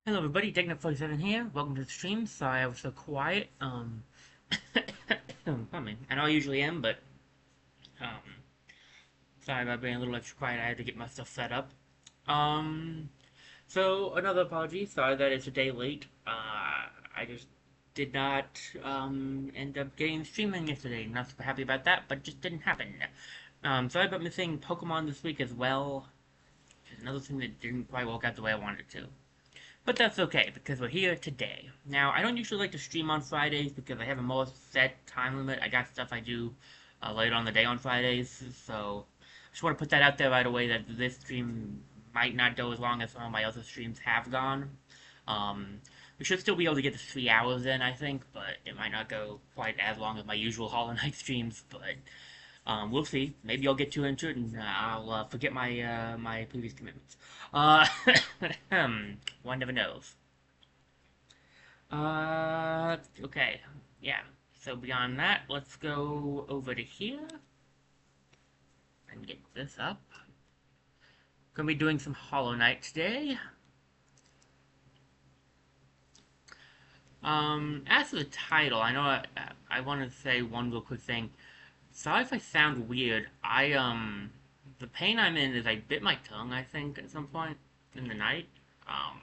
Hello everybody, Knight 47 here. Welcome to the stream. Sorry I was so quiet. Pardon me. I know I usually am, but um, sorry about being a little extra quiet. I had to get my stuff set up. Um, so another apology. Sorry that it's a day late. I just did not end up getting streaming yesterday. Not super happy about that, but it just didn't happen. Sorry about missing Pokemon this week as well. Which is another thing that didn't quite work out the way I wanted it to. But that's okay, because we're here today. Now, I don't usually like to stream on Fridays because I have a more set time limit. I got stuff I do later on the day on Fridays, so I just want to put that out there right away that this stream might not go as long as some of my other streams have gone. Um, we should still be able to get the 3 hours in, I think, but it might not go quite as long as my usual Hollow Knight streams, but we'll see. Maybe I'll get too into it and I'll forget my previous commitments. Uh, one never knows. Okay, yeah. So beyond that, let's go over to here and get this up. Gonna be doing some Hollow Knight today. As for the title, I know I want to say one real quick thing. Sorry if I sound weird. The pain I'm in is I bit my tongue, I think, at some point in the night. Um,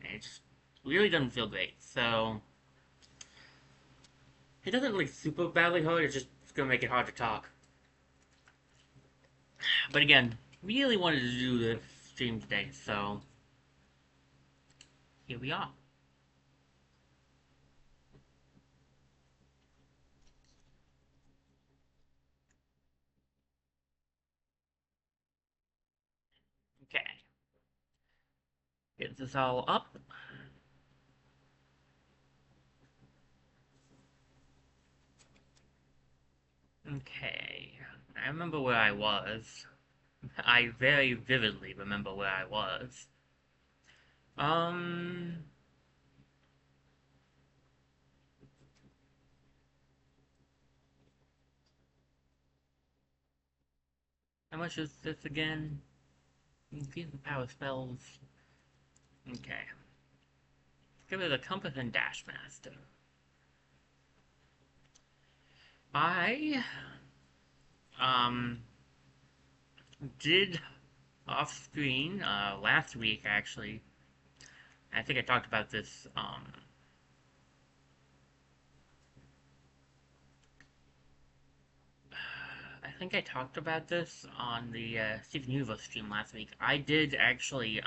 and it just really doesn't feel great. So, it doesn't like super badly hurt, it's gonna make it hard to talk. But again, really wanted to do this stream today, so here we are. Okay, get this all up. Okay, I remember where I was. I very vividly remember where I was. Um, how much is this again? Increase the power spells. Okay. Give it a compass and dash master. I um did off screen last week actually. I think I talked about this I think I talked about this on the Steven Universe stream last week. I did actually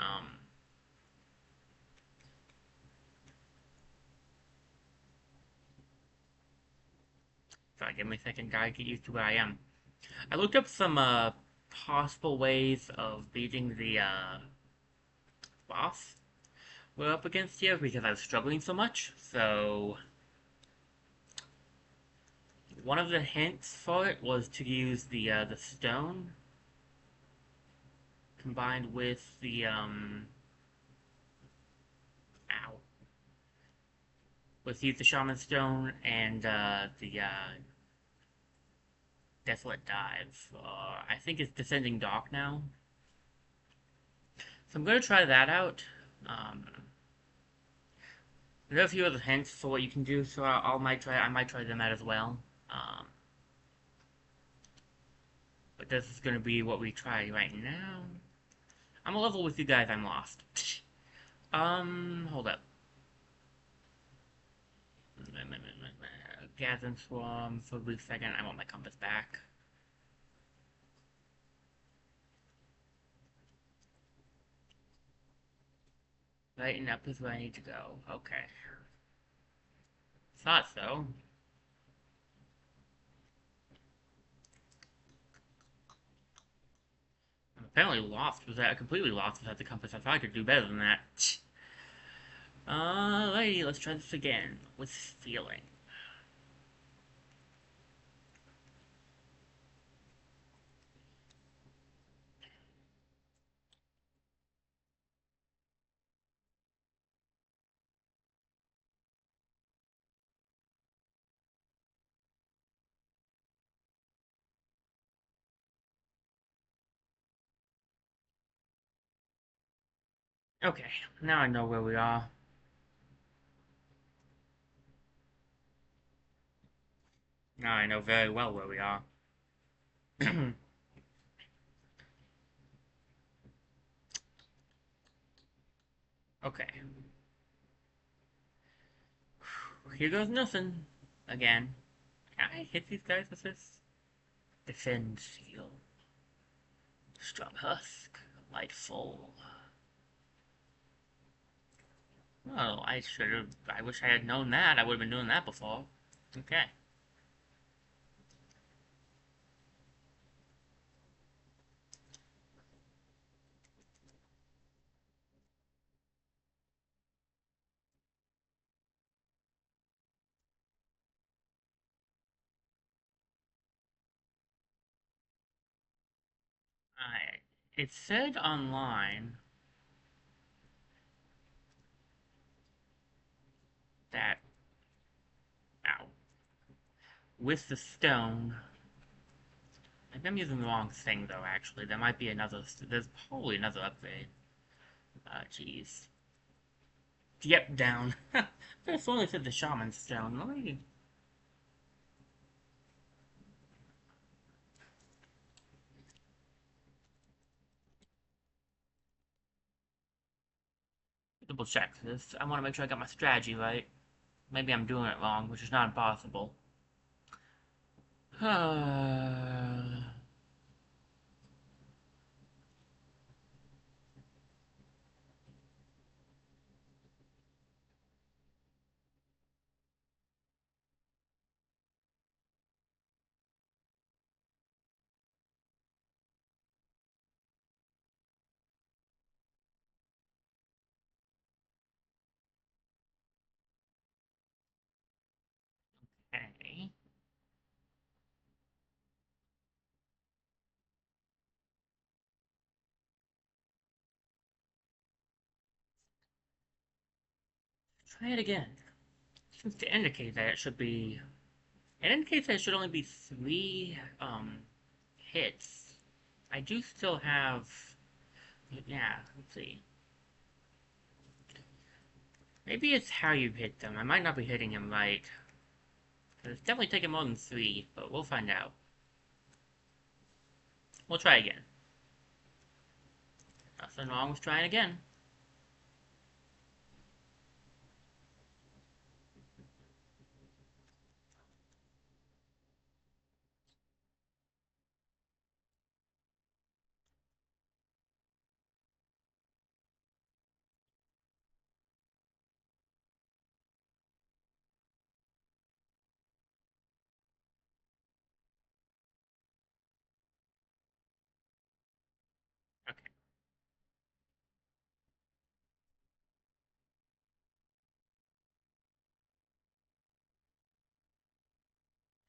sorry, give me a second, gotta get used to where I am. I looked up some possible ways of beating the boss we're up against here because I was struggling so much. So one of the hints for it was to use the stone combined with the ow, with use the shaman stone and the desolate dive. I think it's descending dark now, so I'm gonna try that out. Um, there are a few other hints for what you can do, so I might try them out as well. Um, but this is gonna be what we try right now. I'm a level with you guys. I'm lost. Hold up. Gathering Swarm for a brief second. I want my compass back. Lighten up is where I need to go. Okay. Thought so. I'm apparently lost. Was that completely lost without the compass? I thought I could do better than that. Alrighty, let's try this again with feeling. Okay, now I know where we are. Now I know very well where we are. Okay. Here goes nothing. Again. Can I hit these guys with this? Defend seal. Strong husk. Light full. Well, I should have. I wish I had known that. I would have been doing that before. Okay. I. It said online that. Ow. With the stone. Maybe I'm using the wrong thing, though, actually. There might be another. There's probably another upgrade. Jeez. Yep, down. This only said the shaman stone. Let me double check this. I want to make sure I got my strategy right. Maybe I'm doing it wrong, which is not impossible. Okay. Try it again. Seems to indicate that it should be. It indicates that it should only be three hits. I do still have. Yeah, let's see. Maybe it's how you hit them. I might not be hitting him right. It's definitely taking more than three, but we'll find out. We'll try again. Nothing wrong with trying again. Okay.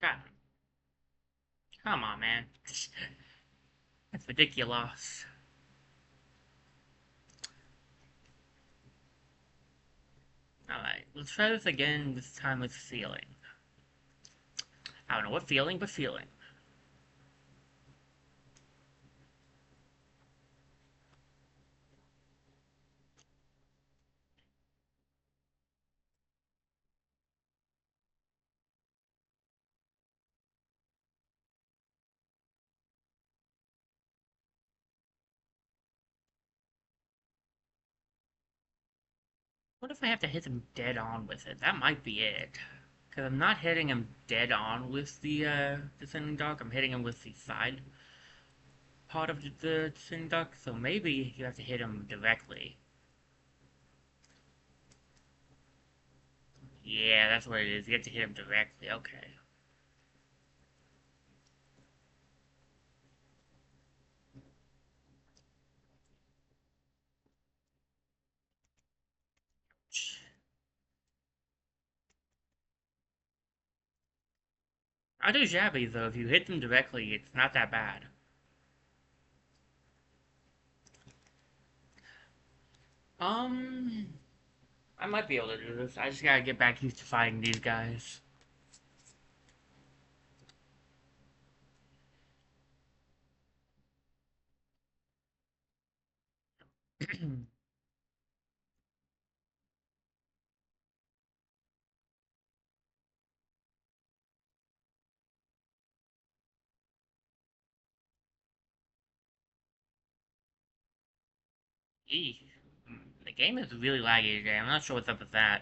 God, come on, man. That's ridiculous. Alright, let's try this again, this time with feeling. I don't know what feeling, but feeling. What if I have to hit him dead on with it? That might be it. Because I'm not hitting him dead on with the descending dog, I'm hitting him with the side part of the descending dog, so maybe you have to hit him directly. Yeah, that's what it is. You have to hit him directly. Okay. I do Jabby, though. If you hit them directly, it's not that bad. Um, I might be able to do this. I just gotta get back used to fighting these guys. Eesh. The game is really laggy today. I'm not sure what's up with that.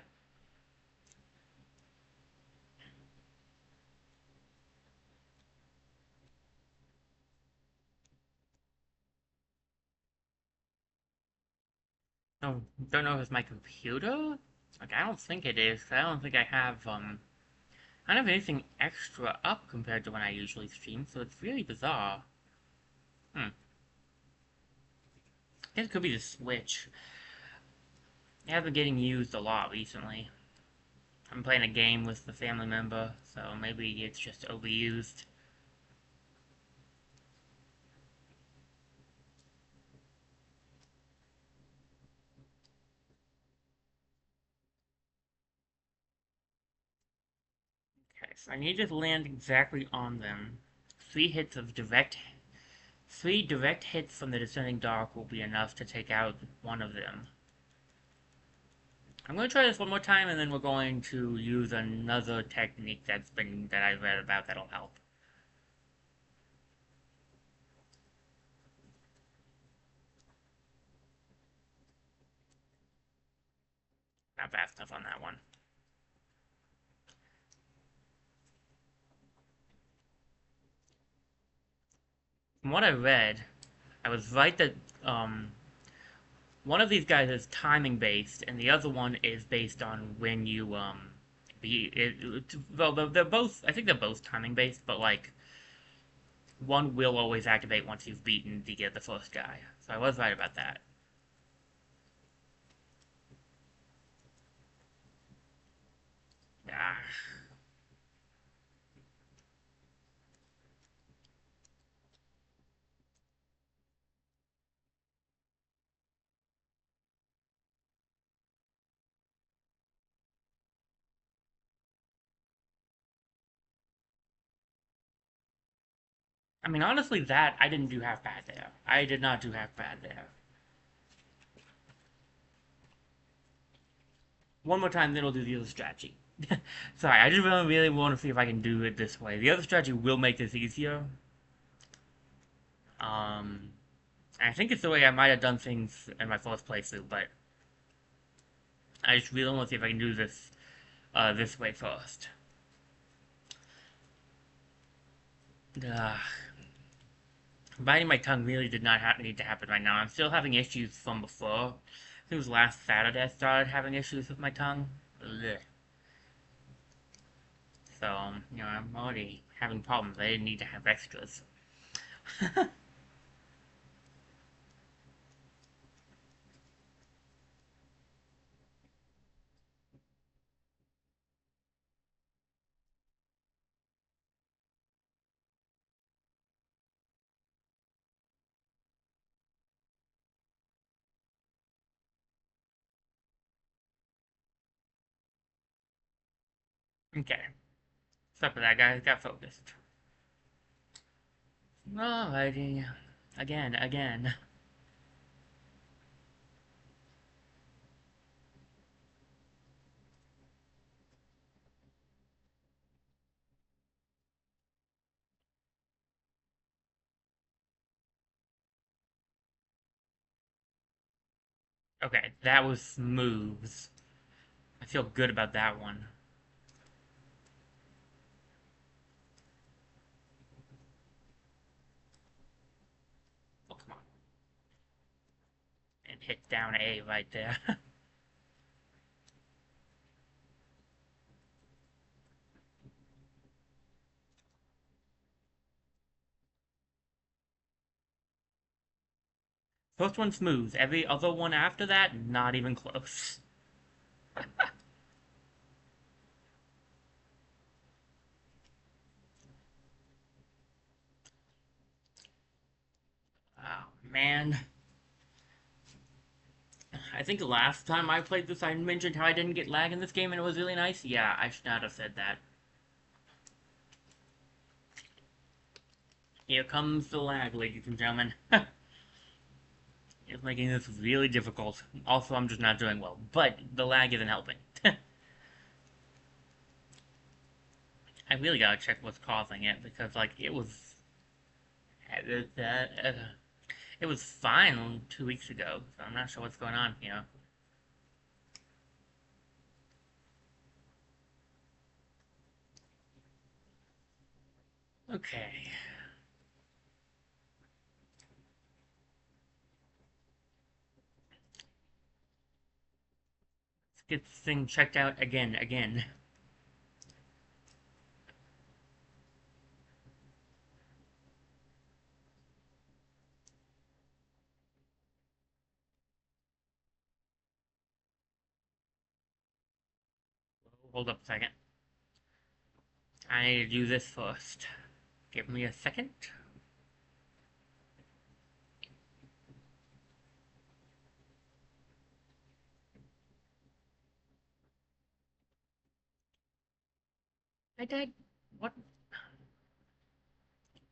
Oh, don't know if it's my computer? Like, I don't think it is. I don't think I don't have anything extra up compared to when I usually stream, so it's really bizarre. Hmm. I guess it could be the Switch. It has been getting used a lot recently. I'm playing a game with the family member, so maybe it's just overused. Okay, so I need to land exactly on them. Three hits of direct... Three direct hits from the Descending Dark will be enough to take out one of them. I'm going to try this one more time, and then we're going to use another technique that I read about that'll help. Not fast enough on that one. From what I read, I was right that one of these guys is timing based, and the other one is based on when you well, they're both. I think they're both timing based, but like one will always activate once you've beaten the first guy. So I was right about that. Ah. I mean, honestly, that I didn't do half bad there. I did not do half bad there. One more time, then we'll do the other strategy. Sorry, I just really want to see if I can do it this way. The other strategy will make this easier. Um, I think it's the way I might have done things in my first playthrough, but I just really want to see if I can do this this way first. Ugh. Biting my tongue really did not need to happen right now. I'm still having issues from before. It was last Saturday I started having issues with my tongue. Ugh. So, I'm already having problems. I didn't need to have extras. Okay. Stop with that, guys. Got focused. Alrighty. Again. Okay, that was smooth. I feel good about that one. Oh, come on. And hit down A right there. First one smooth. Every other one after that, not even close. Oh, man. I think the last time I played this, I mentioned how I didn't get lag in this game and it was really nice. Yeah, I should not have said that. Here comes the lag, ladies and gentlemen. It's making this really difficult. Also, I'm just not doing well, but the lag isn't helping. I really gotta check what's causing it, because, like, it was... It was fine 2 weeks ago, so I'm not sure what's going on here. Okay, let's get this thing checked out again. Hold up a second. I need to do this first. Give me a second. I did. What?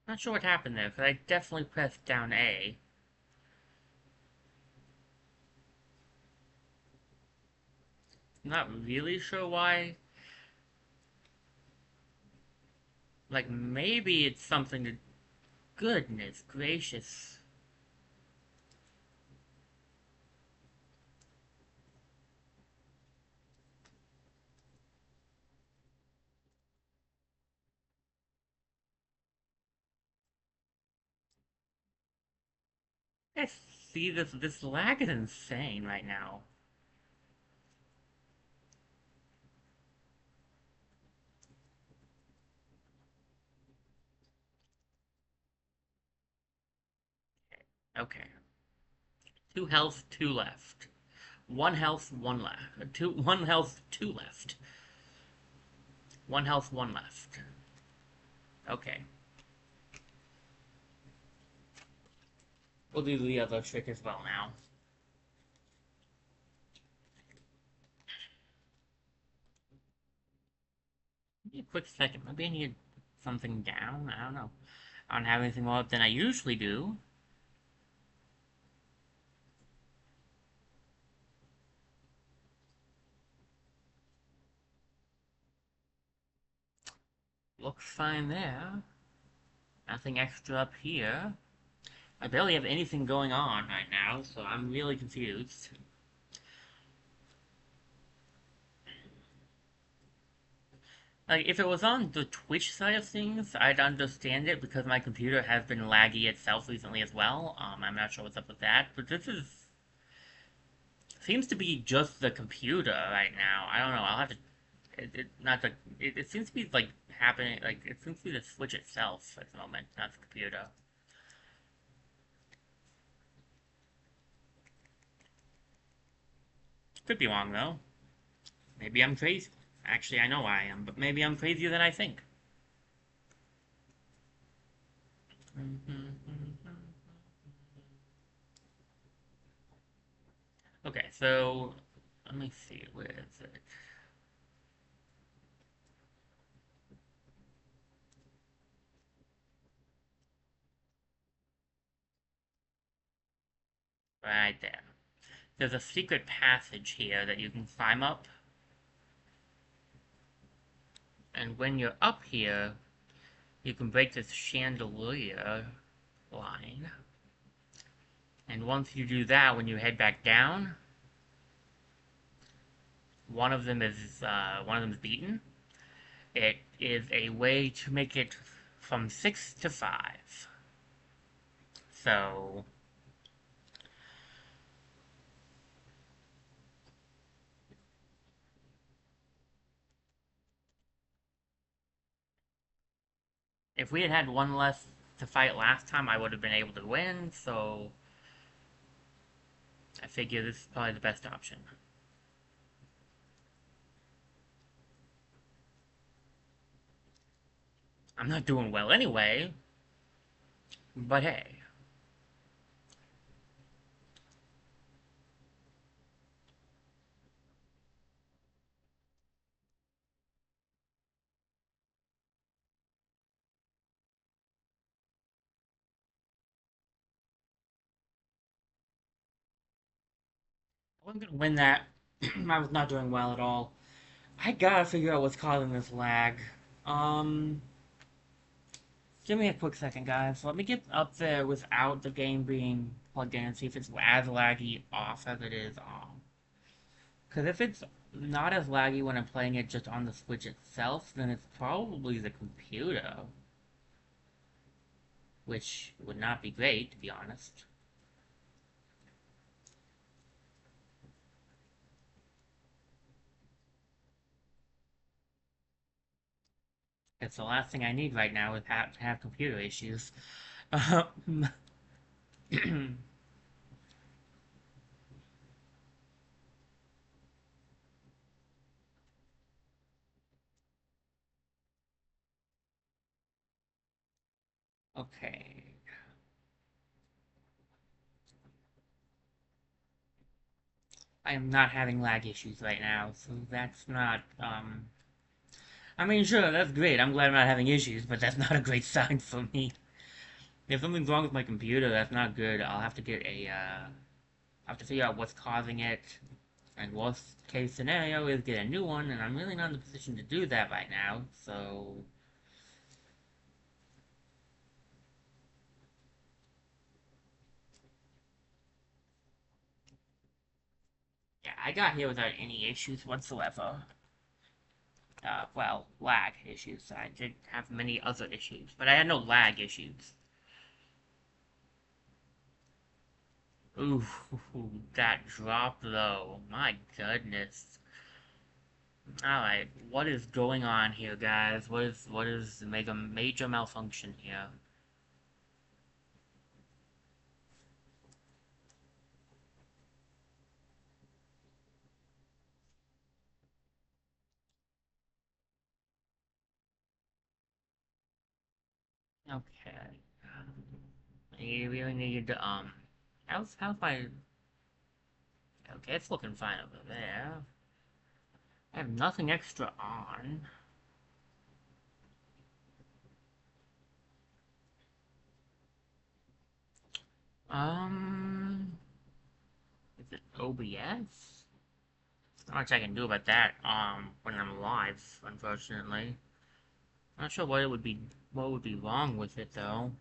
Not sure what happened there, because I definitely pressed down A. Not really sure why. Like, maybe it's something to... Goodness gracious. I see this lag is insane right now. Okay. 2 health, 2 left. 1 health, 1 left. Two 1 health, 2 left. 1 health, 1 left. Okay. We'll do the other trick as well now. Give me a quick second. Maybe I need something down. I don't know. I don't have anything more up than I usually do. Looks fine there. Nothing extra up here. I barely have anything going on right now, so I'm really confused. Like, if it was on the Twitch side of things, I'd understand it because my computer has been laggy itself recently as well. I'm not sure what's up with that, but this is... seems to be just the computer right now. I don't know, I'll have to... not the... it seems to be, like, happening... like, it seems to be the Switch itself at the moment, not the computer. Could be wrong, though. Maybe I'm crazy. Actually, I know I am, but maybe I'm crazier than I think. Okay, so let me see, where is it? Right there. There's a secret passage here that you can climb up. And when you're up here, you can break this chandelier line. And once you do that, when you head back down, one of them is beaten. It is a way to make it from 6 to 5. So if we had had one less to fight last time, I would have been able to win, so I figure this is probably the best option. I'm not doing well anyway, but hey. I wasn't gonna win that. I was not doing well at all. I gotta figure out what's causing this lag. Um, Give me a quick second, guys. Let me get up there without the game being plugged in and see if it's as laggy off as it is on. Because if it's not as laggy when I'm playing it just on the Switch itself, then it's probably the computer. Which would not be great, to be honest. It's the last thing I need right now is to have computer issues. Um, okay. I am not having lag issues right now, so that's not, I mean, sure, that's great. I'm glad I'm not having issues, but that's not a great sign for me. If something's wrong with my computer, that's not good. I'll have to get a, I'll have to figure out what's causing it. And worst case scenario is get a new one, and I'm really not in the position to do that right now, so... Yeah, I got here without any issues whatsoever. Well, lag issues. I did have many other issues, but I had no lag issues. Ooh, that drop though. My goodness. Alright, what is going on here, guys? What is a major malfunction here? Okay. You really need to, how's my... Okay, it's looking fine over there. I have nothing extra on. Um... Is it OBS? Not much I can do about that, when I'm live, unfortunately. Not sure what would be wrong with it, though.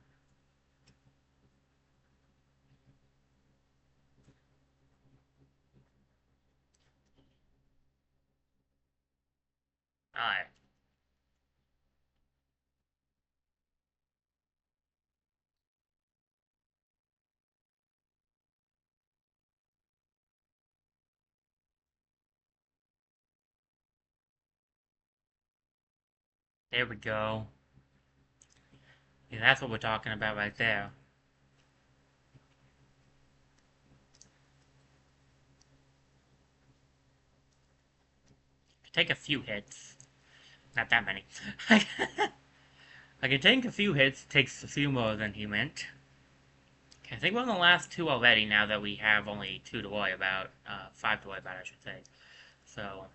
Alright, there we go. Yeah, that's what we're talking about right there. Take a few hits. Not that many. I can take a few hits, takes a few more than he meant. Okay, I think we're on the last two already now that we have only two to worry about. Five to worry about, I should say. So,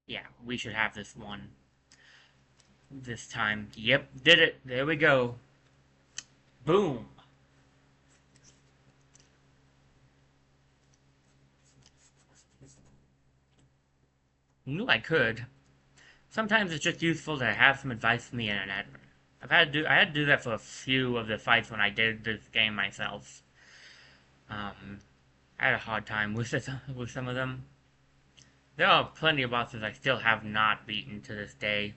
yeah, we should have this one this time. Yep, did it. There we go. Boom. Knew I could. Sometimes it's just useful to have some advice from the internet. I had to do that for a few of the fights when I did this game myself. Um, I had a hard time with with some of them. There are plenty of bosses I still have not beaten to this day.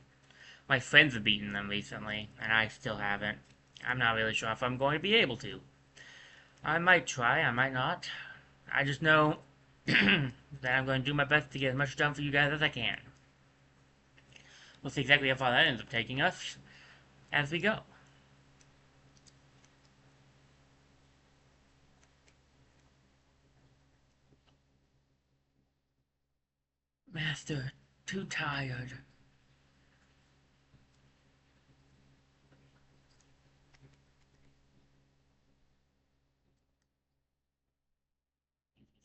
My friends have beaten them recently, and I still haven't. I'm not really sure if I'm going to be able to. I might try, I might not. I just know that I'm going to do my best to get as much done for you guys as I can. We'll see exactly how far that ends up taking us as we go. Master, too tired.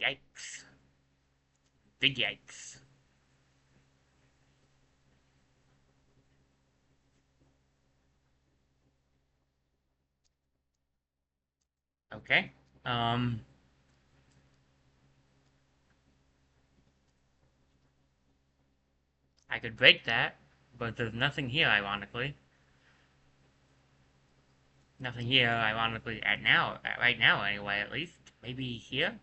Yikes. Big yikes. Okay. Um, I could break that, but there's nothing here, ironically. Nothing here, ironically, right now anyway, at least. Maybe here?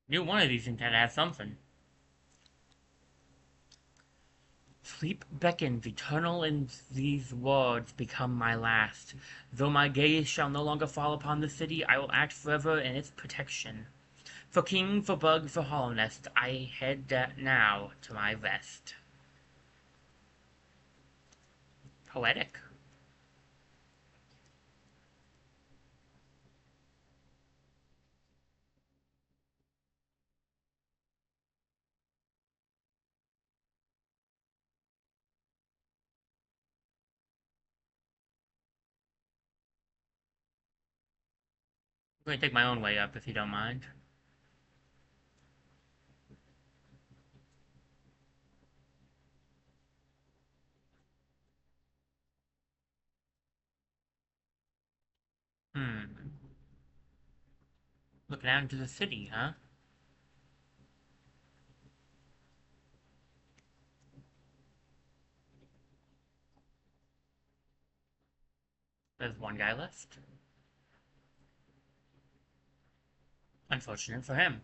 Knew one of these things had to have something. Sleep beckons, eternal in these words become my last. Though my gaze shall no longer fall upon the city, I will act forever in its protection. For king, for bug, for hollow nest, I head now to my rest. Poetic. I'm going to take my own way up if you don't mind. Hmm. Looking out into the city, huh? There's one guy left. Unfortunate for him.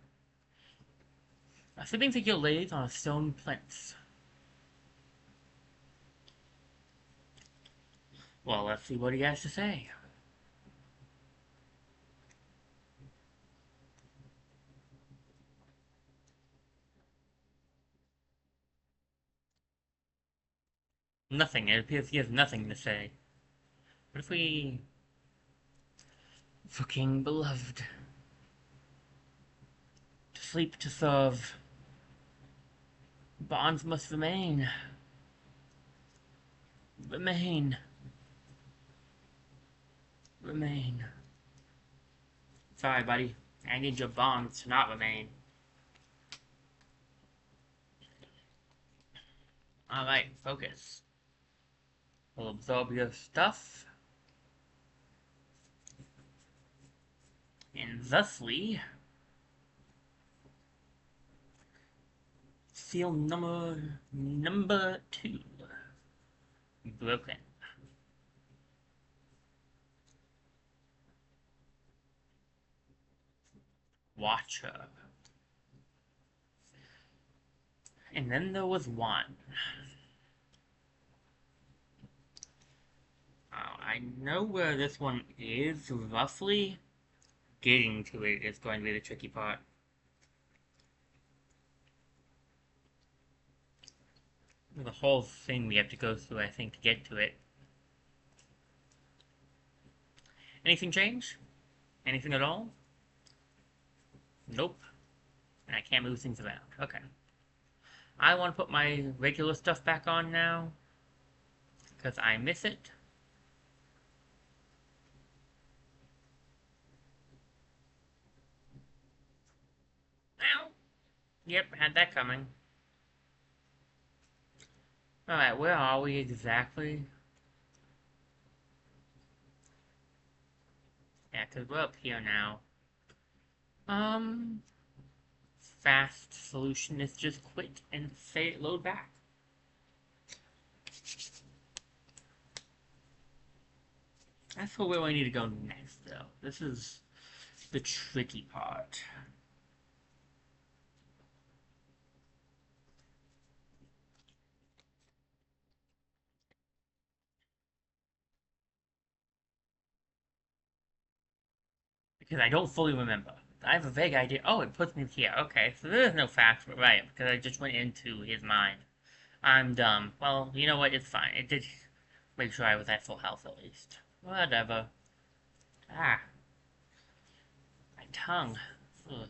A sleeping figure lays on a stone plinth. Well, let's see what he has to say. Nothing. It appears he has nothing to say. What if we... For king beloved, to sleep to serve, bonds must remain. Remain. Remain. Sorry, buddy. I need your bonds to not remain. Alright, focus. We'll absorb your stuff. And thusly, seal number 2. Broken. Watcher. And then there was one. I know where this one is, roughly. Getting to it is going to be the tricky part. The whole thing we have to go through, I think, to get to it. Anything change? Anything at all? Nope. And I can't move things around. Okay. I want to put my regular stuff back on now, because I miss it. Ow! Yep, had that coming. Alright, where are we exactly? Yeah, because we're up here now. Fast solution is just quit and say load back. That's where we need to go next, though. This is the tricky part. Because I don't fully remember. I have a vague idea. Oh, it puts me here. Okay, so there's no facts, but right, because I just went into his mind. I'm dumb. Well, you know what? It's fine. It did make sure I was at full health at least. Whatever. Ah, my tongue. Ugh.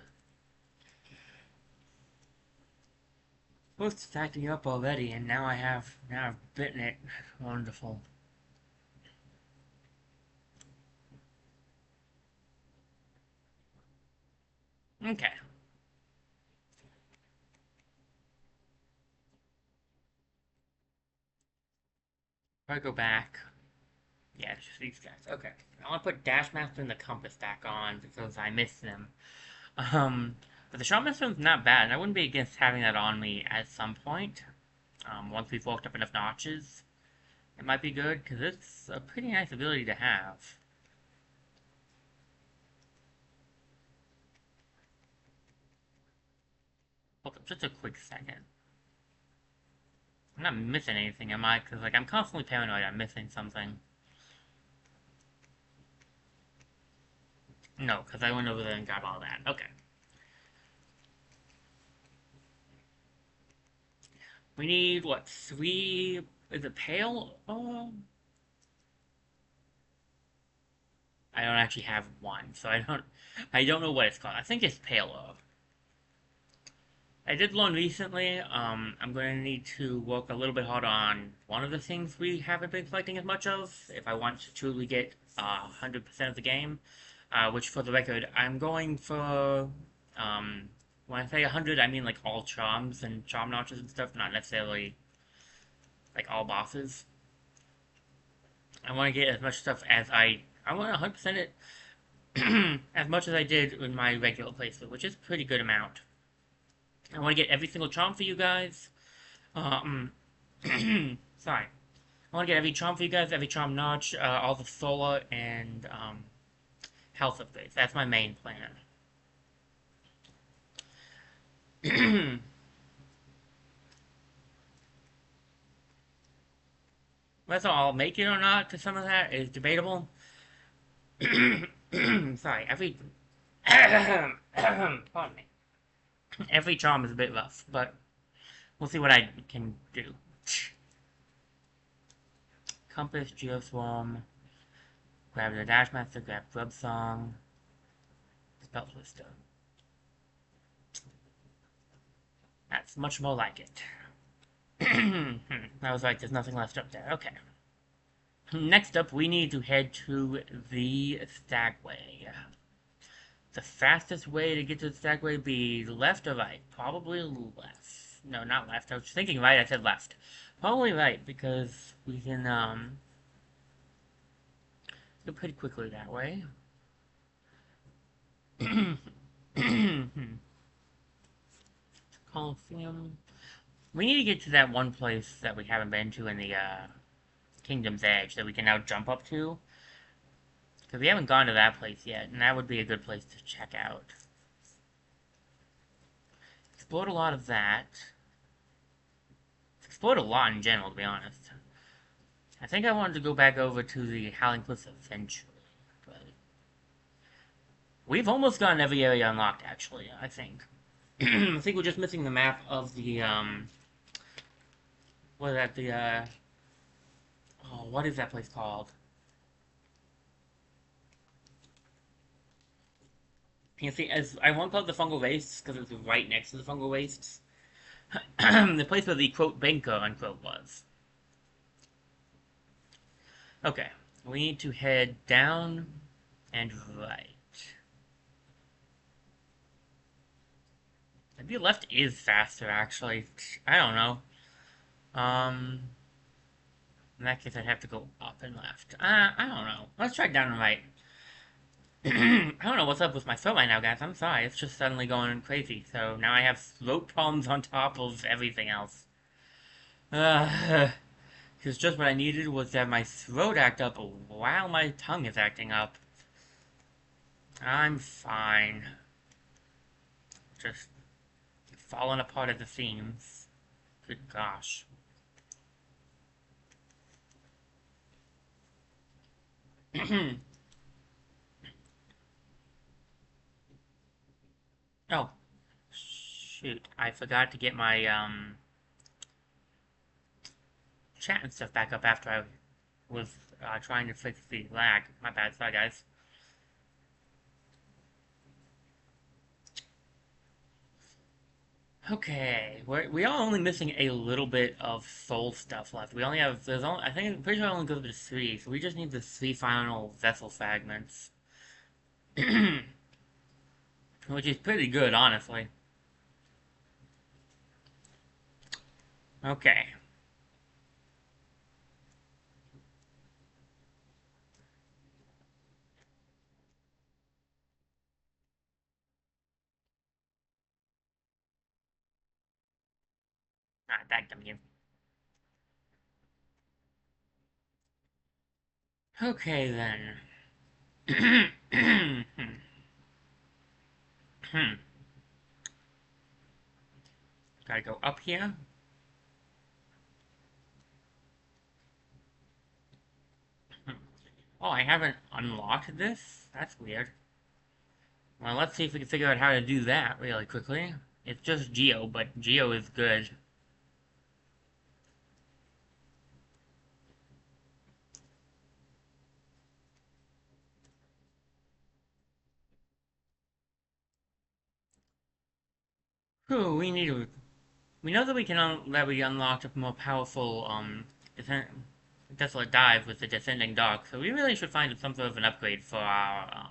It's acting up already, and now I've bitten it. Wonderful. Okay. If I go back, Yeah, it's just these guys. Okay. I want to put Dashmaster and the Compass back on because I miss them. Um, but the Shotmaster's not bad, and I wouldn't be against having that on me at some point. Once we've walked up enough notches, it might be good because it's a pretty nice ability to have. Hold up, just a quick second. I'm not missing anything, am I? Because, like, I'm constantly paranoid I'm missing something. No, because I went over there and got all that. Okay. We need, what, 3... Is it pale? I don't actually have one, so I don't know what it's called. I think it's pale. I did learn recently, I'm going to need to work a little bit harder on one of the things we haven't been collecting as much of, if I want to truly get 100% of the game, which for the record, I'm going for, when I say 100, I mean like all charms and charm notches and stuff, not necessarily like all bosses. I want to get as much stuff as I want to 100% it as much as I did in my regular playthrough, which is a pretty good amount. I want to get every single charm for you guys. Um, sorry. I want to get every charm for you guys, every charm notch, all the solar and health upgrades. That's my main plan. Whether I'll make it or not to some of that is debatable. Sorry, every pardon me. Every charm is a bit rough, but we'll see what I can do. Compass, Geoswarm, grab the Dashmaster, grab Grub Song, Spell Twister. That's much more like it. I was like, there's nothing left up there. Okay. Next up, we need to head to the Stagway. The fastest way to get to the Stagway would be left or right? Probably left. No, not left. I was thinking right, I said left. Probably right, because we can, go pretty quickly that way. Coliseum. We need to get to that one place that we haven't been to in the, Kingdom's Edge that we can now jump up to. Because we haven't gone to that place yet, and that would be a good place to check out. Explored a lot of that. Explored a lot in general, to be honest. I think I wanted to go back over to the Howling Cliffs eventually, but... We've almost gotten every area unlocked, actually, I think. I think we're just missing the map of the, what is that, the, oh, what is that place called? You see, as I won't call it the Fungal Wastes, because it's right next to the Fungal Wastes. The place where the, quote, banker, unquote, was. Okay, we need to head down and right. Maybe left is faster, actually. I don't know. In that case, I'd have to go up and left. I don't know. Let's try down and right. I don't know what's up with my throat right now, guys. I'm sorry. It's just suddenly going crazy. So now I have throat problems on top of everything else. Because just what I needed was to have my throat act up while my tongue is acting up. I'm fine. Just falling apart at the seams. Good gosh. Oh, shoot. I forgot to get my, chat and stuff back up after I was, trying to fix the lag. My bad. Sorry, guys. Okay, we are only missing a little bit of soul stuff left. We only have, there's only, I think, I'm pretty sure I only goes to 3, so we just need the 3 final vessel fragments. Which is pretty good, honestly. Okay. Ah, that dumb you. Okay then. Gotta go up here. Oh, I haven't unlocked this? That's weird. Well, let's see if we can figure out how to do that really quickly. It's just Geo, but Geo is good. Whew, we know that that we unlocked a more powerful, Desolate Dive with the Descending Dock, so we really should find some sort of an upgrade for our,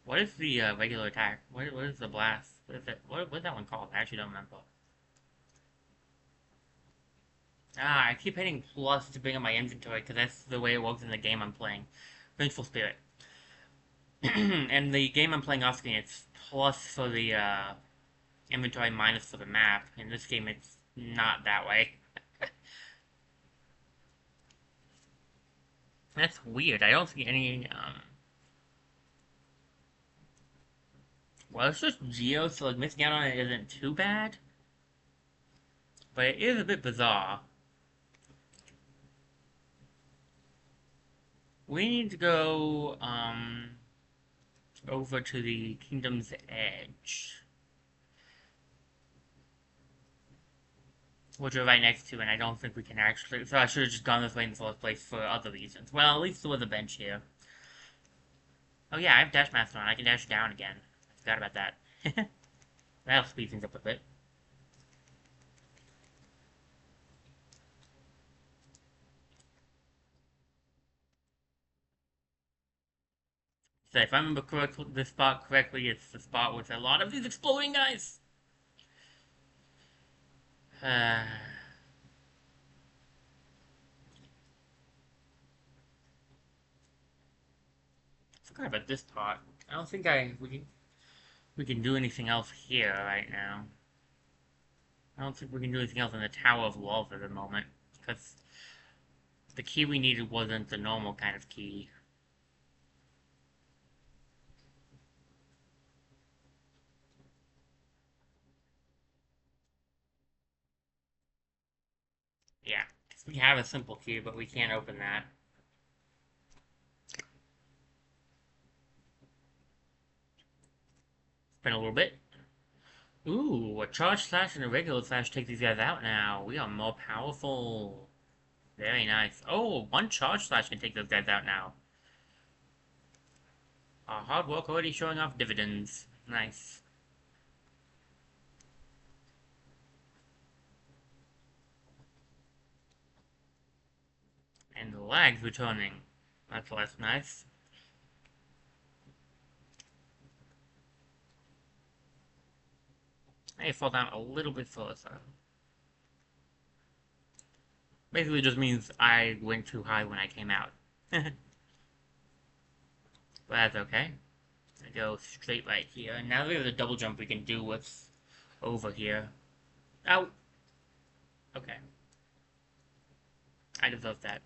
what is the, regular attack? What is the blast? What is it? What is that one called? I actually don't remember. Ah, I keep hitting plus to bring up my inventory, because that's the way it works in the game I'm playing. Vengeful Spirit. And the game I'm playing off screen, it's plus for the, inventory minus for the map. In this game, it's not that way. That's weird. I don't see any, well, it's just Geo, so like missing out on it isn't too bad. But it is a bit bizarre. We need to go, over to the Kingdom's Edge. Which we're right next to, and I don't think we can actually... So I should have just gone this way in the first place for other reasons. Well, at least there was a bench here. Oh yeah, I have Dash Master on. I can dash down again. I forgot about that. That'll speed things up a bit. So if I remember correctly, this spot correctly, it's the spot with a lot of these exploding guys! Uh... Forgot about this part. I don't think we can do anything else here right now. I don't think we can do anything else in the Tower of Love at the moment, because the key we needed wasn't the normal kind of key. Yeah, we have a simple key, but we can't open that. It's been a little bit. Ooh, a charge slash and a regular slash take these guys out now. We are more powerful. Very nice. Oh, one charge slash can take those guys out now. Our hard work already showing off dividends. Nice. And the lag's returning. That's less nice. I fall down a little bit further. Basically just means I went too high when I came out. But that's okay. I go straight right here. Now we have the double jump we can do what's over here. Oh! Okay. I deserve that.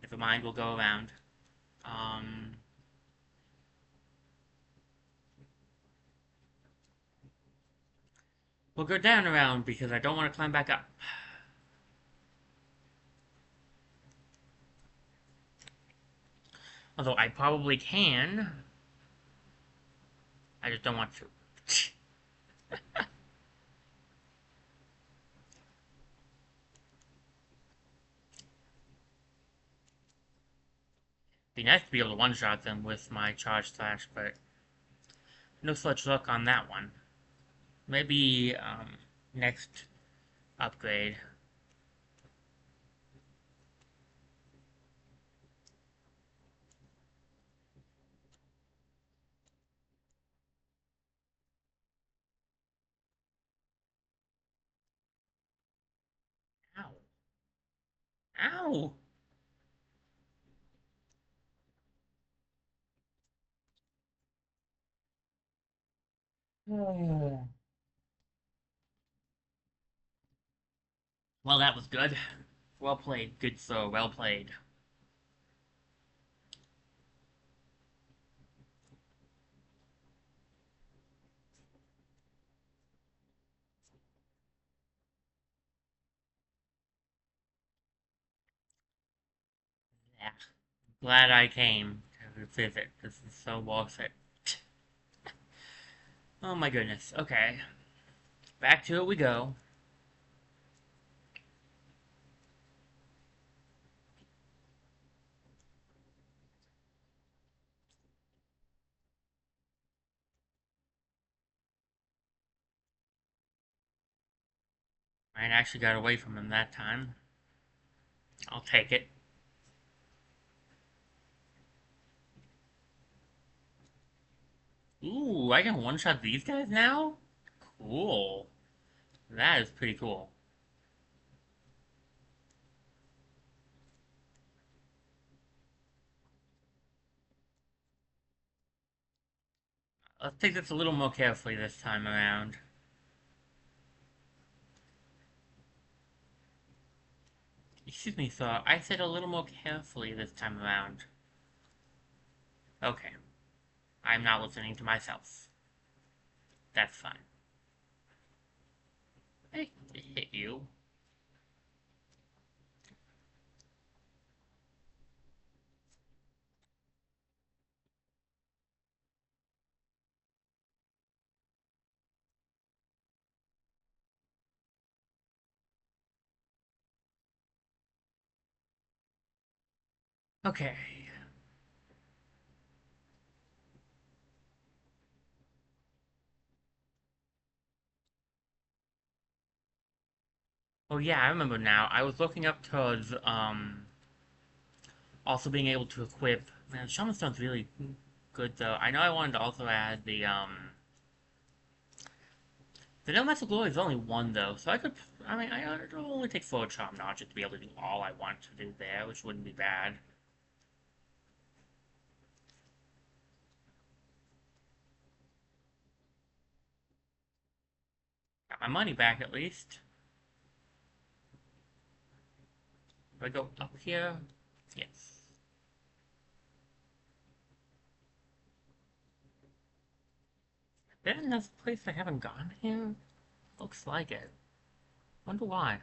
Never mind, we'll go around. Um... We'll go down around because I don't want to climb back up. Although I probably can. I just don't want to. Be nice to be able to one-shot them with my charge slash, but no such luck on that one. Maybe, next upgrade. Ow. Ow! Well, that was good. Well played, good sir, well played. Yeah. Glad I came to visit. This is so worth it. Oh my goodness. Okay. Back to it we go. I actually got away from him that time. I'll take it. Ooh, I can one-shot these guys now? Cool. That is pretty cool. Let's take this a little more carefully this time around. Excuse me, sir. I said a little more carefully this time around. Okay. I'm not listening to myself. That's fine. I hit you. Okay. Oh yeah, I remember now. I was looking up towards, also being able to equip... Man, Shaman Stone's really good, though. I know I wanted to also add the No Master Glory is only one, though, so I could... I mean, it'll only take 4 Charm Notches to be able to do all I want to do there, which wouldn't be bad. Got my money back, at least. Do I go up here? Yes. There another place I haven't gone here? Looks like it. Wonder why.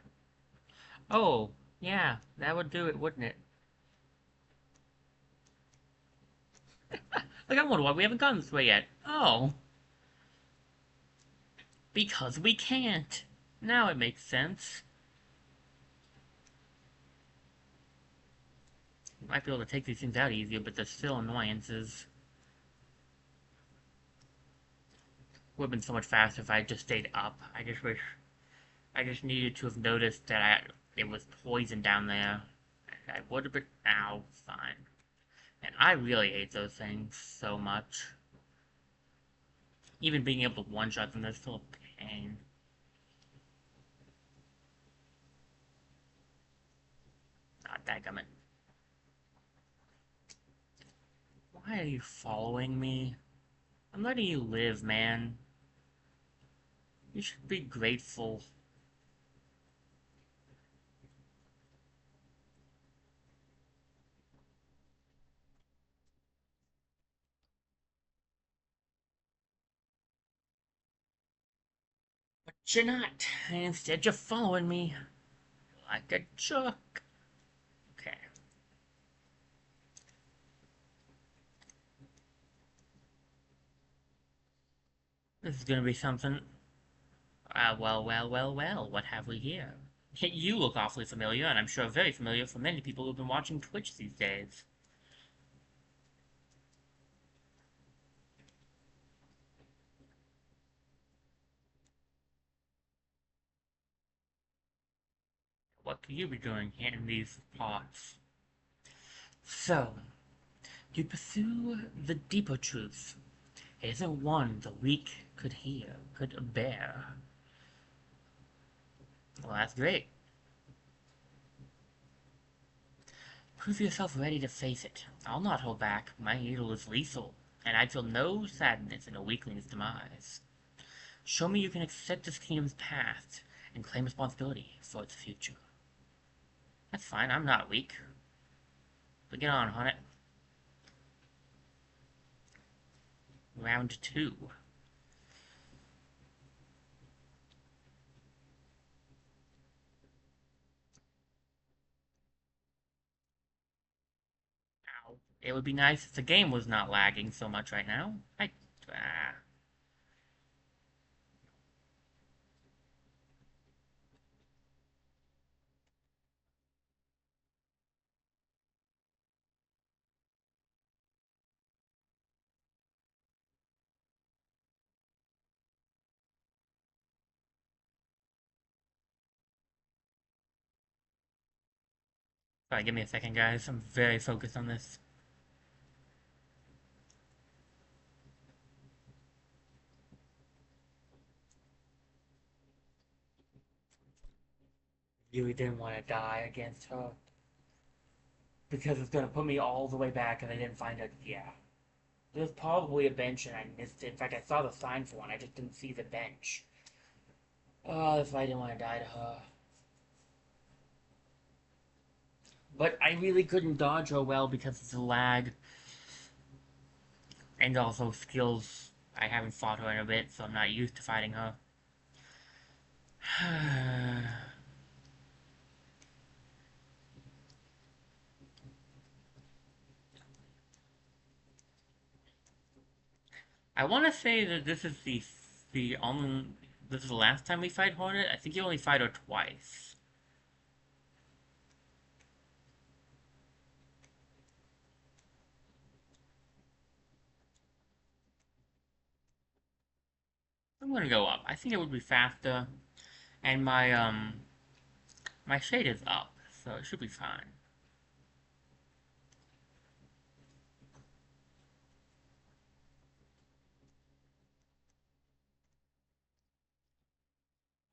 Oh, yeah, that would do it, wouldn't it? Like, I wonder why we haven't gone this way yet. Oh, because we can't. Now it makes sense. We might be able to take these things out easier, but there's still annoyances. Would have been so much faster if I had just stayed up. I just wish... I just needed to have noticed that it was poison down there. I would have been... Ow, fine. And I really hate those things so much. Even being able to one-shot them is still a pain. Ah, dadgummit. Why are you following me? I'm letting you live, man. You should be grateful. But you're not. Instead, you're following me. Like a jerk. Okay. This is gonna be something. Well, what have we here? You look awfully familiar, and I'm sure very familiar for many people who've been watching Twitch these days. What could you be doing here in these parts? So, to pursue the deeper truth isn't one the weak could hear, could bear. Well, that's great. Prove yourself ready to face it. I'll not hold back. My needle is lethal, and I'd feel no sadness in a weakling's demise. Show me you can accept this kingdom's past and claim responsibility for its future. That's fine, I'm not weak. But get on it. Round 2. Ow. It would be nice if the game was not lagging so much right now. Ah. Sorry, give me a second, guys. I'm very focused on this. Really didn't want to die against her. Because it's gonna put me all the way back and I didn't find it. Yeah. There's probably a bench and I missed it. In fact, I saw the sign for one. I just didn't see the bench. Oh, if I didn't want to die to her. But I really couldn't dodge her well because of the lag. And also skills. I haven't fought her in a bit, so I'm not used to fighting her. I want to say that this is the only this is the last time we fight Hornet. I think you only fight her twice. I'm gonna go up. I think it would be faster, and my shade is up, so it should be fine.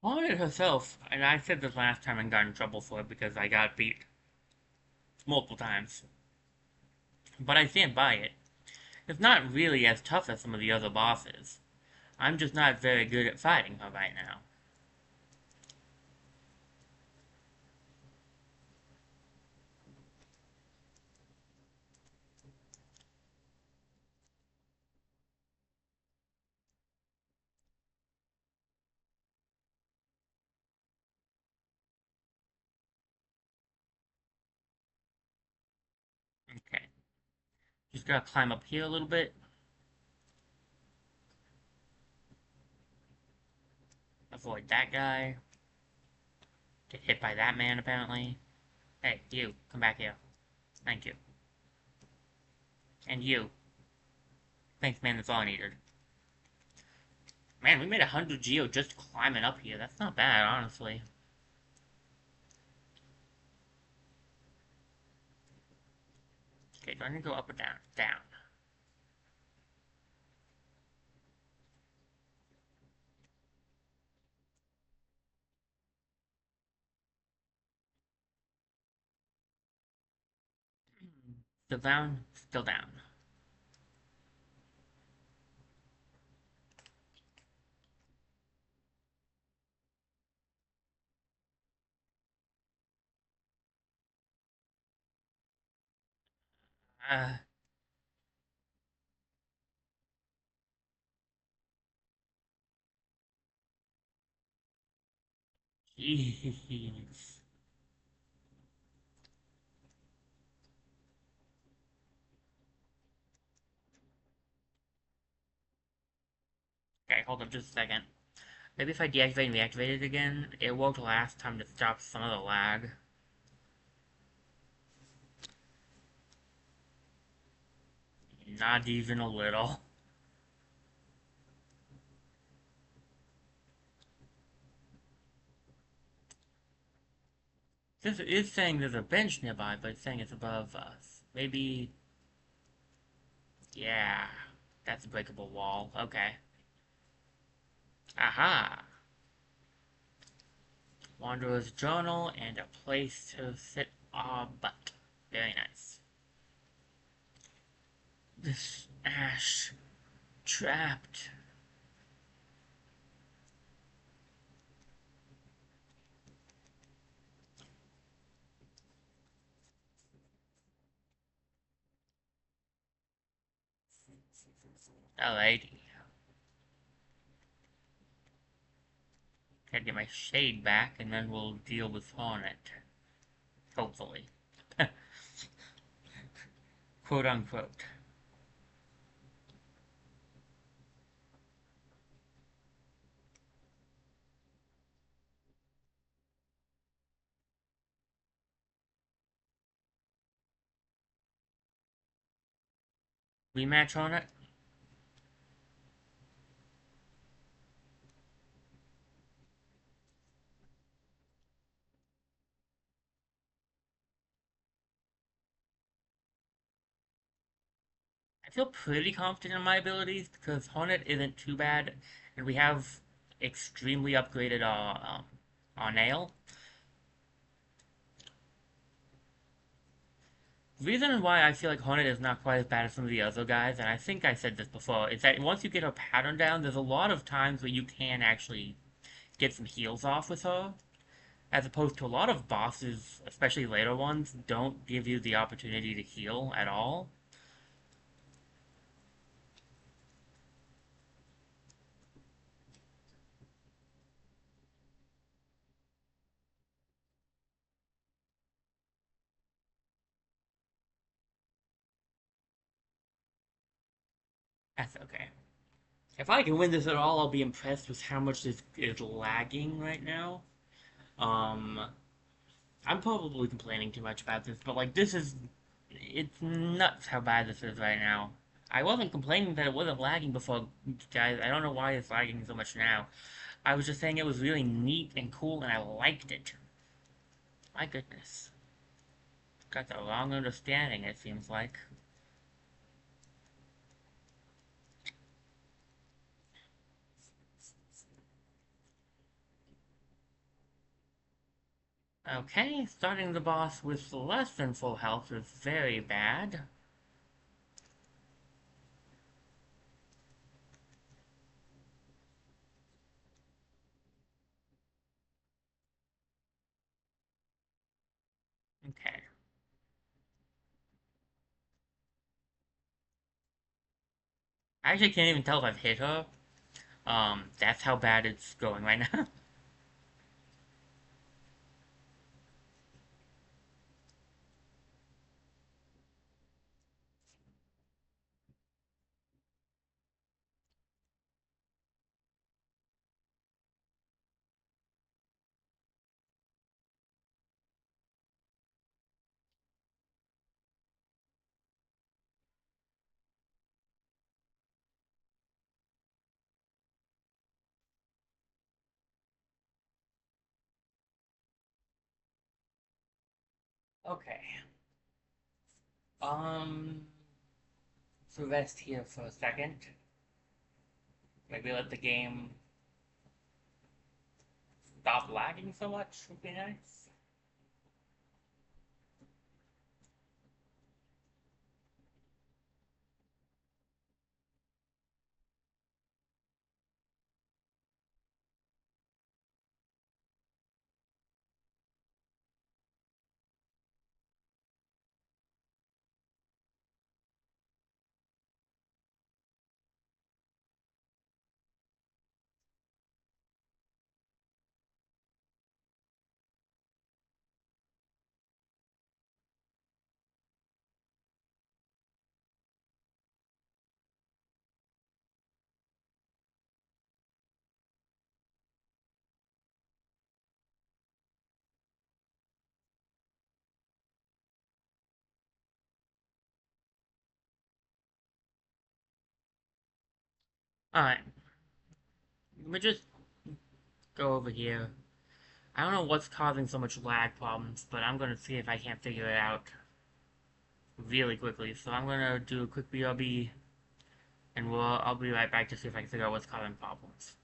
Hornet herself, and I said this last time and got in trouble for it because I got beat multiple times. But I stand by it. It's not really as tough as some of the other bosses. I'm just not very good at fighting her right now. Okay. Just gotta climb up here a little bit. Avoid that guy. Get hit by that man, apparently. Hey, you, come back here. Thank you. And you. Thanks, man, that's all I needed. Man, we made 100 geo just climbing up here. That's not bad, honestly. Okay, do I need to go up or down? Down. Still down? Still down. Uh, jeez. Okay, hold up just a second. Maybe if I deactivate and reactivate it again, it worked last time to stop some of the lag. Not even a little. This is saying there's a bench nearby, but it's saying it's above us. Maybe... Yeah. That's a breakable wall. Okay. Aha! Wanderer's Journal and a place to sit our butt. Very nice. This ash trapped. Alrighty. Gotta get my shade back, and then we'll deal with Hornet. Hopefully. Quote unquote. Rematch Hornet? I feel pretty confident in my abilities because Hornet isn't too bad, and we have extremely upgraded our nail. The reason why I feel like Hornet is not quite as bad as some of the other guys, and I think I said this before, is that once you get her pattern down, there's a lot of times where you can actually get some heals off with her, as opposed to a lot of bosses, especially later ones, don't give you the opportunity to heal at all. That's okay. If I can win this at all, I'll be impressed with how much this is lagging right now. Um, I'm probably complaining too much about this, but like this is, it's nuts how bad this is right now. I wasn't complaining that it wasn't lagging before, guys. I don't know why it's lagging so much now. I was just saying it was really neat and cool, and I liked it. My goodness, got the wrong understanding. It seems like. Okay, starting the boss with less than full health is very bad. Okay. I actually can't even tell if I've hit her. That's how bad it's going right now. Okay. Um, so rest here for a second. Maybe let the game stop lagging so much would be nice. Alright, let me just go over here. I don't know what's causing so much lag problems, but I'm gonna see if I can't figure it out really quickly. So I'm gonna do a quick BRB, and I'll be right back to see if I can figure out what's causing problems.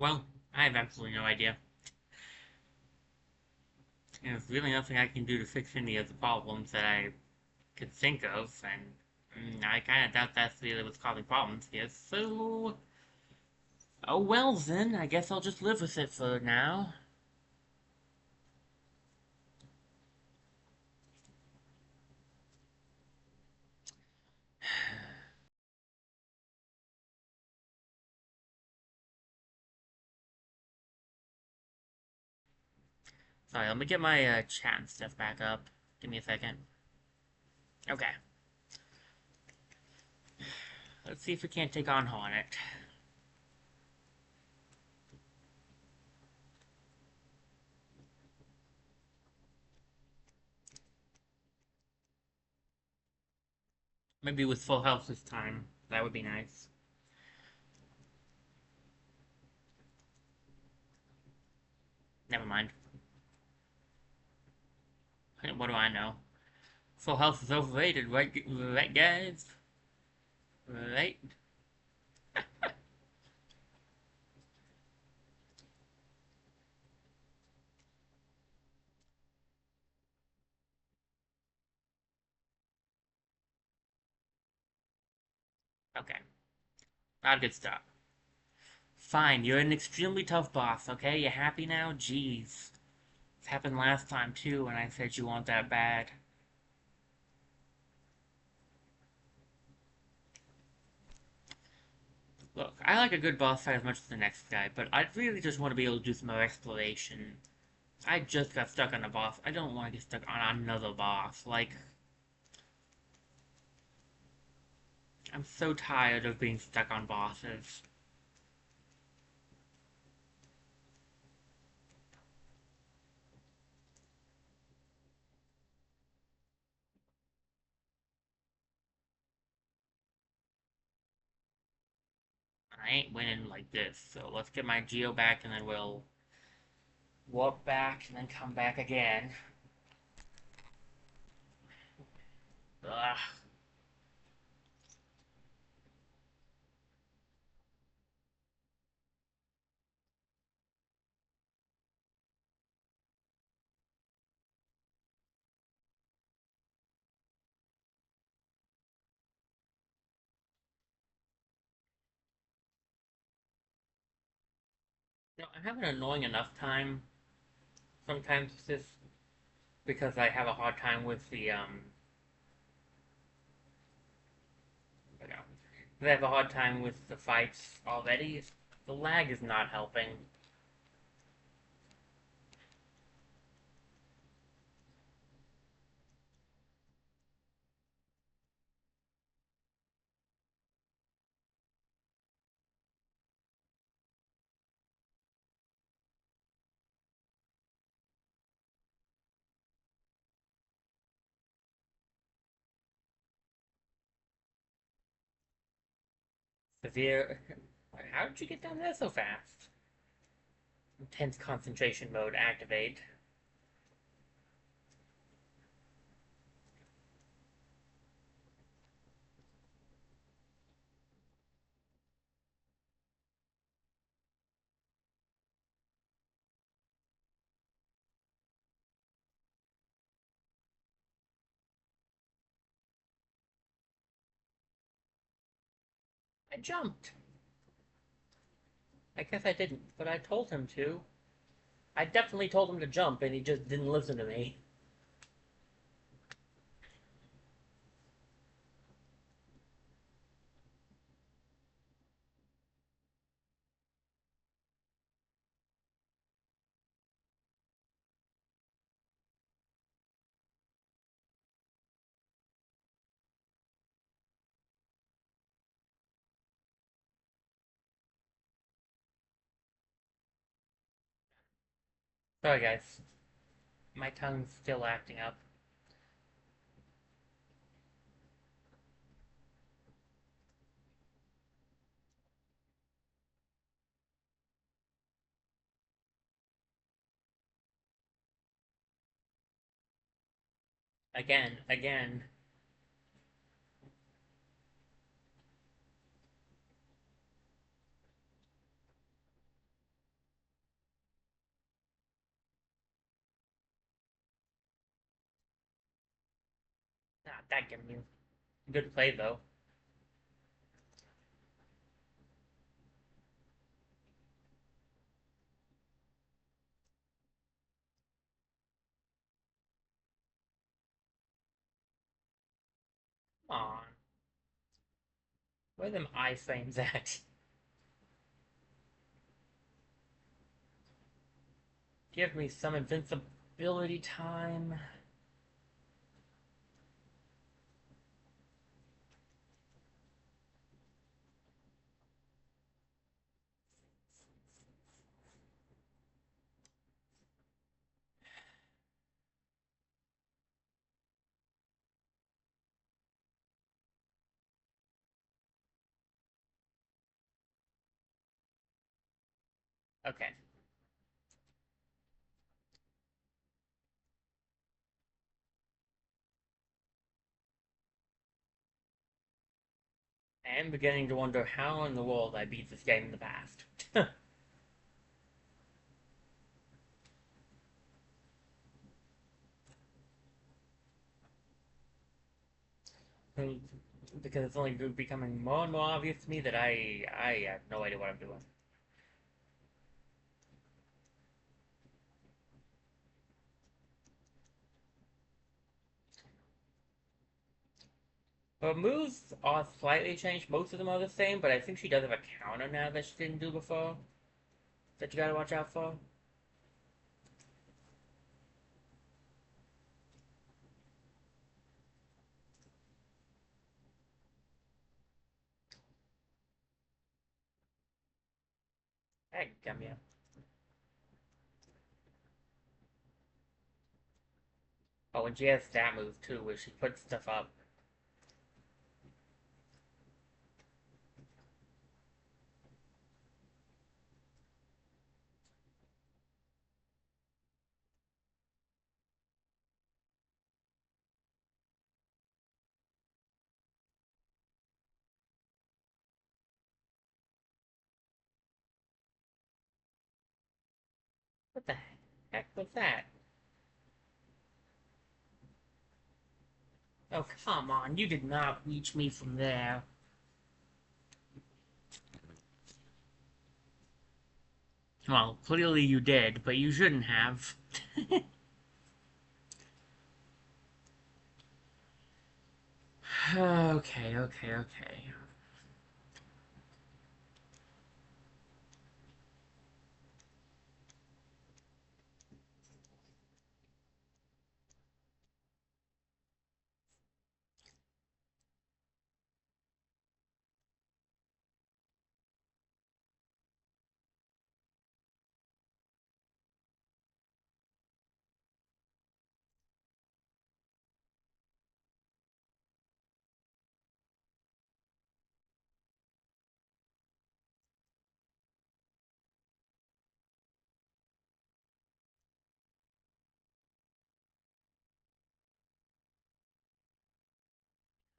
Well, I have absolutely no idea. And there's really nothing I can do to fix any of the problems that I could think of, and I kind of doubt that's really what's causing problems here. So, oh well then, I guess I'll just live with it for now. Sorry, let me get my chat and stuff back up. Give me a second. Okay, let's see if we can't take on Hornet. Maybe with full health this time. That would be nice. Never mind. What do I know? Full health is overrated, right guys? Right? Okay. Not a good start. Fine, you're an extremely tough boss, okay? You happy now? Jeez. This happened last time too, and I said you weren't that bad. Look, I like a good boss fight as much as the next guy, but I really just want to be able to do some more exploration. I just got stuck on a boss. I don't want to get stuck on another boss. Like, I'm so tired of being stuck on bosses. I ain't winning like this, so let's get my Geo back and then we'll warp back and then come back again. Ugh. I'm having an annoying enough time sometimes with this because I have a hard time with the you know, I have a hard time with the fights already. The lag is not helping. Severe. How did you get down there so fast? Intense concentration mode activate. I jumped. I guess I didn't, but I told him to. I definitely told him to jump, and he just didn't listen to me. Sorry, guys. My tongue's still acting up. Again, again. that can be good play though. Come on. Where are them iframes at? Give me some invincibility time. Okay. I am beginning to wonder how in the world I beat this game in the past. Because it's only becoming more and more obvious to me that I have no idea what I'm doing. Her moves are slightly changed. Most of them are the same, but I think she does have a counter now that she didn't do before. That you gotta watch out for. Hey, come here. Oh, and she has that move too, where she puts stuff up. What the heck was that? Oh, come on. You did not reach me from there. Well, clearly you did, but you shouldn't have. Okay, okay, okay.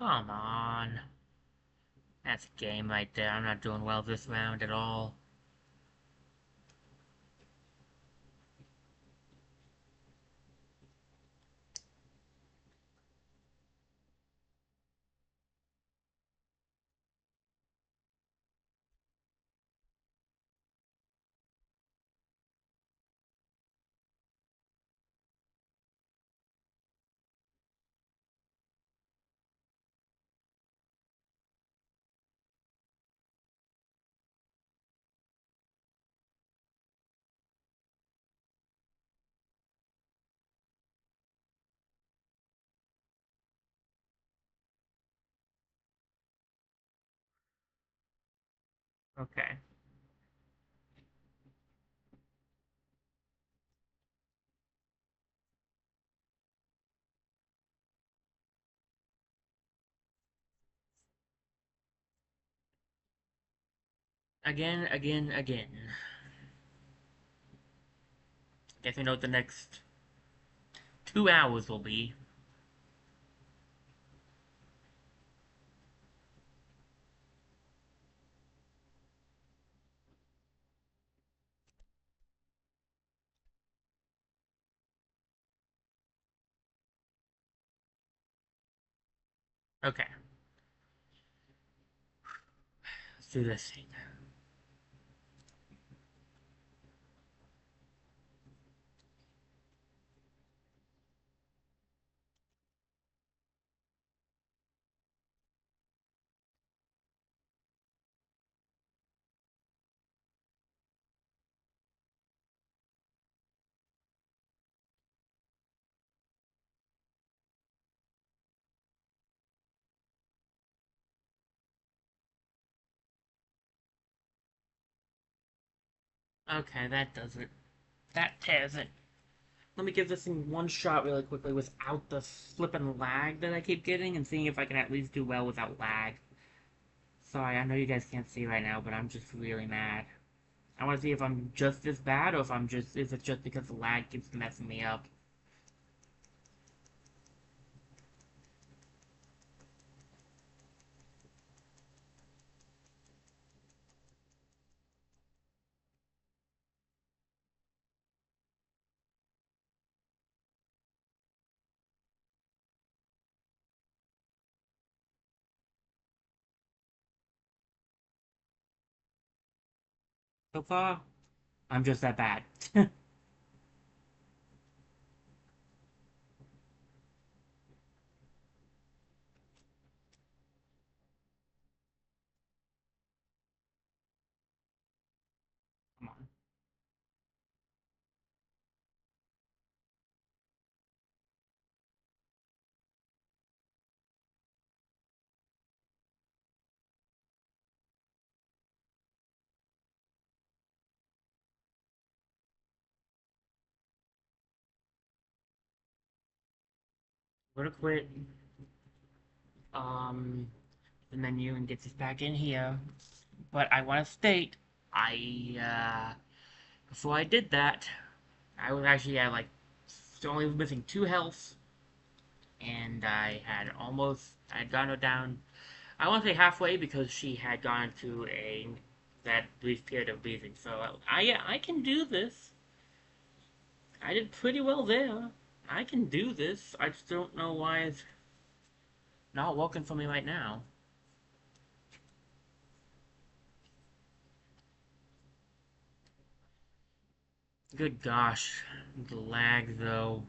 Come on. That's a game right there. I'm not doing well this round at all. Okay. Again, again, again. Guess we know what the next 2 hours will be. Okay, let's do this thing. Okay, that does it. That tears it. Let me give this thing one shot really quickly without the flippin' lag that I keep getting and seeing if I can at least do well without lag. Sorry, I know you guys can't see right now, but I'm just really mad. I want to see if I'm just as bad or if it's just because the lag keeps messing me up. So far, I'm just that bad. Come on. We're gonna quit um, the menu and get this back in here. But I want to state, before I did that, I was actually at like only missing 2 health, and I had gotten her down. I want to say halfway because she had gone to that brief period of breathing. So yeah, I can do this. I did pretty well there. I can do this. I just don't know why it's not working for me right now. Good gosh, the lag though.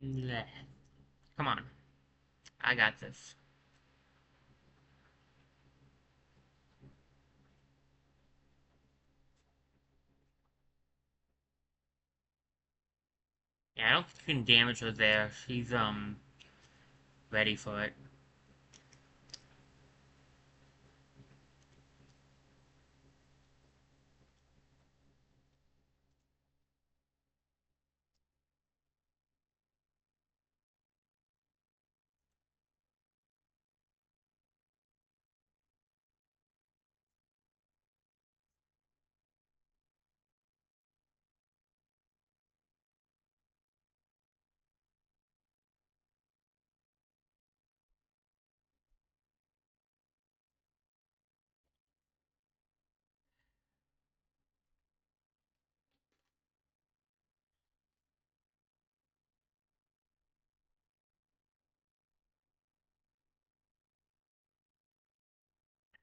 Bleh. Come on, I got this. Yeah, I don't think you can damage her there. She's ready for it.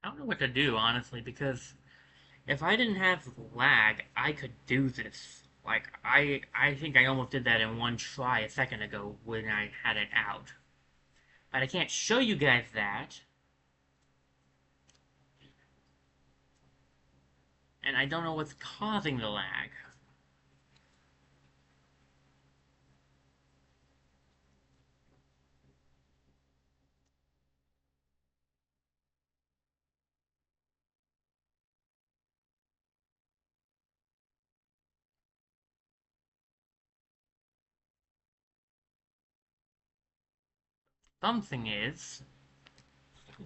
I don't know what to do honestly because if I didn't have lag, I could do this. Like I think I almost did that in one try a second ago when I had it out. But I can't show you guys that, and I don't know what's causing the lag. Something is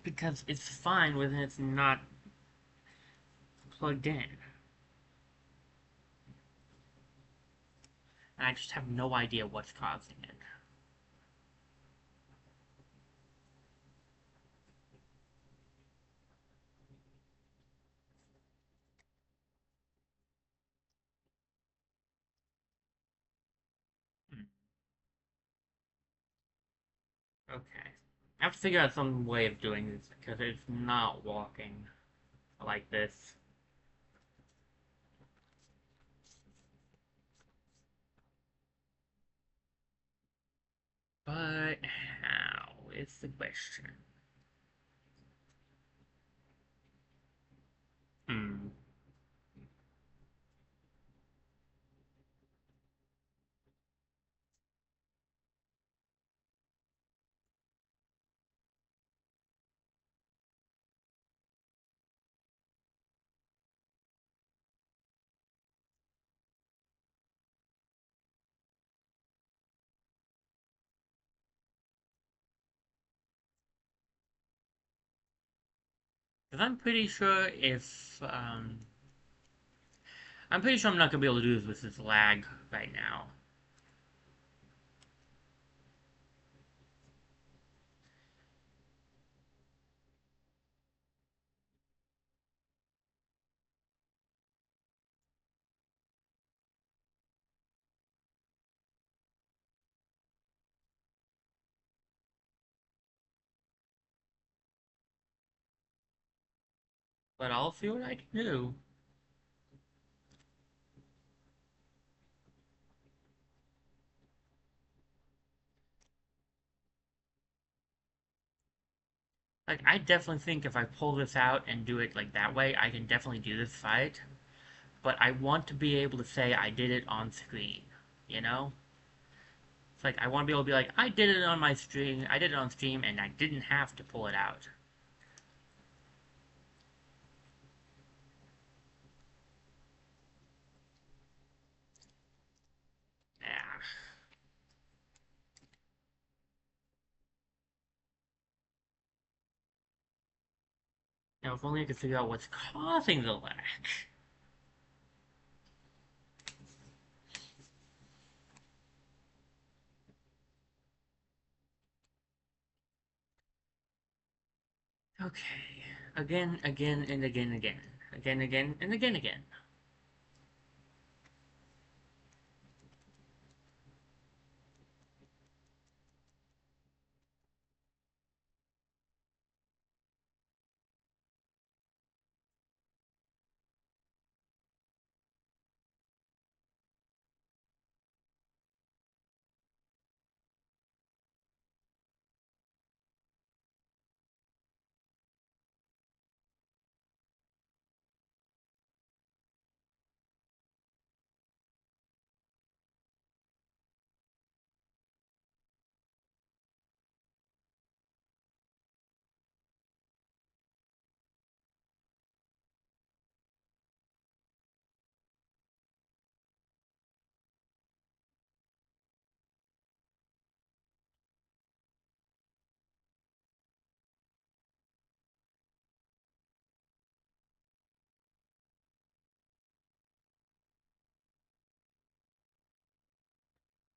because it's fine when it's not plugged in. And I just have no idea what's causing it. Okay. I have to figure out some way of doing this because it's not walking like this. But how is the question? Hmm. Because I'm pretty sure I'm not gonna be able to do this with this lag right now. But I'll see what I can do. Like, I definitely think if I pull this out and do it like that way, I can definitely do this fight. But I want to be able to say I did it on screen. You know? It's like I want to be able to be like, I did it on my stream, I did it on stream, and I didn't have to pull it out. Yeah. Now, if only I could figure out what's causing the lag. Okay. Again, again, and again, again. Again, again, and again, again.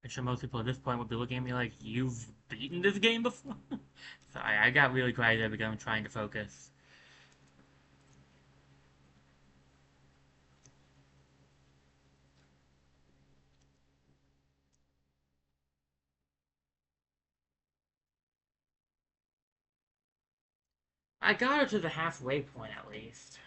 I'm sure most people at this point would be looking at me like, you've beaten this game before? So I got really quiet there because I'm trying to focus. I got her to the halfway point at least.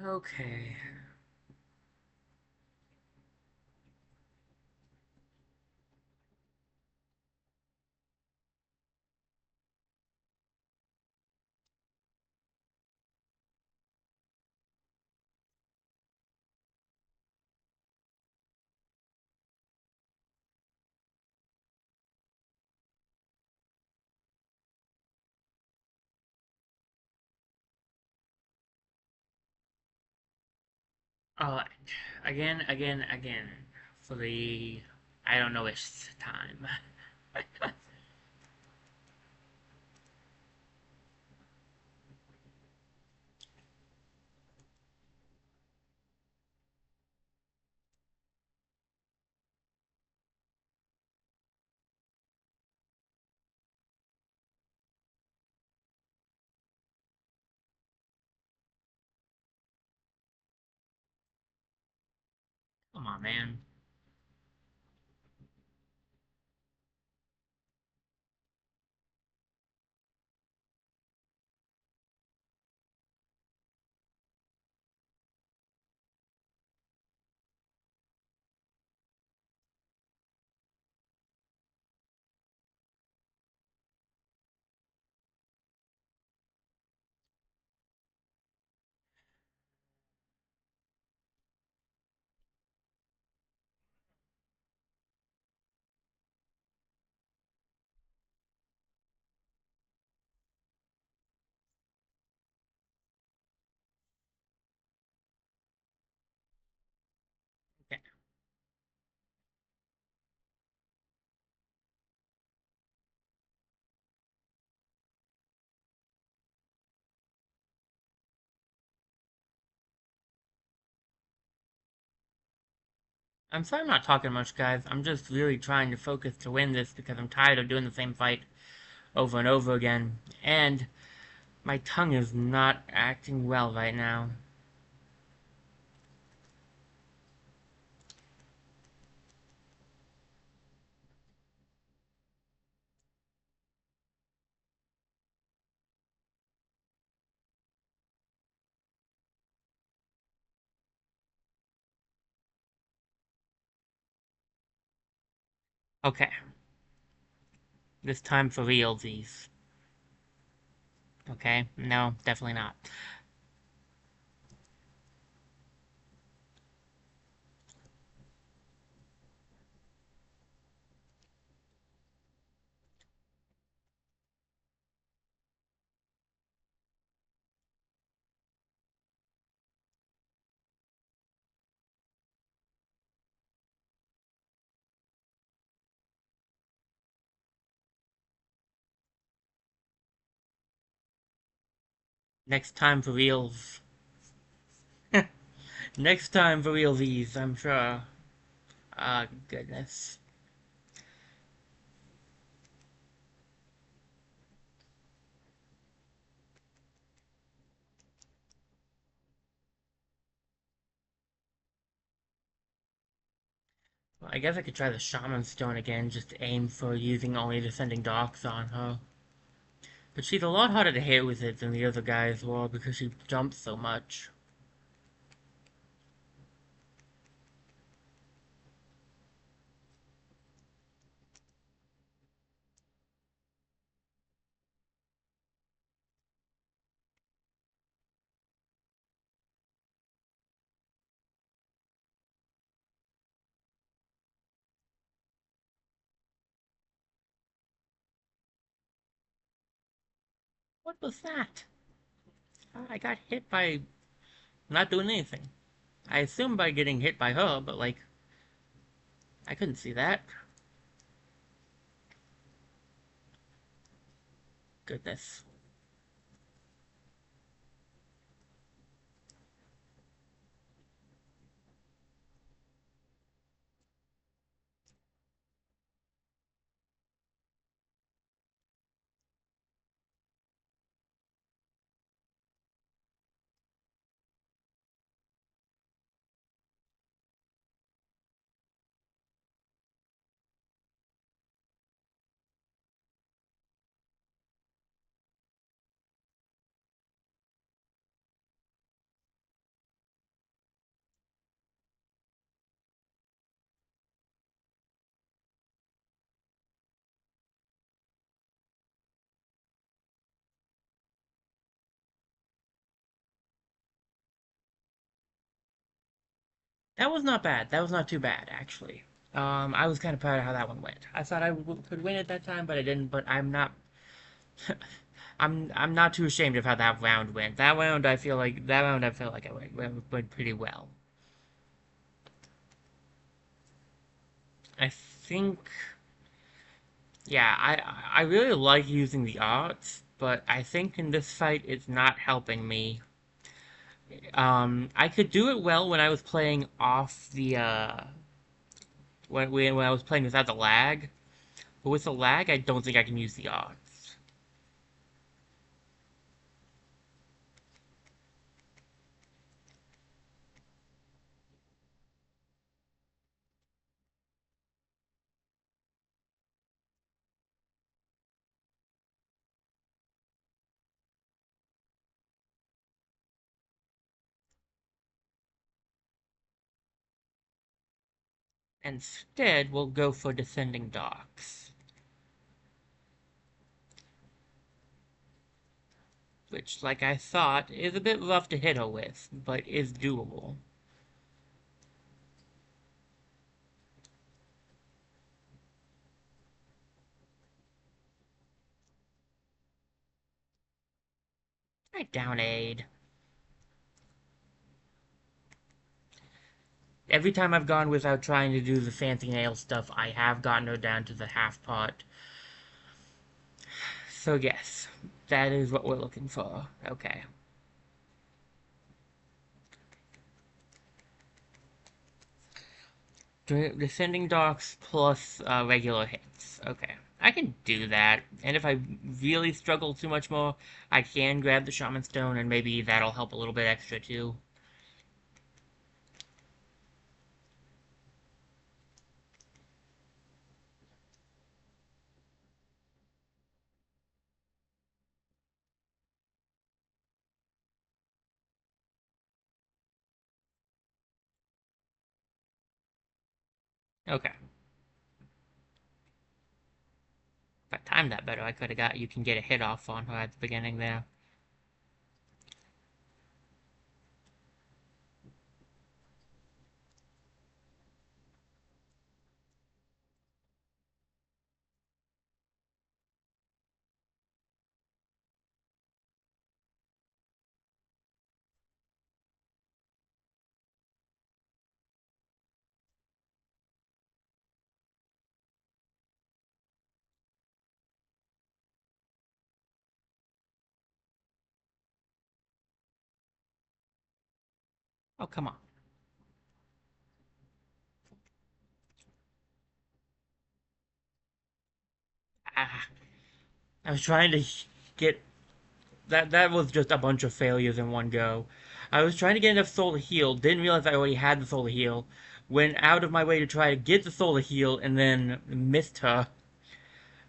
Okay. Alright. Again, again, again. For the... I don't know it's time. on, man. Okay. I'm sorry I'm not talking much, guys. I'm just really trying to focus to win this because I'm tired of doing the same fight over and over again. And my tongue is not acting well right now. Okay. This time for realsies. Okay? No, definitely not. Next time for reals. Next time for realsies, I'm sure. Ah, goodness. Well, I guess I could try the Shaman Stone again, just aim for using only Descending Darks on her. But she's a lot harder to hit with it than the other guys were because she jumps so much. What was that? I got hit by not doing anything. I assumed by getting hit by her, but like, I couldn't see that. Goodness. That was not bad. That was not too bad, actually. I was kind of proud of how that one went. I thought I could win it that time, but I didn't. But I'm not. I'm not too ashamed of how that round went. I feel like I went pretty well. I think, yeah, I really like using the arts, but I think in this fight it's not helping me. I could do it well when I was playing off the when I was playing without the lag, but with the lag, I don't think I can use the arts. Instead, we'll go for Descending Docks, which, like I thought, is a bit rough to hit her with, but is doable. I down aid. Every time I've gone without trying to do the fancy nail stuff, I have gotten her down to the half pot. So yes, that is what we're looking for. Okay. Descending docks plus regular hits. Okay. I can do that. And if I really struggle too much more, I can grab the Shaman Stone and maybe that'll help a little bit extra too. Okay. If I timed that better, I could have got you can get a hit off on her at the beginning there. Oh, come on. Ah, I was trying to get that was just a bunch of failures in one go. I was trying to get enough soul to heal, didn't realize I already had the soul to heal, went out of my way to try to get the soul to heal, and then missed her.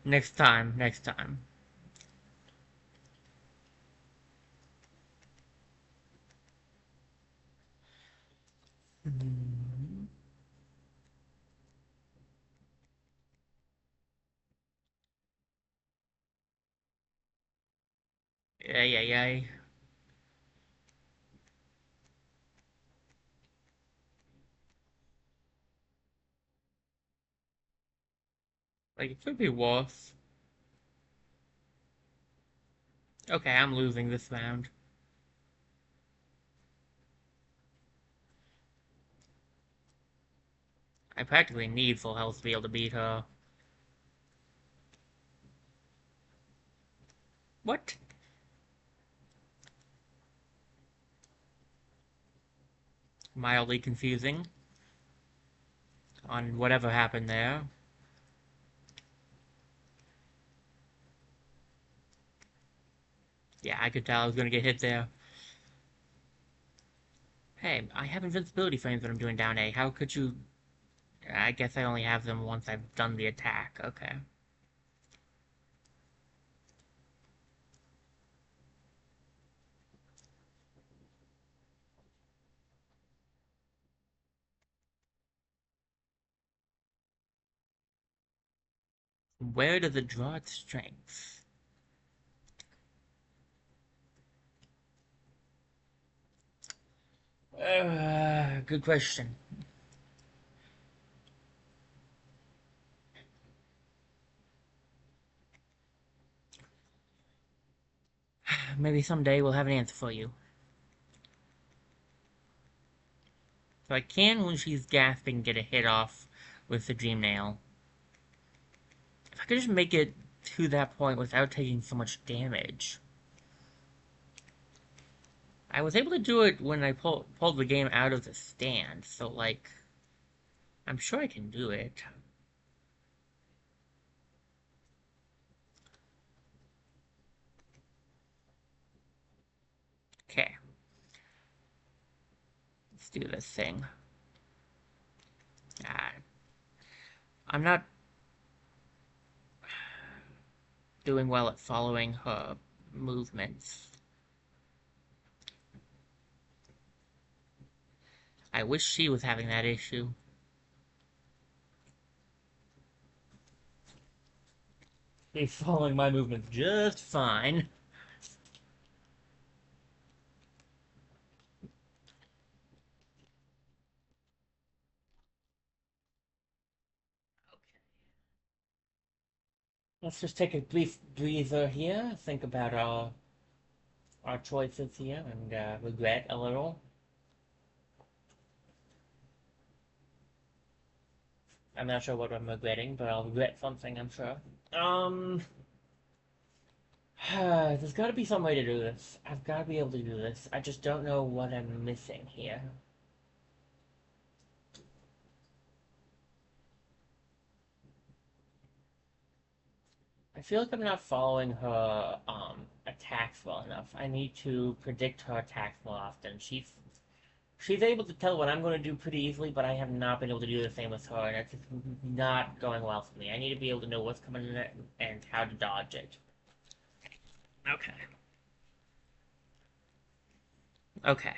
Next time, next time. Yeah, yeah, yeah. Like, it could be worse. Okay, I'm losing this round. I practically need full health to be able to beat her. What? Mildly confusing on whatever happened there. Yeah, I could tell I was gonna get hit there. Hey, I have invincibility frames when I'm doing down A. How could you... I guess I only have them once I've done the attack. Okay. Where does it draw its strength? Good question. Maybe someday we'll have an answer for you. So I can, when she's gasping, get a hit off with the Dream Nail. If I could just make it to that point without taking so much damage. I was able to do it when I pulled the game out of the stand, so, like, I'm sure I can do it. Okay. Let's do this thing. Ah, I'm not doing well at following her movements. I wish she was having that issue. He's following my movements just fine. Let's just take a brief breather here, think about our choices here, and regret a little. I'm not sure what I'm regretting, but I'll regret something, I'm sure. Um, there's got to be some way to do this. I've got to be able to do this. I just don't know what I'm missing here. I feel like I'm not following her attacks well enough. I need to predict her attacks more often. She's able to tell what I'm going to do pretty easily, but I have not been able to do the same with her, and it's just not going well for me. I need to be able to know what's coming in and how to dodge it. Okay. Okay.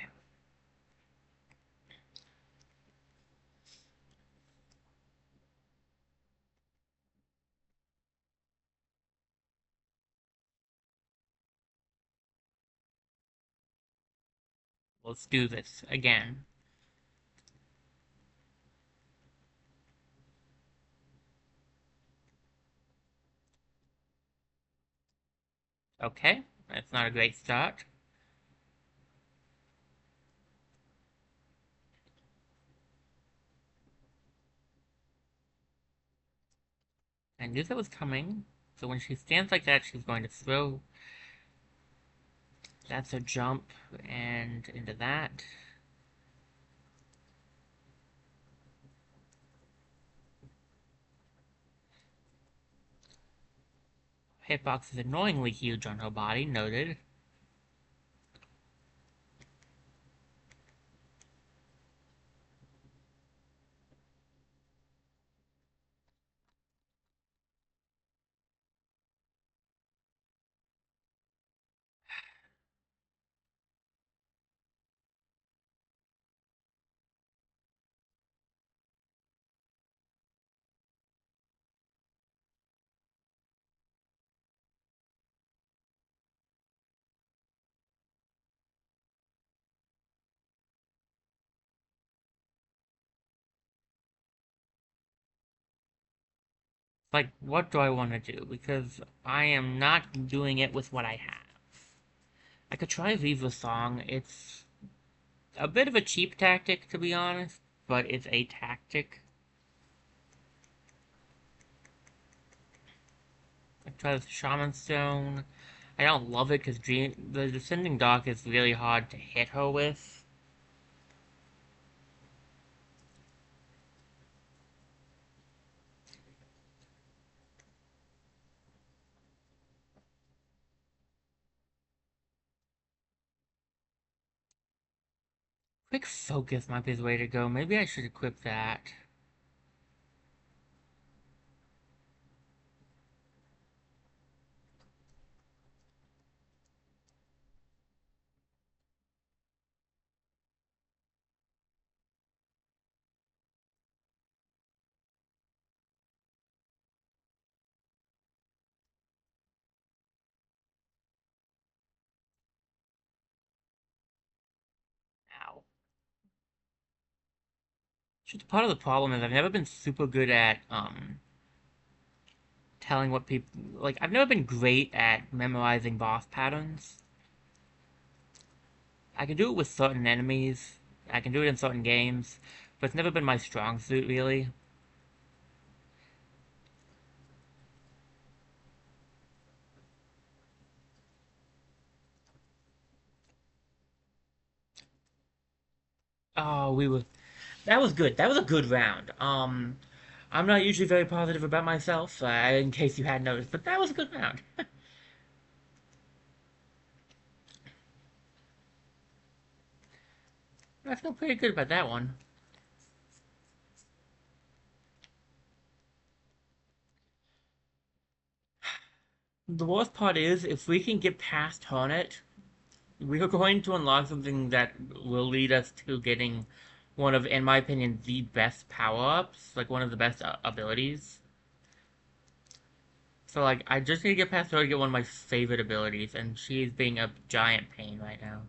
Let's do this again. Okay. That's not a great start. I knew that was coming. So when she stands like that, she's going to throw. That's a jump, and into that. Hitbox is annoyingly huge on her body, noted. Like, what do I want to do? Because I am not doing it with what I have. I could try Viva Song. It's a bit of a cheap tactic, to be honest, but it's a tactic. I try the Shaman Stone. I don't love it because the Descending Dock is really hard to hit her with. Quick Focus might be the way to go. Maybe I should equip that. Ow. Just part of the problem is I've never been super good at telling what people like. I've never been great at memorizing boss patterns. I can do it with certain enemies. I can do it in certain games, but it's never been my strong suit really. Oh, we were. That was good. That was a good round. I'm not usually very positive about myself, in case you hadn't noticed, but that was a good round. I feel pretty good about that one. The worst part is, if we can get past Hornet, we are going to unlock something that will lead us to getting one of, in my opinion, the best power-ups, like one of the best abilities. So, like, I just need to get past her to get one of my favorite abilities, and she's being a giant pain right now.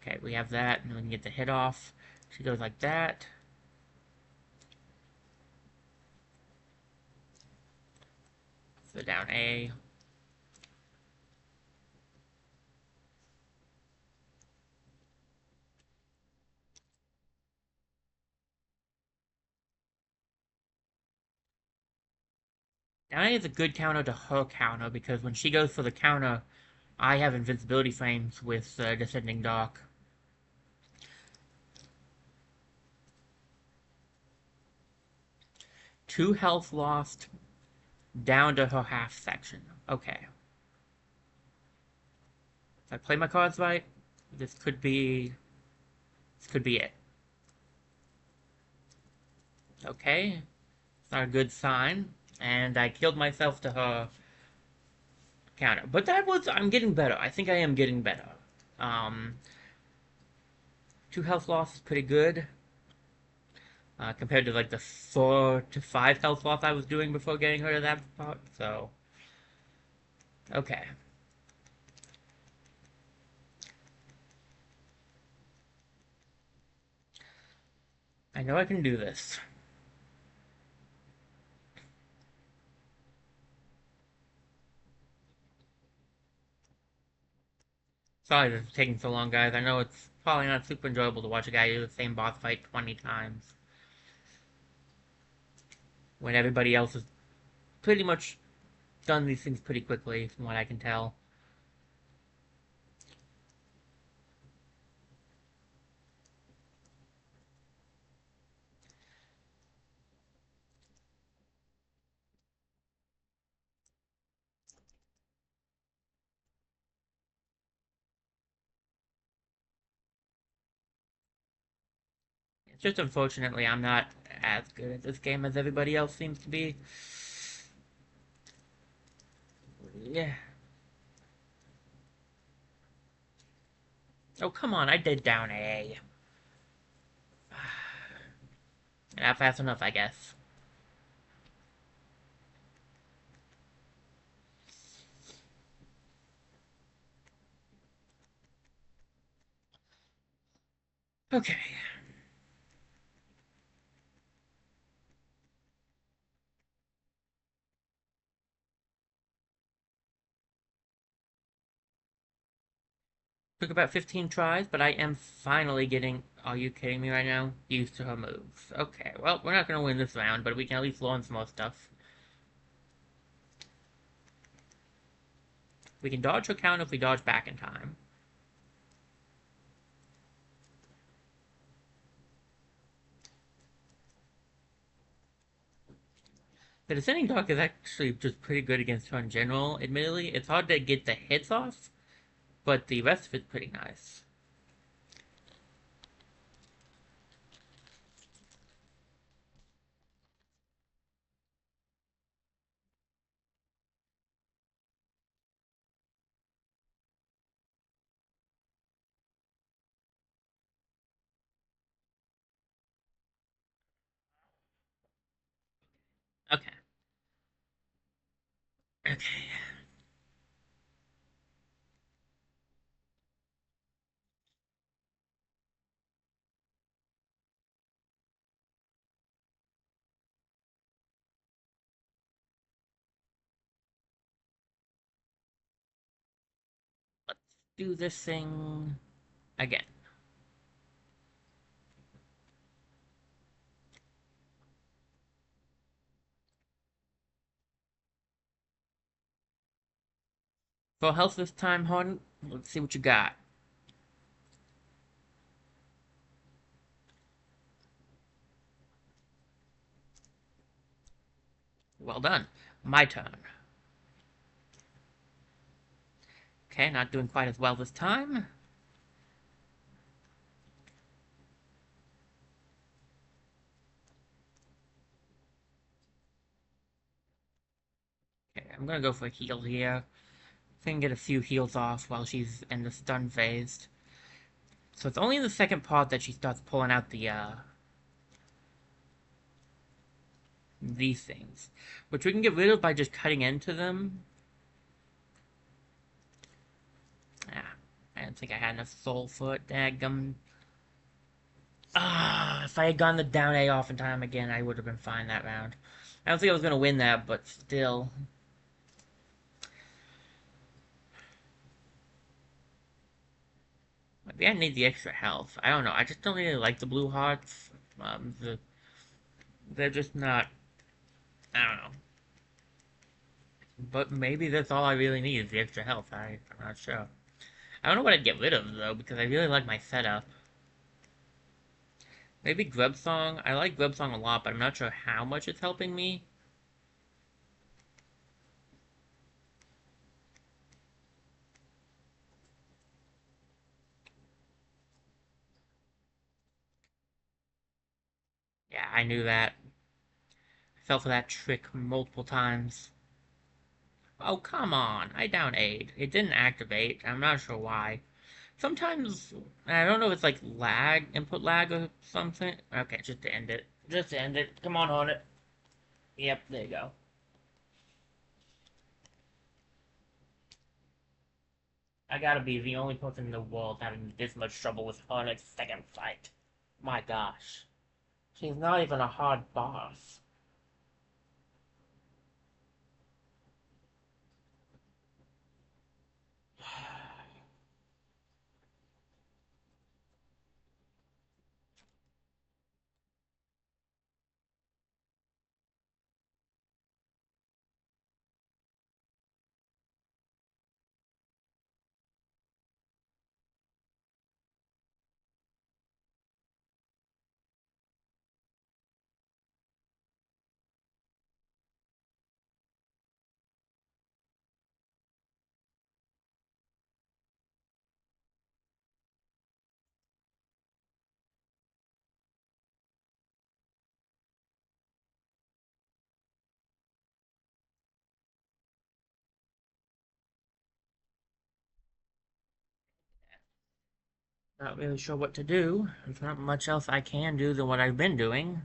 Okay, we have that, and we can get the hit off. She goes like that. So down A. Down A is a good counter to her counter, because when she goes for the counter, I have invincibility frames with Descending Dark. 2 health lost, down to her half section. Okay. If I play my cards right, this could be... This could be it. Okay. It's not a good sign. And I killed myself to her counter. But that was... I'm getting better. I think I am getting better. Um, 2 health loss is pretty good. Compared to like the 4 to 5 health loss I was doing before getting her to that part. So, okay. I know I can do this. Sorry this is taking so long, guys. I know it's probably not super enjoyable to watch a guy do the same boss fight 20 times. When everybody else has pretty much done these things pretty quickly, from what I can tell. It's just unfortunately I'm not as good at this game as everybody else seems to be. Yeah. Oh, come on, I did down A. Not fast enough, I guess. Okay. Took about 15 tries, but I am finally getting, are you kidding me right now? Used to her moves. Okay, well, we're not going to win this round, but we can at least learn some more stuff. We can dodge her counter if we dodge back in time. The Descending Dark is actually just pretty good against her in general. Admittedly, it's hard to get the hits off, but the rest of it's pretty nice. Okay. Okay. Let's do this thing again. Full health this time, Horn. Let's see what you got. Well done. My turn. Okay, not doing quite as well this time. Okay, I'm gonna go for a heal here. So I can get a few heals off while she's in the stun phase. So it's only in the second part that she starts pulling out the these things, which we can get rid of by just cutting into them. Ah, I didn't think I had enough soul for it. Daggum. Ah, if I had gone the down A off in time again, I would have been fine that round. I don't think I was going to win that, but still. Maybe I need the extra health. I don't know. I just don't really like the blue hearts. They're just not. I don't know. But maybe that's all I really need is the extra health. I'm not sure. I don't know what I'd get rid of, though, because I really like my setup. Maybe Grub Song. I like Grub Song a lot, but I'm not sure how much it's helping me. Yeah, I knew that. I fell for that trick multiple times. Oh, come on. I down A'd. It didn't activate. I'm not sure why. Sometimes, I don't know if it's like lag, input lag or something. Okay, just to end it. Just to end it. Come on it. Yep, there you go. I gotta be the only person in the world having this much trouble with Hornet's second fight. My gosh. She's not even a hard boss. Not really sure what to do. There's not much else I can do than what I've been doing.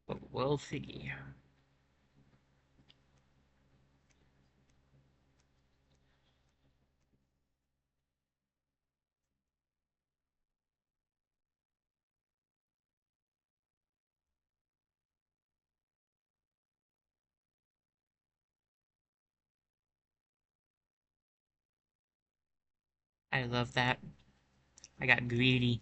But we'll see. I love that. I got greedy.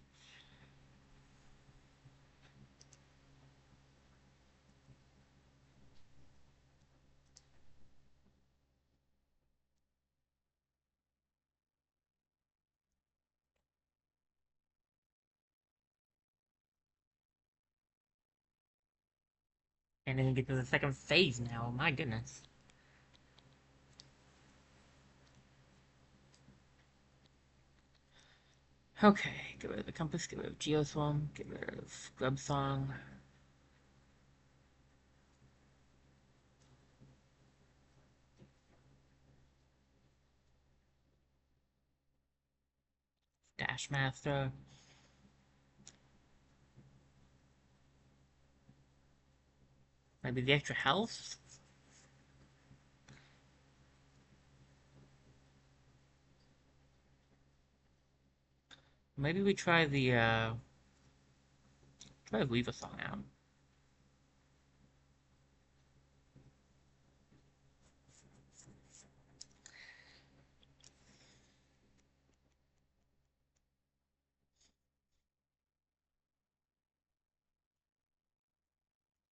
And then get to the second phase now. My goodness. Okay, get rid of the compass, get rid of Geoswarm, get rid of Grub Song. Dash Master. Maybe the extra health? Maybe we try to leave a song out.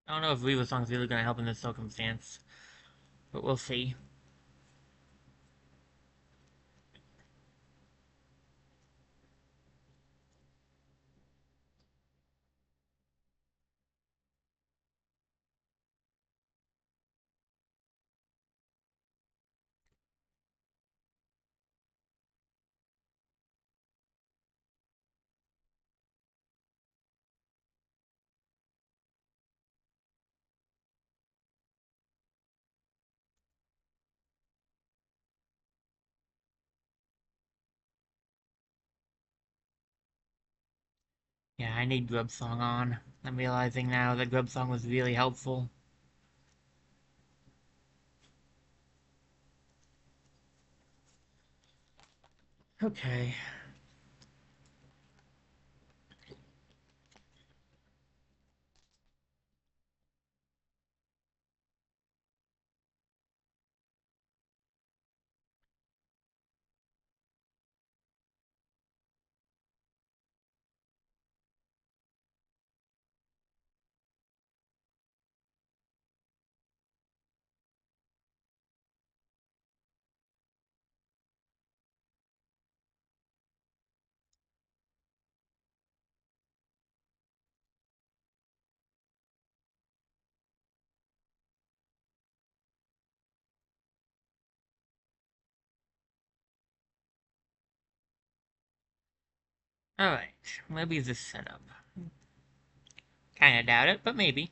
I don't know if leave a song's really gonna help in this circumstance, but we'll see. Yeah, I need Grub Song on. I'm realizing now that Grub Song was really helpful. Okay. Alright, maybe this setup. Kinda doubt it, but maybe.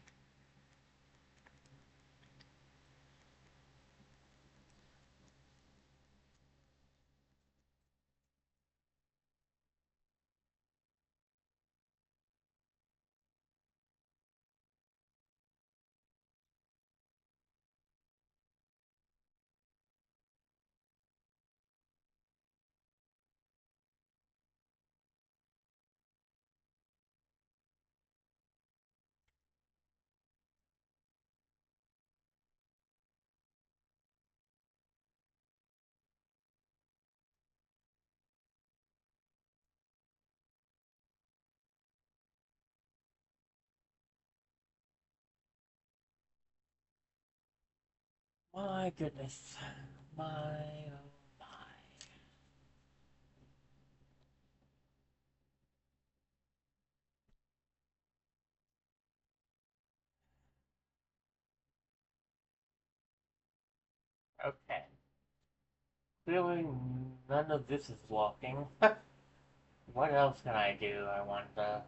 My goodness. My, oh my. Okay. Clearly, none of this is walking. What else can I do? I want the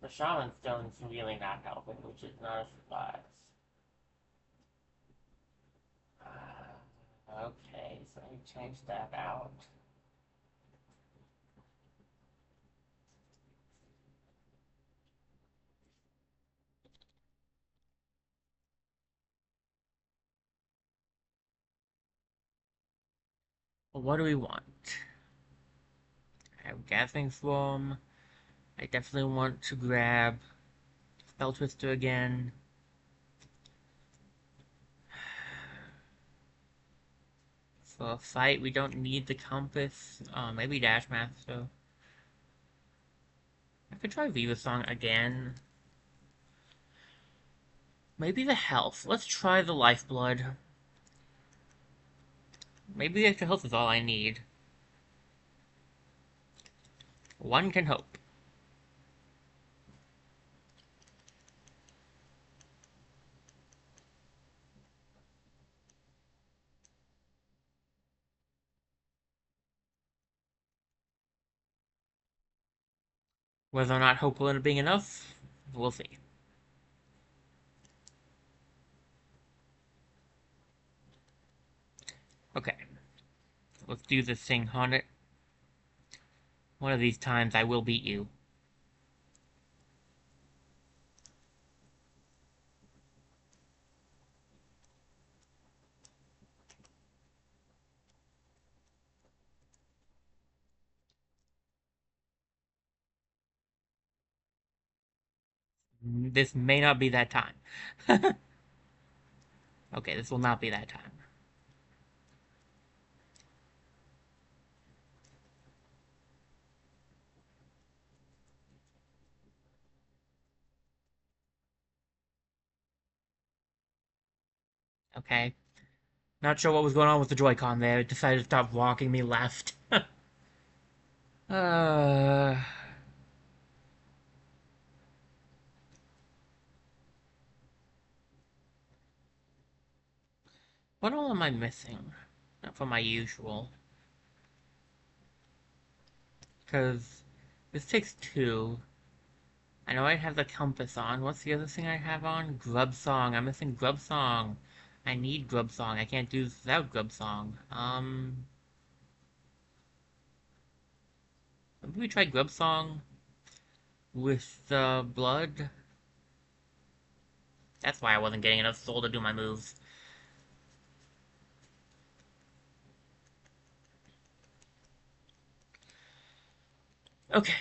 Shaman Stone's really not helping, which is not a surprise. Okay, so let me change that out. What do we want? I have Gathering Swarm. I definitely want to grab Spell Twister again. For a fight, we don't need the Compass. Maybe Dash Master. I could try Viva Song again. Maybe the health. Let's try the Lifeblood. Maybe the extra health is all I need. One can hope. Whether or not hope will end up being enough, we'll see. Okay. Let's do this thing, Haunted. One of these times I will beat you. This may not be that time. Okay, this will not be that time. Okay. Not sure what was going on with the Joy-Con there. It decided to stop walking me left. uh... What all am I missing? Not from my usual. Because this takes two. I know I have the compass on. What's the other thing I have on? Grub Song. I'm missing Grub Song. I need Grub Song. I can't do this without Grub Song. Maybe we try Grub Song with blood. That's why I wasn't getting enough soul to do my moves. Okay.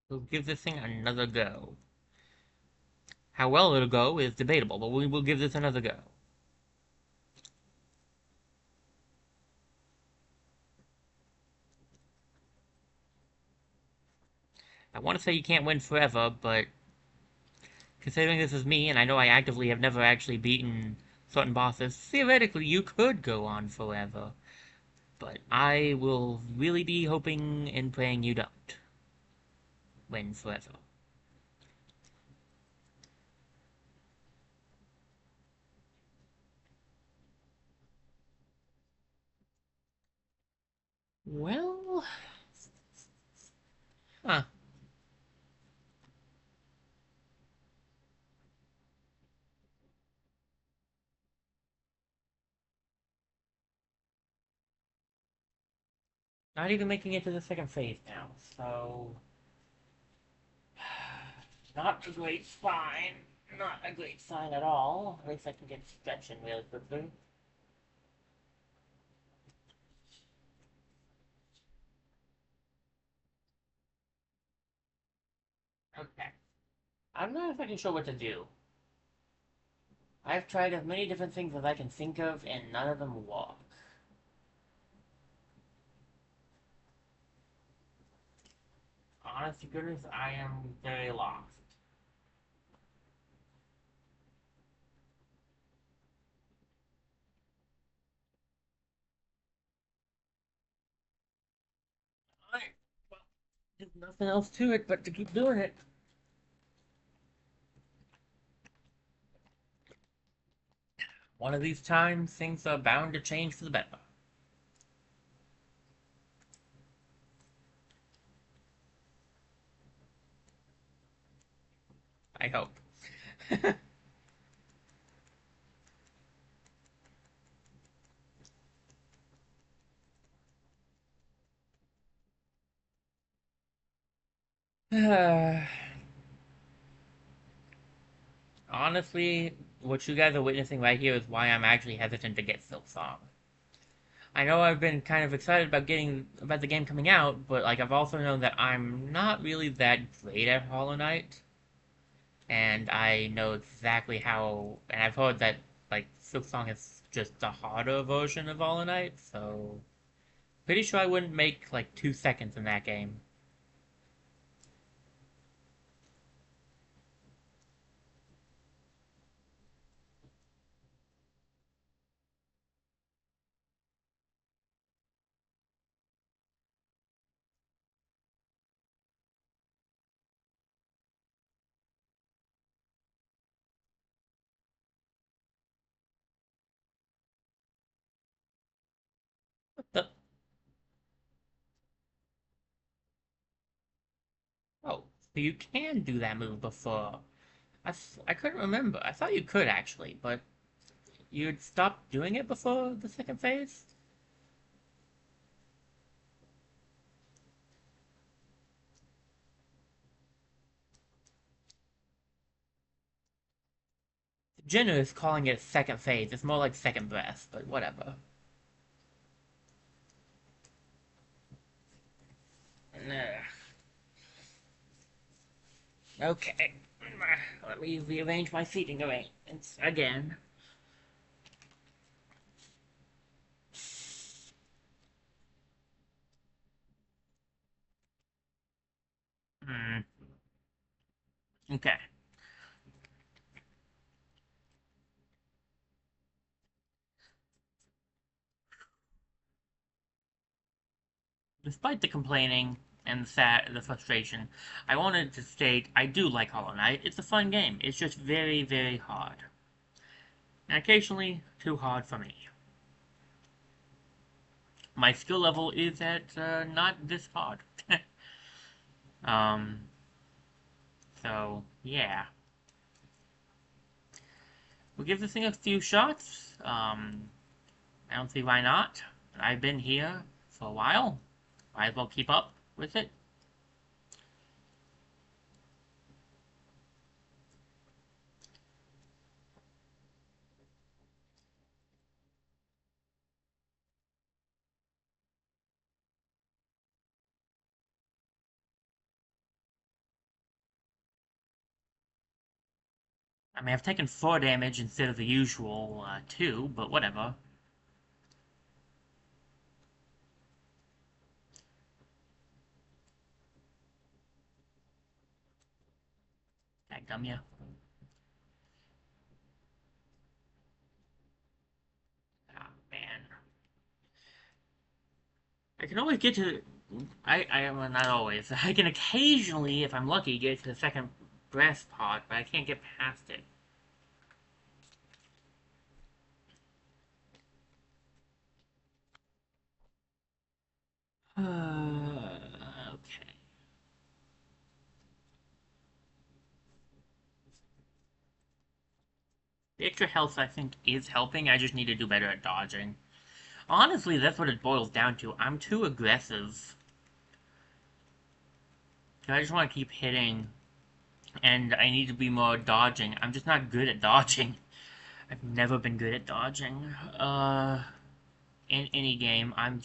We'll give this thing another go. How well it'll go is debatable, but we will give this another go. I want to say you can't win forever, but considering this is me, and I know I actively have never actually beaten certain bosses, theoretically you could go on forever. But I will really be hoping and praying you don't win forever. Well, huh. Not even making it to the second phase now, so... Not a great sign. Not a great sign at all. At least I can get stretching really quickly. Okay. I'm not exactly sure what to do. I've tried as many different things as I can think of, and none of them work. Honest to goodness, I am very lost. Alright, well, there's nothing else to it but to keep doing it. One of these times, things are bound to change for the better. I hope. Honestly, what you guys are witnessing right here is why I'm actually hesitant to get Silk Song. I know I've been kind of excited about getting about the game coming out, but like I've also known that I'm not really that great at Hollow Knight, and I know exactly how. And I've heard that like Silksong is just a harder version of Hollow Knight, so pretty sure I wouldn't make like 2 seconds in that game. What the? Oh, so you can do that move before. I couldn't remember. I thought you could actually, but you'd stop doing it before the second phase? Jenna is calling it second phase. It's more like second breath, but whatever. Ugh. Okay. Let me rearrange my seating arrangements again. Hmm. Okay. Despite the complaining and the frustration, I wanted to state I do like Hollow Knight. It's a fun game. It's just very, very hard. And occasionally, too hard for me. My skill level is at not this hard. Um, so, yeah. We'll give this thing a few shots. I don't see why not. I've been here for a while. Might as well keep up with it. I mean, I've taken 4 damage instead of the usual 2, but whatever. Dadgum ya. Ah, man. I can always get to... well, not always. I can occasionally, if I'm lucky, get to the second breast part, but I can't get past it. Okay. The extra health, I think, is helping. I just need to do better at dodging. Honestly, that's what it boils down to. I'm too aggressive. I just want to keep hitting, and I need to be more dodging. I'm just not good at dodging. I've never been good at dodging. In any game, I'm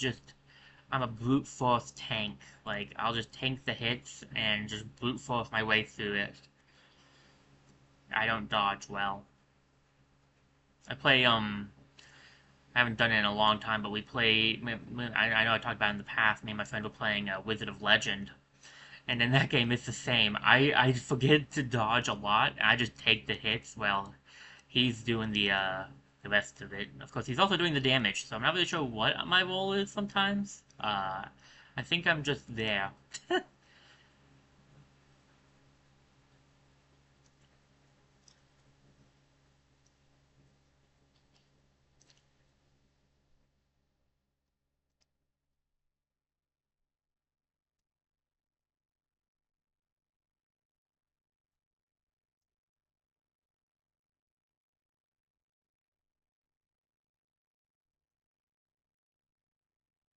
a brute force tank. Like, I'll just tank the hits and just brute force my way through it. I don't dodge well. I play, I haven't done it in a long time, but we play, I know I talked about it in the past, me and my friend were playing Wizard of Legend. And in that game, it's the same. I forget to dodge a lot, and I just take the hits. Well, he's doing the rest of it. Of course, he's also doing the damage, so I'm not really sure what my role is sometimes. I think I'm just there.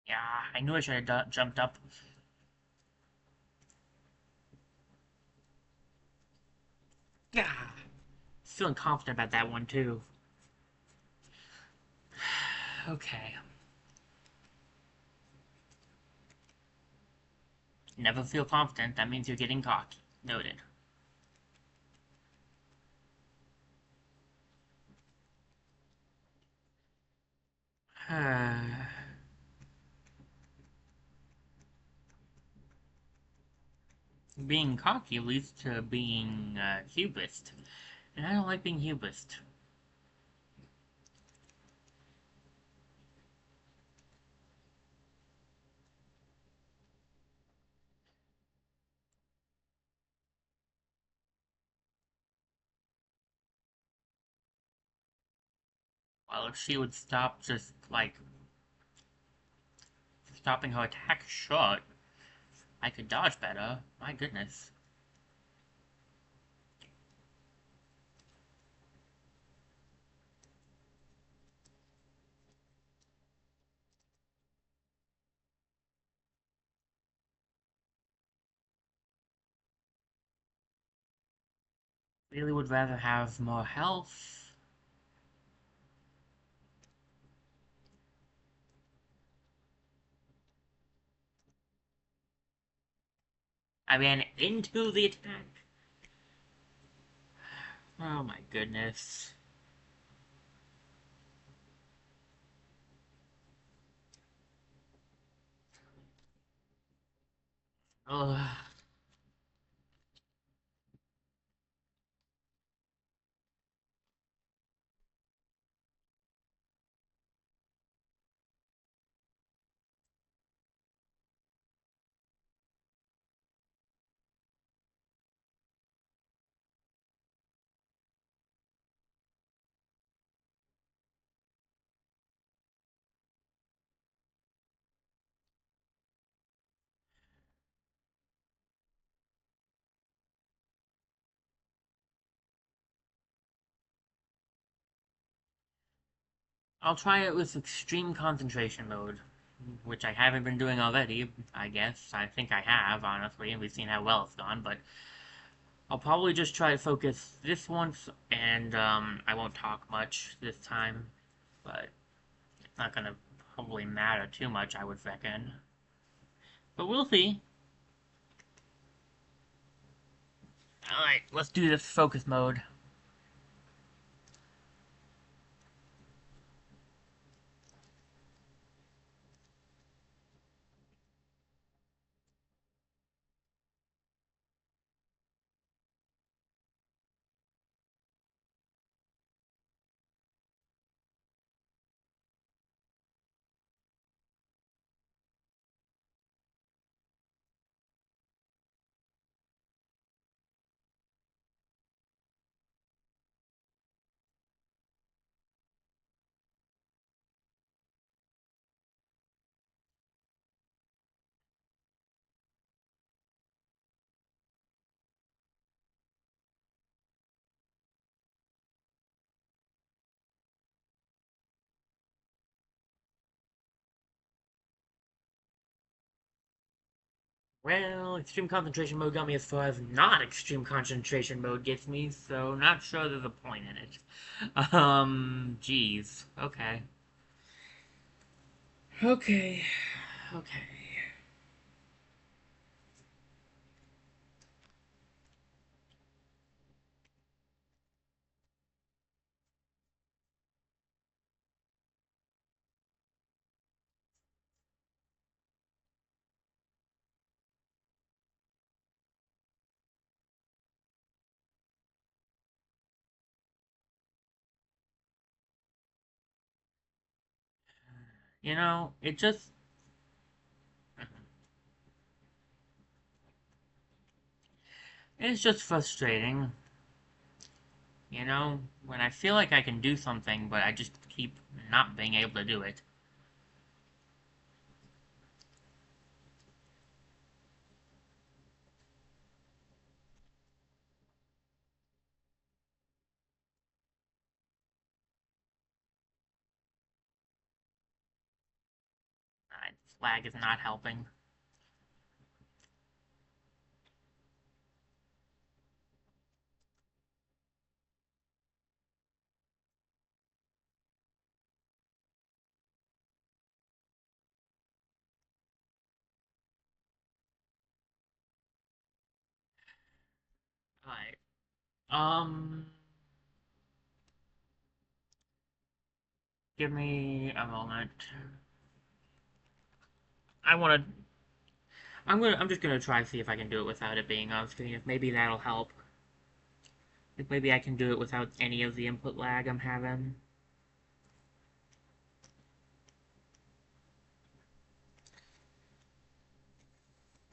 Yeah, I knew I should have jumped up. Yeah, feeling confident about that one too. Okay. Never feel confident. That means you're getting cocky. Noted. Being cocky leads to being hubris, and I don't like being hubris. Well, if she would stop just, like, stopping her attack short, I could dodge better. My goodness. Really would rather have more health. I ran into the attack. Oh my goodness. Ugh. I'll try it with extreme concentration mode, which I haven't been doing already, I guess. I think I have, honestly, and we've seen how well it's gone, but I'll probably just try to focus this once, and I won't talk much this time, but it's not gonna probably matter too much, I would reckon. But we'll see. Alright, let's do this focus mode. Well, extreme concentration mode got me as far as not extreme concentration mode gets me, so not sure there's a point in it. Jeez. Okay. Okay. Okay. You know, it's just frustrating. You know, when I feel like I can do something, but I just keep not being able to do it. Lag is not helping. Alright. Um, give me a moment. I wanna I'm just gonna try to see if I can do it without it being on screen. If maybe that'll help. If maybe I can do it without any of the input lag I'm having.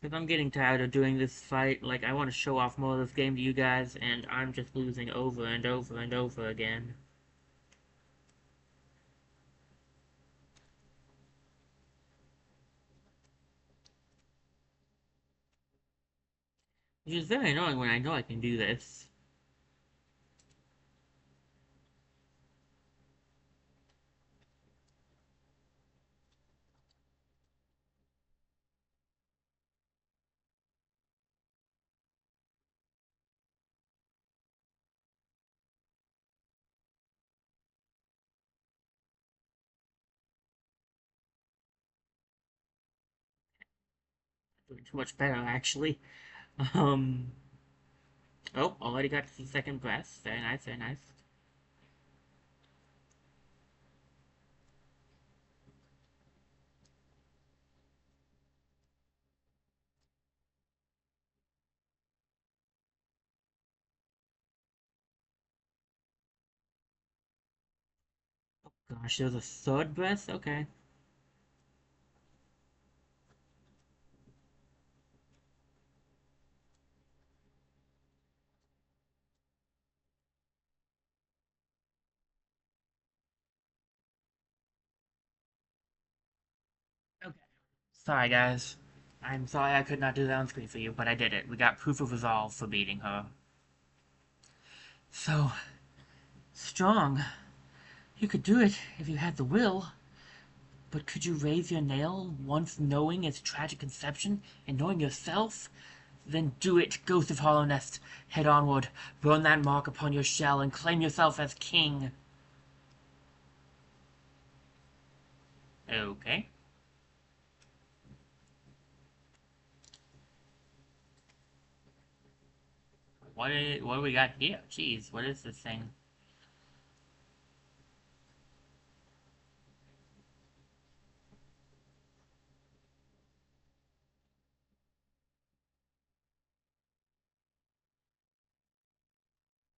Because I'm getting tired of doing this fight. Like, I want to show off more of this game to you guys, and I'm just losing over and over and over again. Which is very annoying when I know I can do this. Doing too much better, actually. Um... Oh, already got the second breath. Very nice, very nice. Gosh, there's a third breath? Okay. Okay. Sorry, guys. I'm sorry I could not do that on screen for you, but I did it. We got proof of resolve for beating her. So, strong. You could do it if you had the will, but could you raise your nail once knowing its tragic conception and knowing yourself? Then do it, Ghost of Hollow Nest. Head onward, burn that mark upon your shell, and claim yourself as king. Okay. What do we got here? Jeez, what is this thing?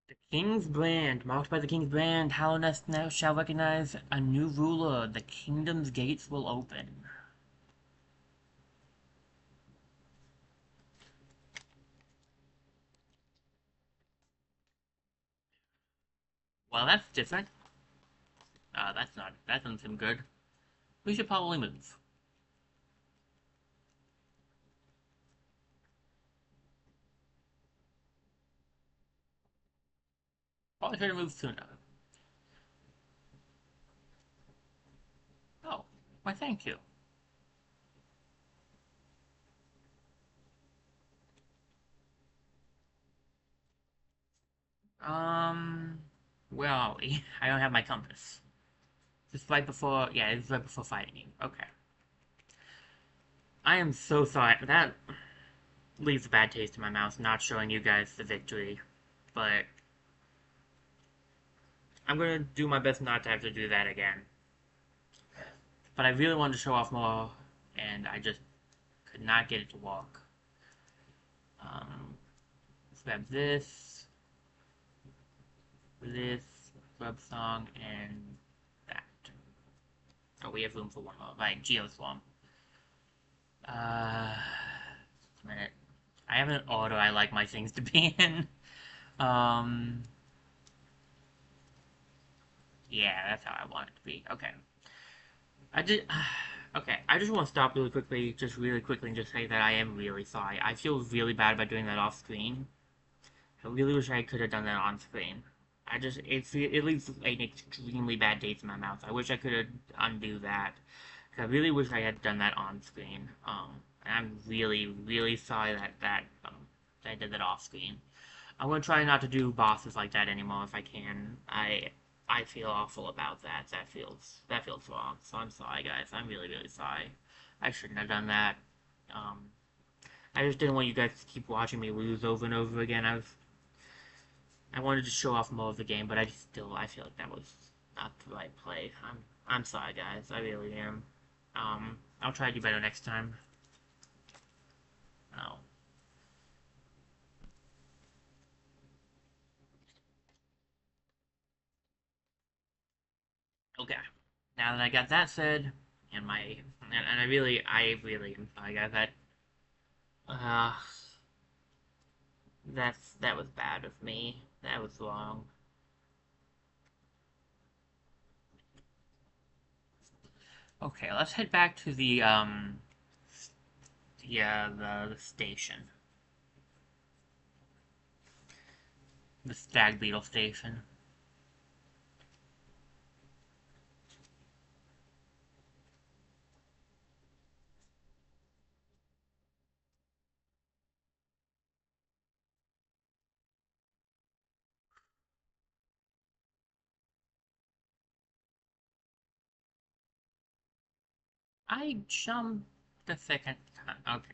The King's Brand. Marked by the King's Brand, Hollow Nest now shall recognize a new ruler. The kingdom's gates will open. Well, that's different. That doesn't seem good. We should probably move. Probably should have moved sooner. Oh, why thank you. Um, where are we? I don't have my compass. Just right before, yeah, it's right before fighting you. Okay. I am so sorry. That leaves a bad taste in my mouth, not showing you guys the victory. But I'm gonna do my best not to have to do that again. But I really wanted to show off more, and I just could not get it to walk. Let's grab this, grab song, and that. Oh, we have room for one more. Right, Geoswarm. Just a minute. I have an order I like my things to be in. Um, yeah, that's how I want it to be. Okay. I did. Okay, I just want to stop really quickly, and just say that I am really sorry. I feel really bad about doing that off screen. I really wish I could have done that on screen. It leaves an extremely bad taste in my mouth. I wish I could have undo that. I really wish I had done that on screen. And I'm really, really sorry that I did that off screen. I'm gonna try not to do bosses like that anymore if I can. I feel awful about that. That feels wrong. So I'm sorry, guys. I'm really, really sorry. I shouldn't have done that. Um, I just didn't want you guys to keep watching me lose over and over again. I wanted to show off more of the game, but I feel like that was not the right play. I'm sorry, guys. I really am. I'll try to do better next time. Oh. Okay. Now that I got that said, and I really am sorry, guys. Uh, that was bad of me. That was wrong. Okay, let's head back to the station, the Stag Beetle station. I jumped the second time. Okay.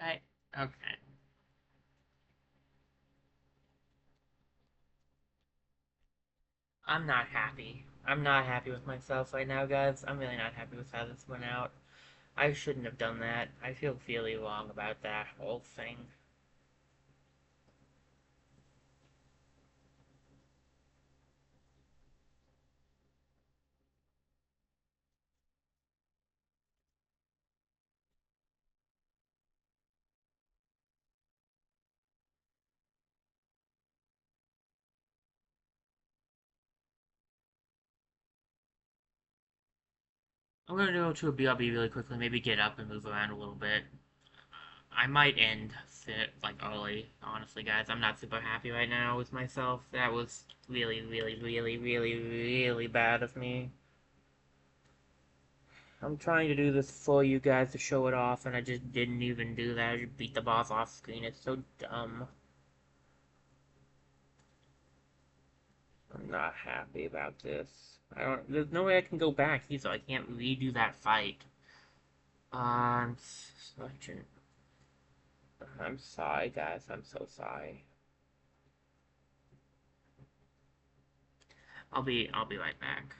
I okay. I'm not happy. I'm not happy with myself right now, guys. I'm really not happy with how this went out. I shouldn't have done that. I feel really wrong about that whole thing. I'm gonna go to a BRB really quickly, maybe get up and move around a little bit. I might end fit like early, honestly, guys. I'm not super happy right now with myself. That was really, really, really, really, really bad of me. I'm trying to do this for you guys to show it off, and I just didn't even do that. I just beat the boss off screen. It's so dumb. I'm not happy about this. There's no way I can go back either. I can't redo that fight. I'm such an, I'm sorry, guys. I'm so sorry. I'll be right back.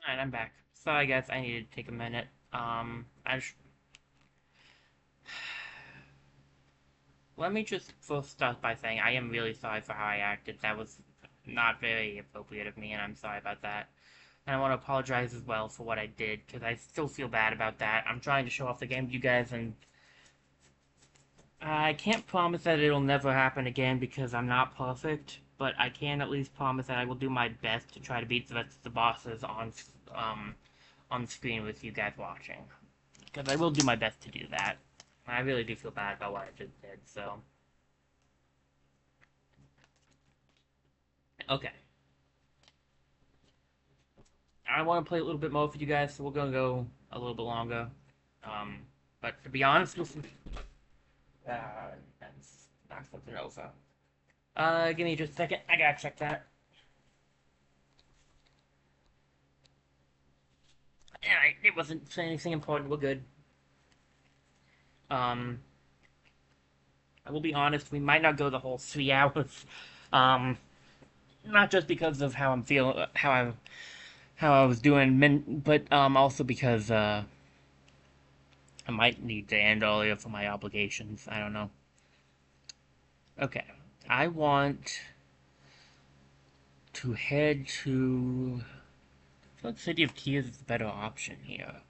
Alright, I'm back. So I guess I needed to take a minute. Let me just first start by saying I am really sorry for how I acted. That was not very appropriate of me, and I'm sorry about that. And I want to apologize as well for what I did, because I still feel bad about that. I'm trying to show off the game to you guys, and I can't promise that it'll never happen again because I'm not perfect, but I can at least promise that I will do my best to try to beat the rest of the bosses on screen with you guys watching. Because I will do my best to do that. I really do feel bad about what I just did, so. Okay. I want to play a little bit more for you guys, so we're gonna go a little bit longer. Um, but to be honest with you, that's knock something over. Give me just a second. I gotta check that. Alright, it wasn't anything important. We're good. Um, I will be honest. We might not go the whole 3 hours. Um, not just because of how I'm feeling, how I was doing, but also because I might need to end earlier for my obligations. I don't know. Okay, I want to head to. I feel like City of Tears is the better option here.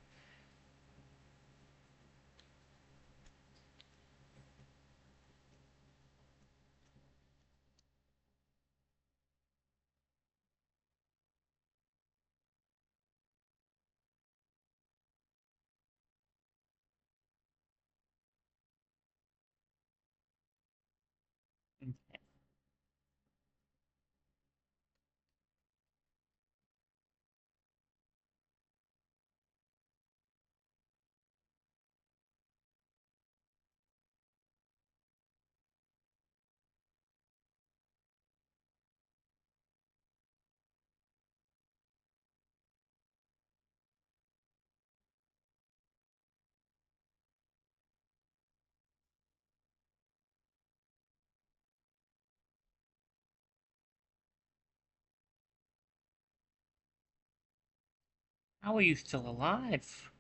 How are you still alive?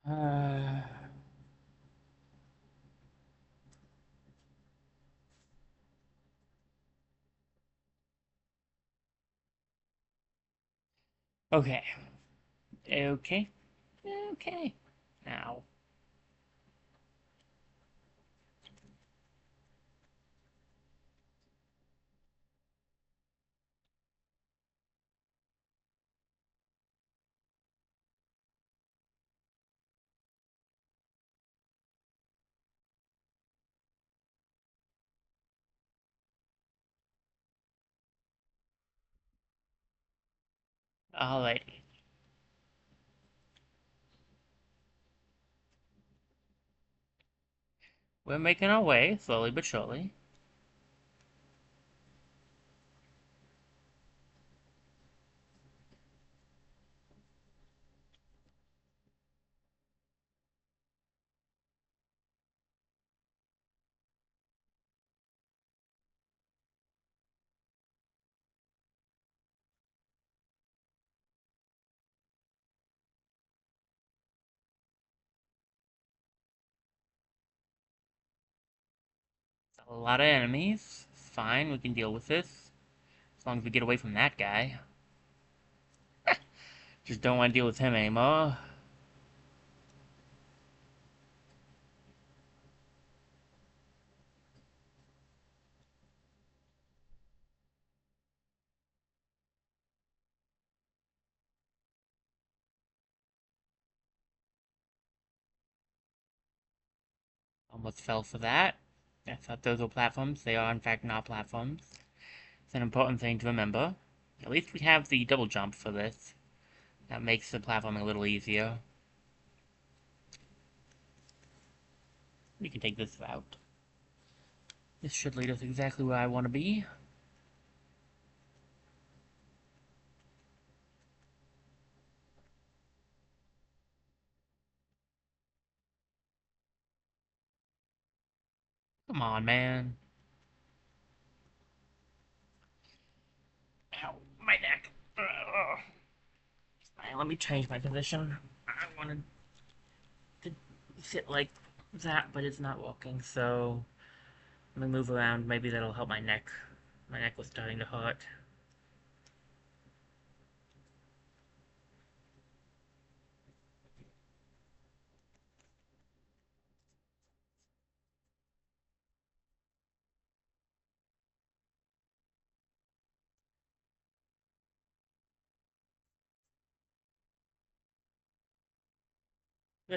Uh, okay. Okay. Okay. Now. Alright. We're making our way, slowly but surely. A lot of enemies. Fine, we can deal with this. As long as we get away from that guy. Just don't want to deal with him anymore. Almost fell for that. I thought those were platforms. They are, in fact, not platforms. It's an important thing to remember. At least we have the double jump for this. That makes the platforming a little easier. We can take this route. This should lead us exactly where I want to be. Come on, man. Ow, my neck. Alright, let me change my position. I wanted to sit like that, but it's not working, so let me move around. Maybe that'll help my neck. My neck was starting to hurt.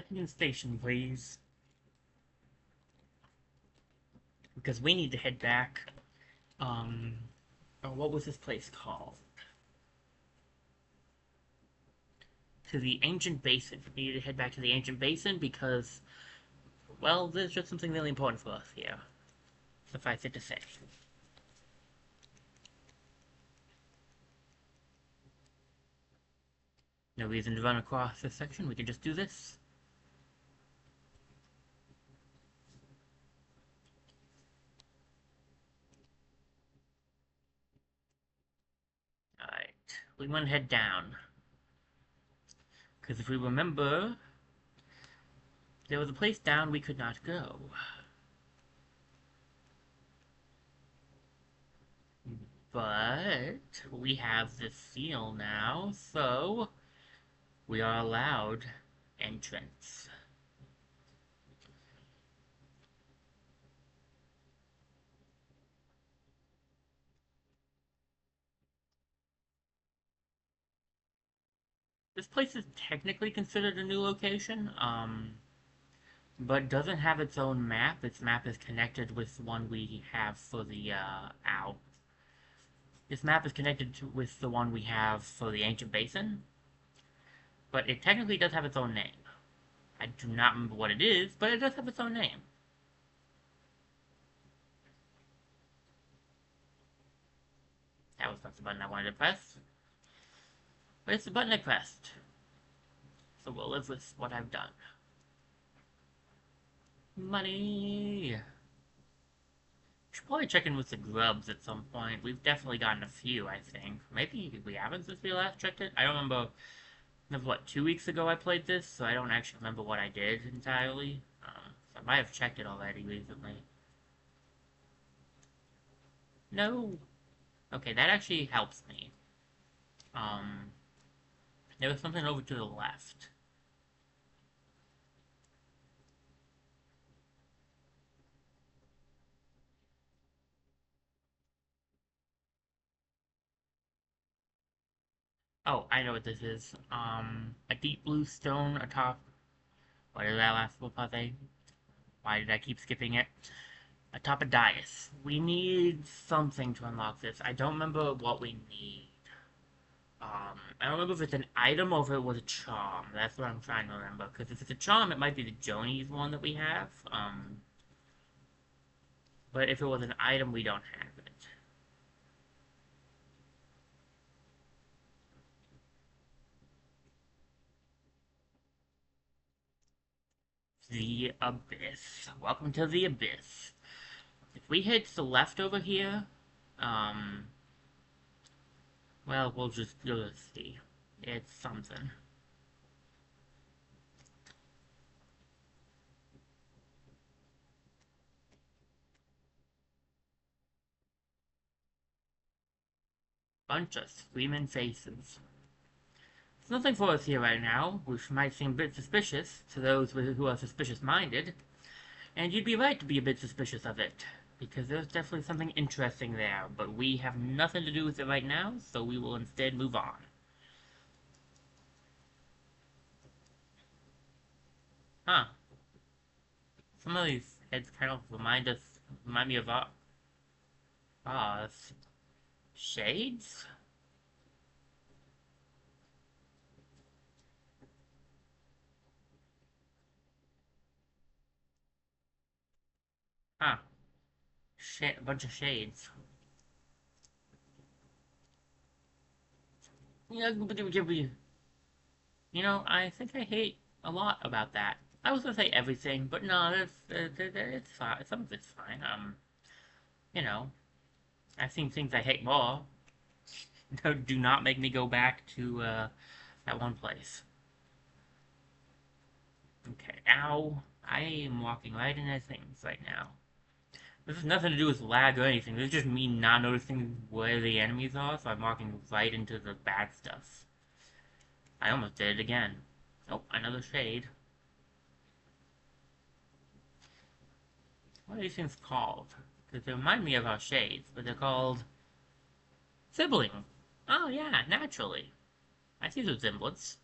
Union Station, please. Because we need to head back. Oh, what was this place called? To the Ancient Basin. We need to head back to the Ancient Basin because, well, there's just something really important for us here. Suffice it to say. No reason to run across this section. We can just do this. Alright. We want to head down. Because if we remember, there was a place down we could not go. But we have this seal now, so we are allowed entrance. This place is technically considered a new location, but doesn't have its own map. Its map is connected with the one we have for the, ow. This map is connected with the one we have for the Ancient Basin, but it technically does have its own name. I do not remember what it is, but it does have its own name. That was not the button I wanted to press. But it's the button I pressed. So we'll live with what I've done. Money! Should probably check in with the grubs at some point. We've definitely gotten a few, I think. Maybe we haven't since we last checked it? I don't remember. That was, what, 2 weeks ago I played this, so I don't actually remember what I did entirely. So I might have checked it already recently. No! Okay, that actually helps me. There was something over to the left. Oh, I know what this is. A deep blue stone atop... What is that last word, Pate? Why did I keep skipping it? Atop a dais. We need something to unlock this. I don't remember what we need. I don't remember if it's an item or if it was a charm. That's what I'm trying to remember. Because if it's a charm, it might be the Joni's one that we have. But if it was an item, we don't have it. The Abyss. Welcome to the Abyss. If we head to the left over here, well, we'll just see. It's something. Bunch of screaming faces. There's nothing for us here right now, which might seem a bit suspicious to those who are suspicious-minded. And you'd be right to be a bit suspicious of it, because there's definitely something interesting there, but we have nothing to do with it right now, so we will instead move on. Huh. Some of these heads kind of remind me of Oz. Shades? Shit, a bunch of shades. You know, I think I hate a lot about that. I was gonna say everything, but no, it's fine. Some of it's fine. You know, I've seen things I hate more. Do not make me go back to that one place. Okay, ow. I am walking right into things right now. This has nothing to do with lag or anything. This is just me not noticing where the enemies are, so I'm walking right into the bad stuff. I almost did it again. Oh, another shade. What are these things called? Because they remind me of our shades, but they're called sibling. Oh yeah, naturally. I see the resemblance.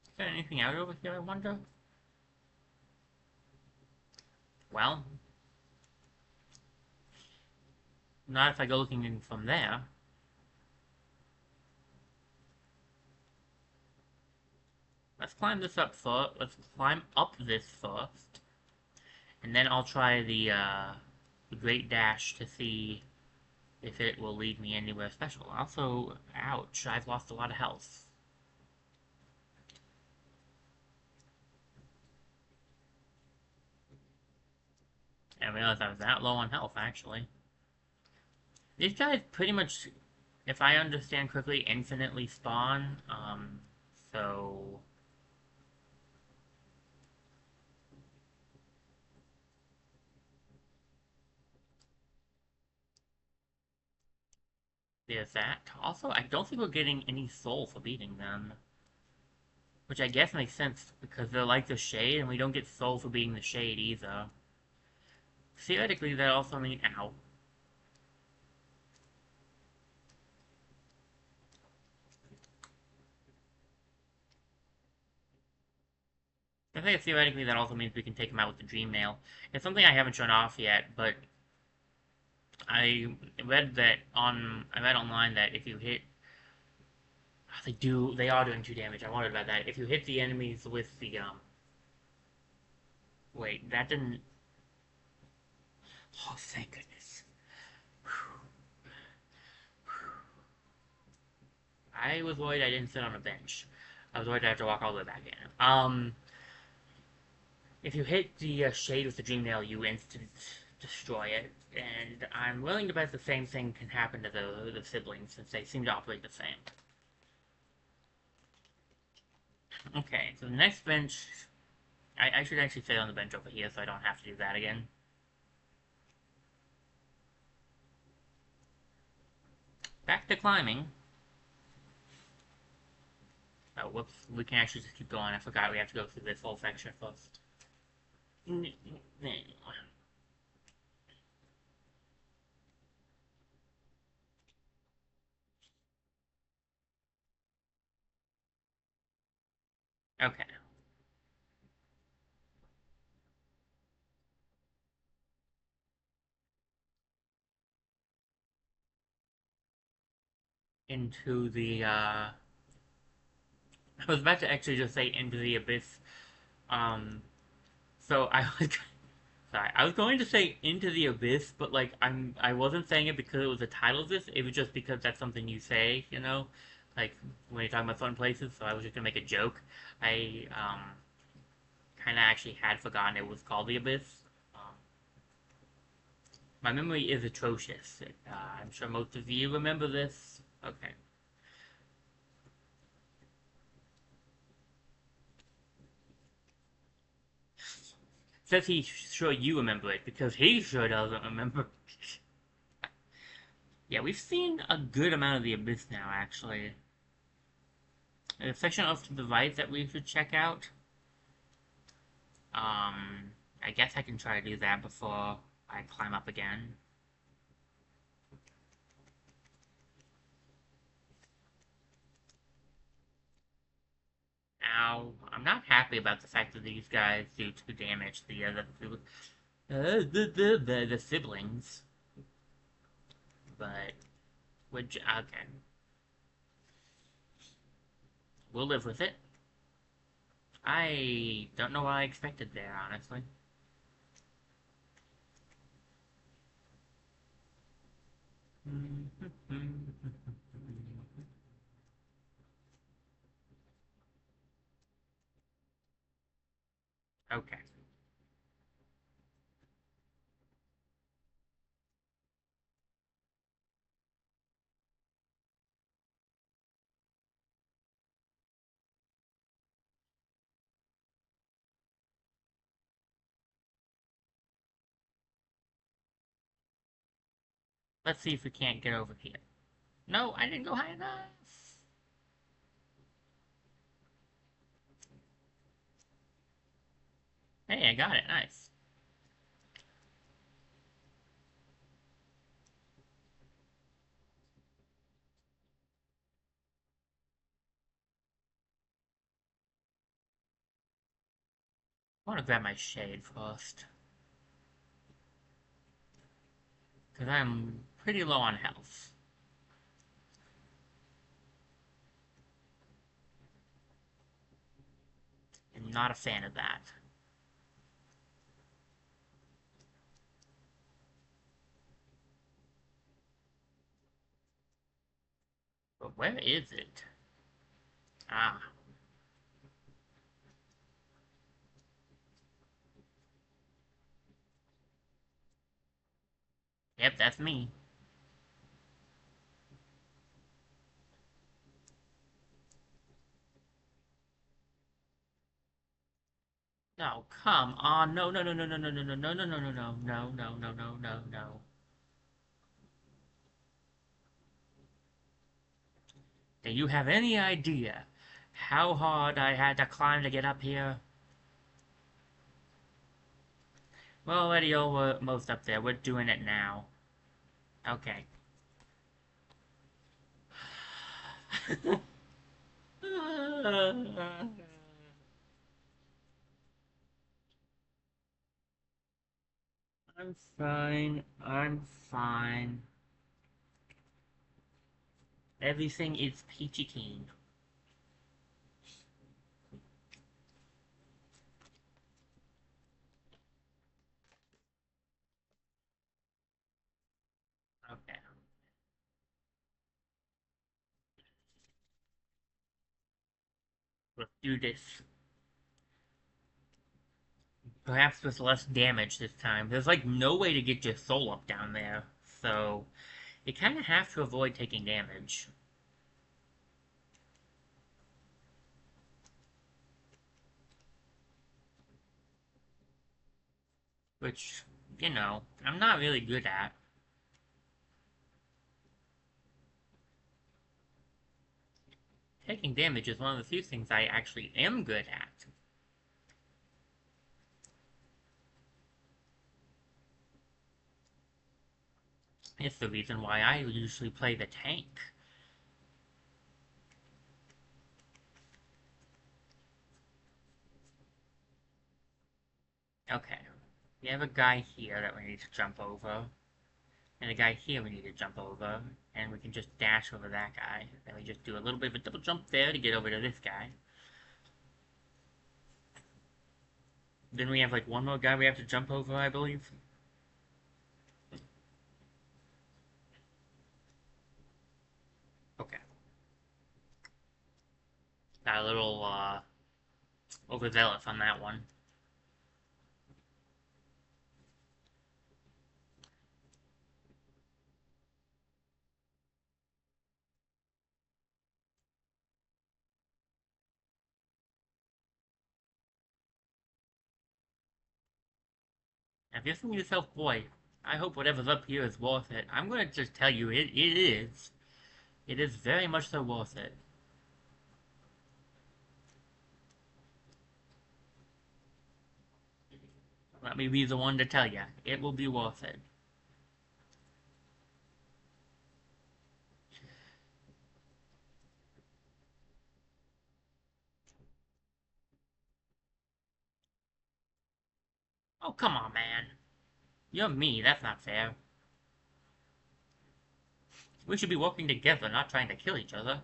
Is there anything out over here, I wonder? Well, not if I go looking in from there. Let's climb this up first. Let's climb up this first. And then I'll try the Great Dash to see if it will lead me anywhere special. Also, ouch, I've lost a lot of health. I didn't realize I was that low on health, actually. These guys pretty much, if I understand correctly, infinitely spawn, so... There's that. Also, I don't think we're getting any soul for beating them. Which I guess makes sense, because they're like the Shade, and we don't get soul for beating the Shade either. Theoretically, that also means... Ow. I think theoretically that also means we can take him out with the Dream Nail. It's something I haven't shown off yet, but I read online that if you hit... They are doing 2 damage. I wondered about that. If you hit the enemies with the, wait, that didn't... Oh, thank goodness. I was worried I didn't sit on a bench. I was worried I have to walk all the way back in. If you hit the Shade with the Dream Nail, you instant destroy it. And I'm willing to bet the same thing can happen to the siblings, since they seem to operate the same. Okay, so the next bench... I should actually sit on the bench over here so I don't have to do that again. Back to climbing. Oh, whoops. We can actually just keep going. I forgot we have to go through this whole section first. Okay. Into the, I was about to actually just say into the abyss. Um, so I was... Sorry, I was going to say Into the Abyss, but like I wasn't saying it because it was the title of this. It was just because that's something you say, you know, like when you're talking about fun places. So I was just gonna make a joke. I kind of actually had forgotten it was called the Abyss. Um, my memory is atrocious. I'm sure most of you remember this. Okay. Says he's sure you remember it because he sure doesn't remember. Yeah, we've seen a good amount of the Abyss now, actually. There's a section off to the right that we should check out. I guess I can try to do that before I climb up again. Ow. I'm not happy about the fact that these guys do 2 damage. The siblings. But, which, okay. We'll live with it. I don't know what I expected there, honestly. Okay. Let's see if we can't get over here. No, I didn't go high enough. Hey, I got it. Nice. I want to grab my shade first. Because I'm pretty low on health. I'm not a fan of that. But where is it? Ah. Yep, that's me. No, come on. No, no, no, no, no, no, no, no, no, no, no, no, no, no, no, no, no, no, no. Do you have any idea how hard I had to climb to get up here? We're already almost up there. We're doing it now. Okay. I'm fine. I'm fine. Everything is peachy keen. Okay. Let's do this. Perhaps with less damage this time. There's like no way to get your soul up down there. So, you kind of have to avoid taking damage. Which, you know, I'm not really good at. Taking damage is one of the few things I actually am good at. It's the reason why I usually play the tank. Okay. We have a guy here that we need to jump over. And a guy here we need to jump over. And we can just dash over that guy. Then we just do a little bit of a double jump there to get over to this guy. Then we have like one more guy we have to jump over, I believe. Okay. Got a little overzealous on that one. If you're thinking to yourself, boy, I hope whatever's up here is worth it, I'm gonna just tell you it is. It is very much so worth it. Let me be the one to tell you. It will be worth it. Oh, come on, man. You're me, that's not fair. We should be working together, not trying to kill each other.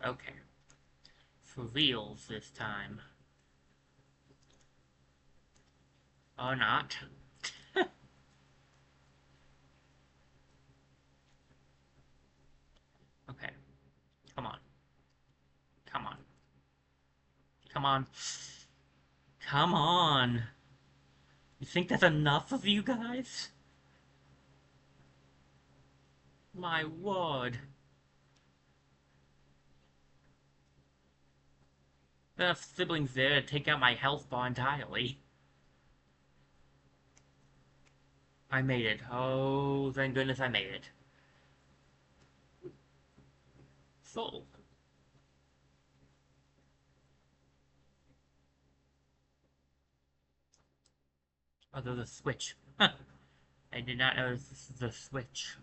Okay. For reals this time. Or not. Okay. Come on. Come on. Come on. Come on. You think that's enough of you guys? My word. There are siblings there to take out my health bar entirely. I made it. Oh, thank goodness I made it. Full. Oh, there's a switch. Huh. I did not notice this is the switch.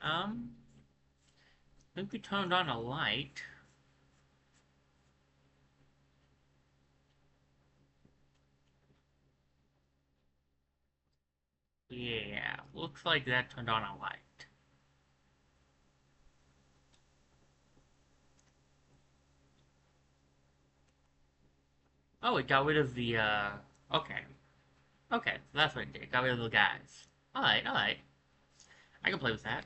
I think we turned on a light. Yeah, looks like that turned on a light. Oh, it got rid of the, okay. Okay, so that's what it did. It got rid of the guys. Alright, alright. I can play with that.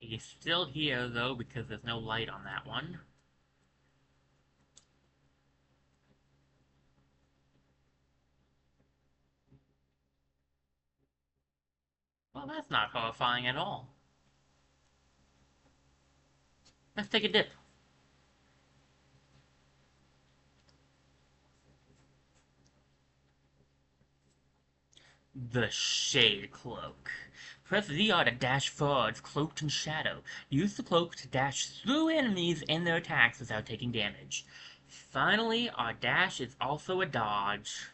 He's still here, though, because there's no light on that one. Well, that's not horrifying at all. Let's take a dip. The Shade Cloak. Press ZR to dash forwards, cloaked in shadow. Use the cloak to dash through enemies and their attacks without taking damage. Finally, our dash is also a dodge.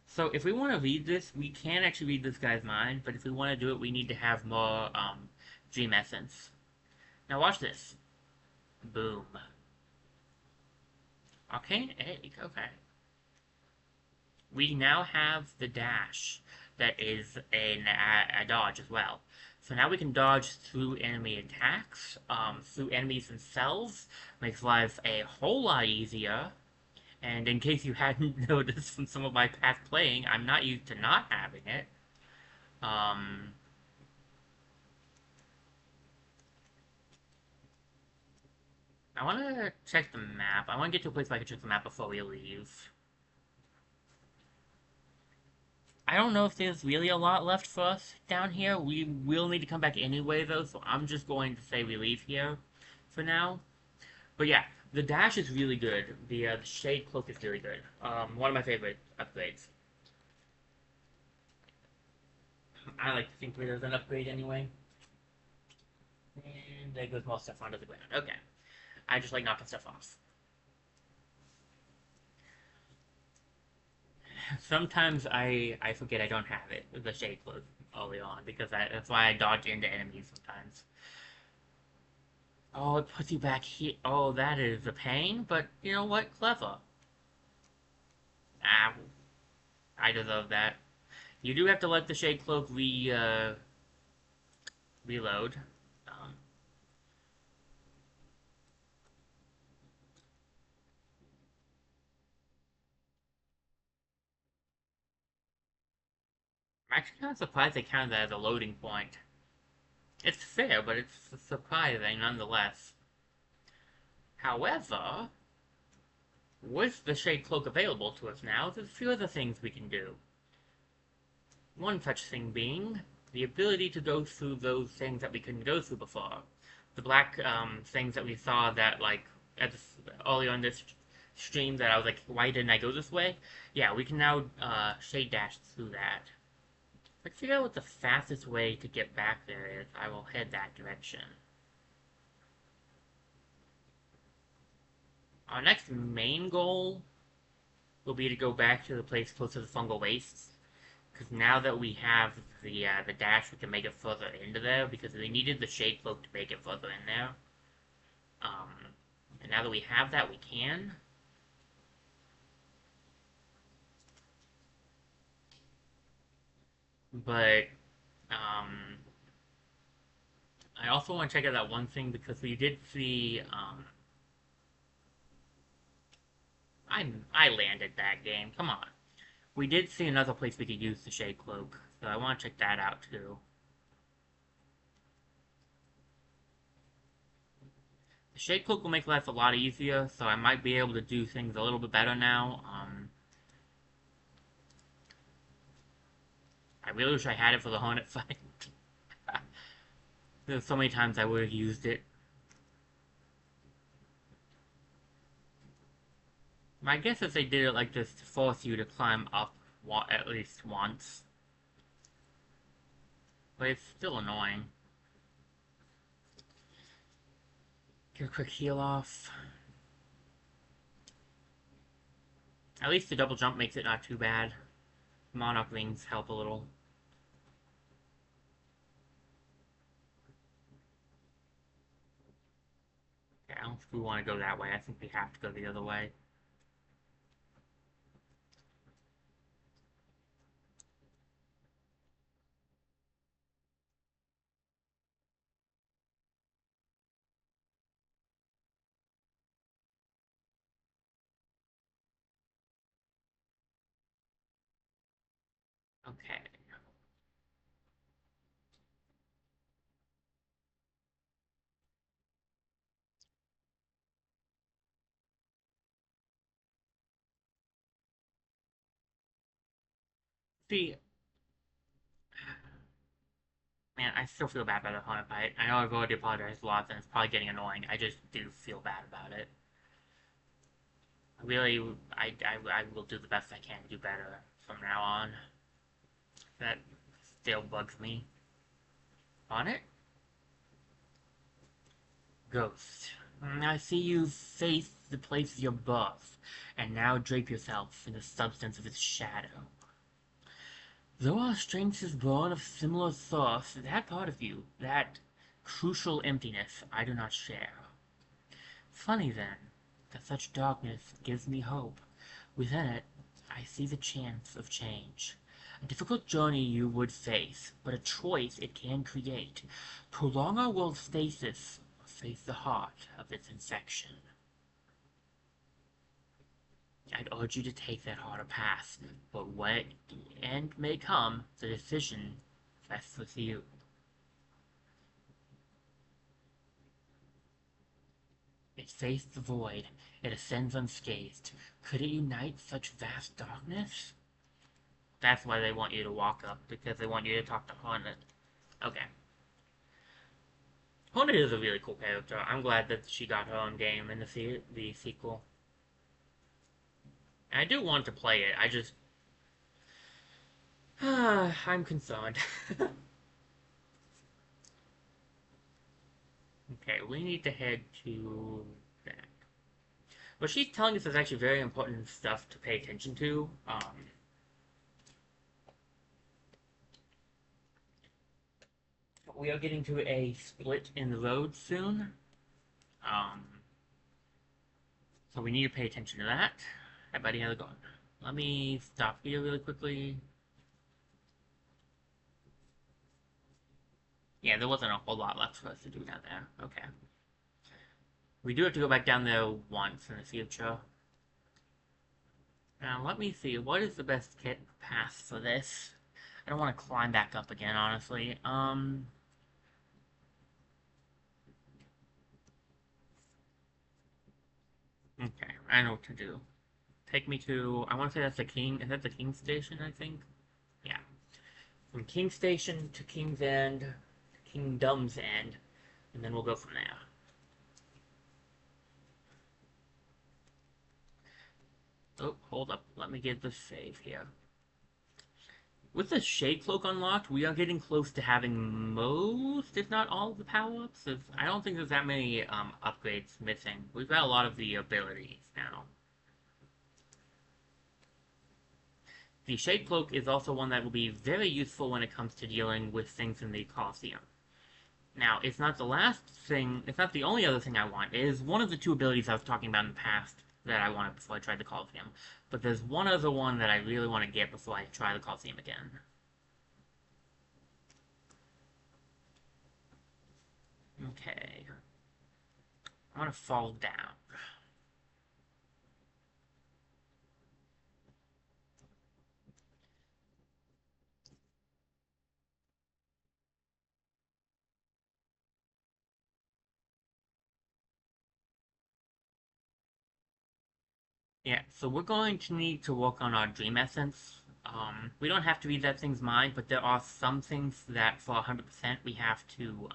So if we want to read this, we can actually read this guy's mind, but if we want to do it, we need to have more Dream Essence. Now watch this. Boom. Arcane Egg, okay. We now have the dash that is a dodge as well. So now we can dodge through enemy attacks, through enemies themselves, makes life a whole lot easier. And in case you hadn't noticed from some of my past playing, I'm not used to not having it. Um, I want to check the map. I want to get to a place where I can check the map before we leave. I don't know if there's really a lot left for us down here. We will need to come back anyway, though, so I'm just going to say we leave here for now. But yeah, the dash is really good. The Shade Cloak is really good. One of my favorite upgrades. I like to think there's an upgrade anyway. And there goes more stuff onto the ground. Okay. I just like knocking stuff off. Sometimes I forget I don't have it, the Shade Cloak, early on, because that's why I dodge into enemies sometimes. Oh, it puts you back here. Oh, that is a pain, but you know what? Clever. Ah, I deserve that. You do have to let the Shade Cloak reload. Um, I'm actually kind of surprised they counted that as a loading point. It's fair, but it's surprising nonetheless. However, with the Shade Cloak available to us now, there's a few other things we can do. One such thing being the ability to go through those things that we couldn't go through before. The black things that we saw that, like, early on this stream that I was like, why didn't I go this way? Yeah, we can now shade dash through that. Let's figure out what the fastest way to get back there is. I will head that direction. Our next main goal will be to go back to the place close to the fungal wastes. Because now that we have the dash, we can make it further into there. Because we needed the shade cloak to make it further in there. Um, and now that we have that, we can. But I also want to check out that one thing because we did see. I landed that game. Come on. We did see another place we could use the shade cloak, so I want to check that out too. The shade cloak will make life a lot easier, so I might be able to do things a little bit better now. I really wish I had it for the Hornet fight. There's so many times I would have used it. My guess is they did it like this to force you to climb up at least once. But it's still annoying. Get a quick heal off. At least the double jump makes it not too bad. Monarch wings help a little. Okay, I don't think we want to go that way. I think we have to go the other way. Okay. See, man, I still feel bad about the Haunted Bite. I know I've already apologized a lot, and it's probably getting annoying. I just do feel bad about it. Really, I will do the best I can to do better from now on. That still bugs me. On it? Ghost. I see you've faced the place of your birth, and now drape yourself in the substance of its shadow. Though our strength is born of similar source, that part of you, that crucial emptiness, I do not share. Funny, then, that such darkness gives me hope. Within it, I see the chance of change. A difficult journey you would face, but a choice it can create. Prolong our world's stasis, or face the heart of its infection. I'd urge you to take that harder path, but what end may come, the decision rests with you. It faced the void, it ascends unscathed. Could it unite such vast darkness? That's why they want you to walk up, because they want you to talk to Hornet. Okay. Hornet is a really cool character. I'm glad that she got her own game in the sequel. And I do want to play it, I just... I'm concerned. Okay, we need to head to that. What she's telling us is actually very important stuff to pay attention to. We are getting to a split in the road soon. Um, so we need to pay attention to that. Hi, buddy, how's it going? Let me stop here really quickly. Yeah, there wasn't a whole lot left for us to do down there. Okay. We do have to go back down there once in the future. Now, let me see. What is the best path for this? I don't want to climb back up again, honestly. Okay, I know what to do. Take me to... I want to say that's the King... Is that the King Station, I think? Yeah. From King Station to King's End, to Kingdom's End, and then we'll go from there. Oh, hold up. Let me get the save here. With the Shade Cloak unlocked, we are getting close to having most, if not all, of the power-ups. I don't think there's that many upgrades missing. We've got a lot of the abilities now. The Shade Cloak is also one that will be very useful when it comes to dealing with things in the Colosseum. Now, it's not the last thing, it's not the only other thing I want. It is one of the two abilities I was talking about in the past that I wanted before I tried the Colosseum. But there's one other one that I really want to get before I try the Colosseum again. Okay. I want to fall down. Yeah, so we're going to need to work on our Dream Essence. We don't have to read that thing's mind, but there are some things that for 100% we have to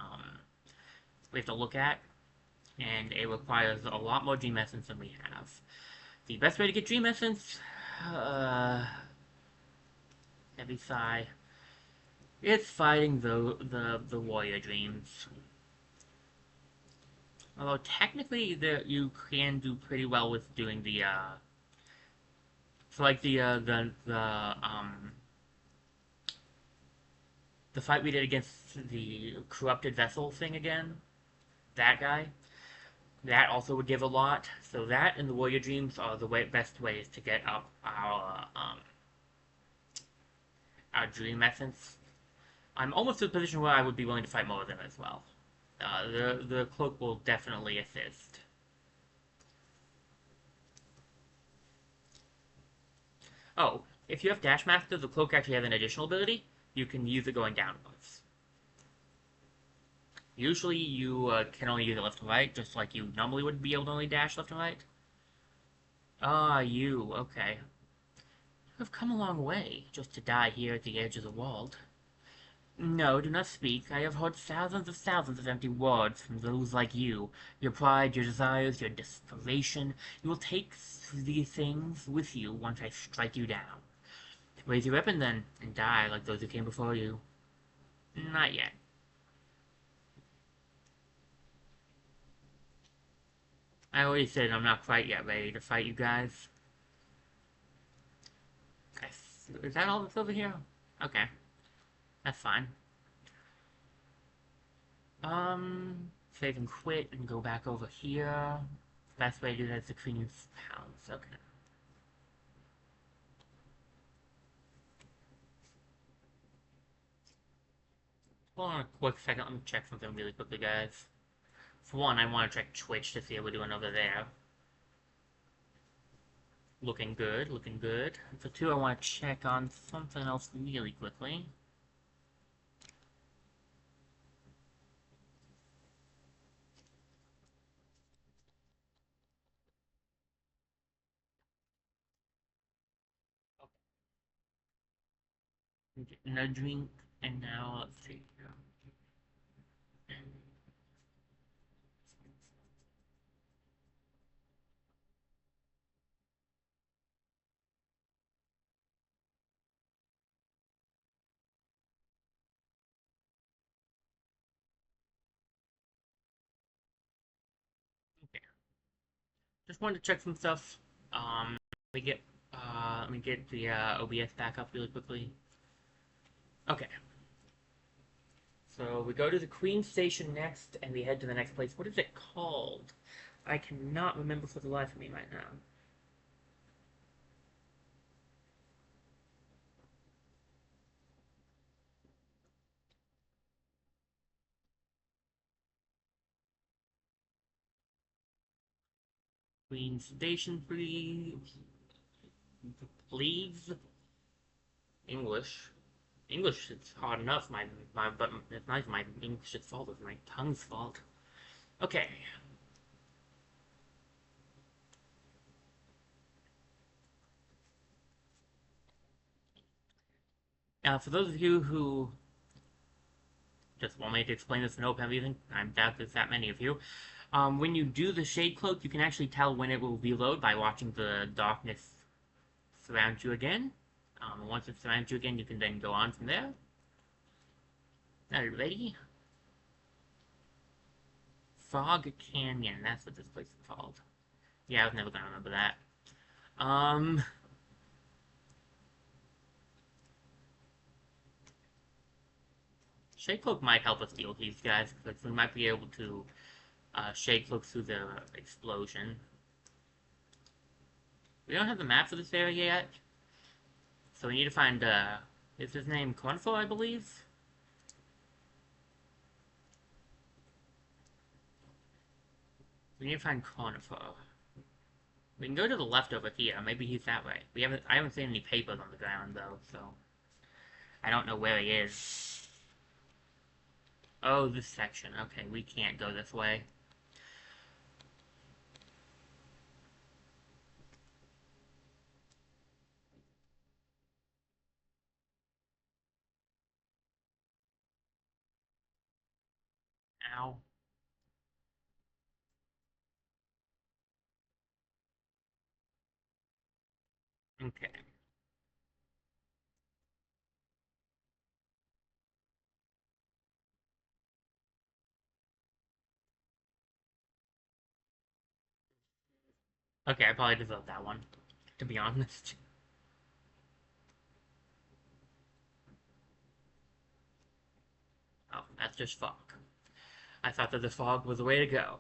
look at, and it requires a lot more Dream Essence than we have. The best way to get Dream Essence, heavy sigh, it's fighting the Warrior Dreams. Although technically, you can do pretty well with doing the so like the fight we did against the corrupted vessel thing again, that guy, that also would give a lot. So that and the Warrior Dreams are the best ways to get up our Dream Essence. I'm almost to the position where I would be willing to fight more of them as well. The cloak will definitely assist. Oh, if you have Dash Master, the cloak actually has an additional ability. You can use it going downwards. Usually you can only use it left and right, just like you normally would be able to only dash left and right. Ah, you, okay. You have come a long way, just to die here at the edge of the world. No, do not speak. I have heard thousands of empty words from those like you. Your pride, your desires, your desperation. You will take these things with you once I strike you down. Raise your weapon then, and die like those who came before you. Not yet. I already said I'm not quite yet ready to fight you guys. Is that all that's over here? Okay. That's fine. Save and quit and go back over here. Best way to do that is the Queen's Pounds. Okay. Hold on a quick second. Let me check something really quickly, guys. For one, I want to check Twitch to see how we're doing over there. Looking good, looking good. And for two, I want to check on something else really quickly. No drink, and now let's see. Okay. Just wanted to check some stuff. Let me get the OBS back up really quickly. Okay. So we go to the Queen Station next, and we head to the next place. What is it called? I cannot remember for the life of me right now. Queen Station, please. Please. English. English is hard enough. But it's not my English's fault. It's my tongue's fault. Okay. Now, for those of you who just want me to explain this and open everything, I doubt there's that many of you. When you do the Shade Cloak, you can actually tell when it will reload by watching the darkness surround you again. Once it's around you again, you can then go on from there. Alrighty. Fog Canyon, that's what this place is called. Yeah, I was never gonna remember that. Um, Shade Cloak might help us deal with these guys, because we might be able to Shade Cloak through the explosion. We don't have the map for this area yet, so we need to find, is his name Cornflow, I believe? We need to find Cornflow. We can go to the left over here, maybe he's that way. I haven't seen any papers on the ground, though, so I don't know where he is. Oh, this section. Okay, we can't go this way. Ow. Okay. Okay, I probably deserved that one, to be honest. Oh, that's just fog. I thought that the fog was the way to go.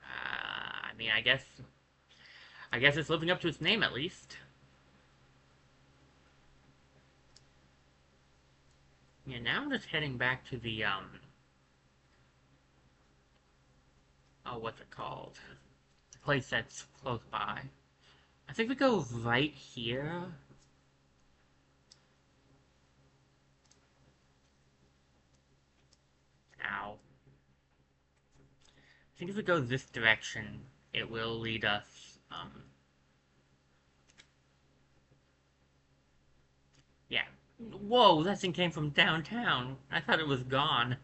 I mean, I guess it's living up to its name at least. Yeah, now I'm just heading back to the, oh, what's it called? The place that's close by. I think we go right here. Ow. I think if we go this direction, it will lead us, yeah. Whoa, that thing came from downtown. I thought it was gone.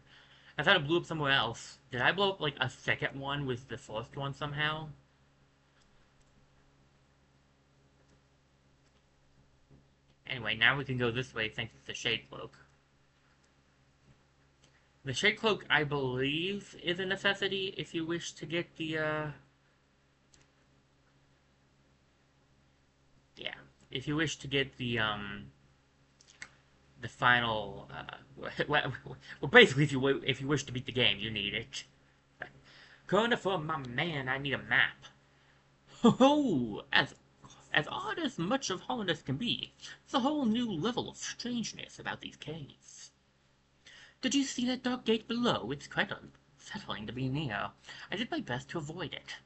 I thought it blew up somewhere else. Did I blow up, like, a second one with the first one somehow? Anyway, now we can go this way thanks to the Shade Cloak. The Shade Cloak, I believe, is a necessity if you wish to get the, yeah. If you wish to get the final, well, basically, if you wish to beat the game, you need it. Going for my man, I need a map. Ho! As odd as much of Hollowness can be, there's a whole new level of strangeness about these caves. Did you see that dark gate below? It's quite unsettling to be near. I did my best to avoid it.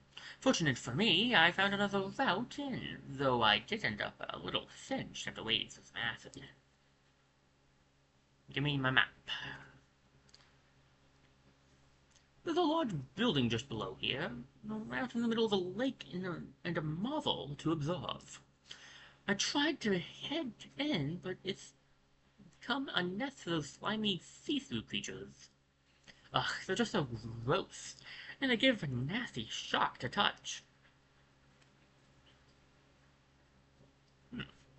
Fortunate for me, I found another route in, though I did end up a little cinched after wading through some acid. Give me my map. There's a large building just below here, out in the middle of a lake and a marvel to observe. I tried to head in, but it's become a nest of those slimy see-through creatures. Ugh, they're just so gross, and they give a nasty shock to touch.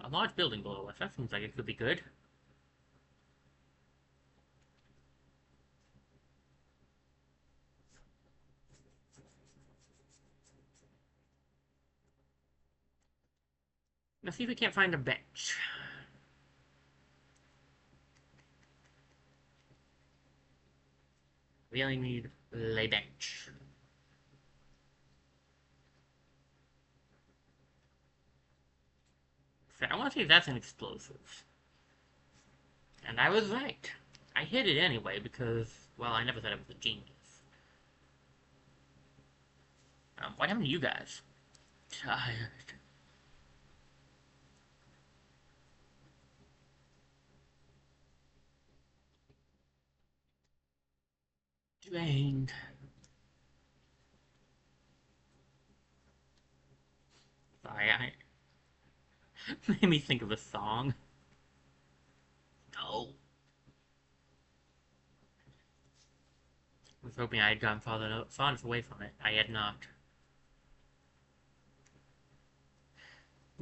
A large building below us, that seems like it could be good. Let's see if we can't find a bench. We only need a bench. So I want to see if that's an explosive. And I was right. I hit it anyway because, well, I never thought it was a genius. What happened to you guys? Tired. Drained. Sorry, I made me think of a song. No. I was hoping I had gone far enough away from it. I had not.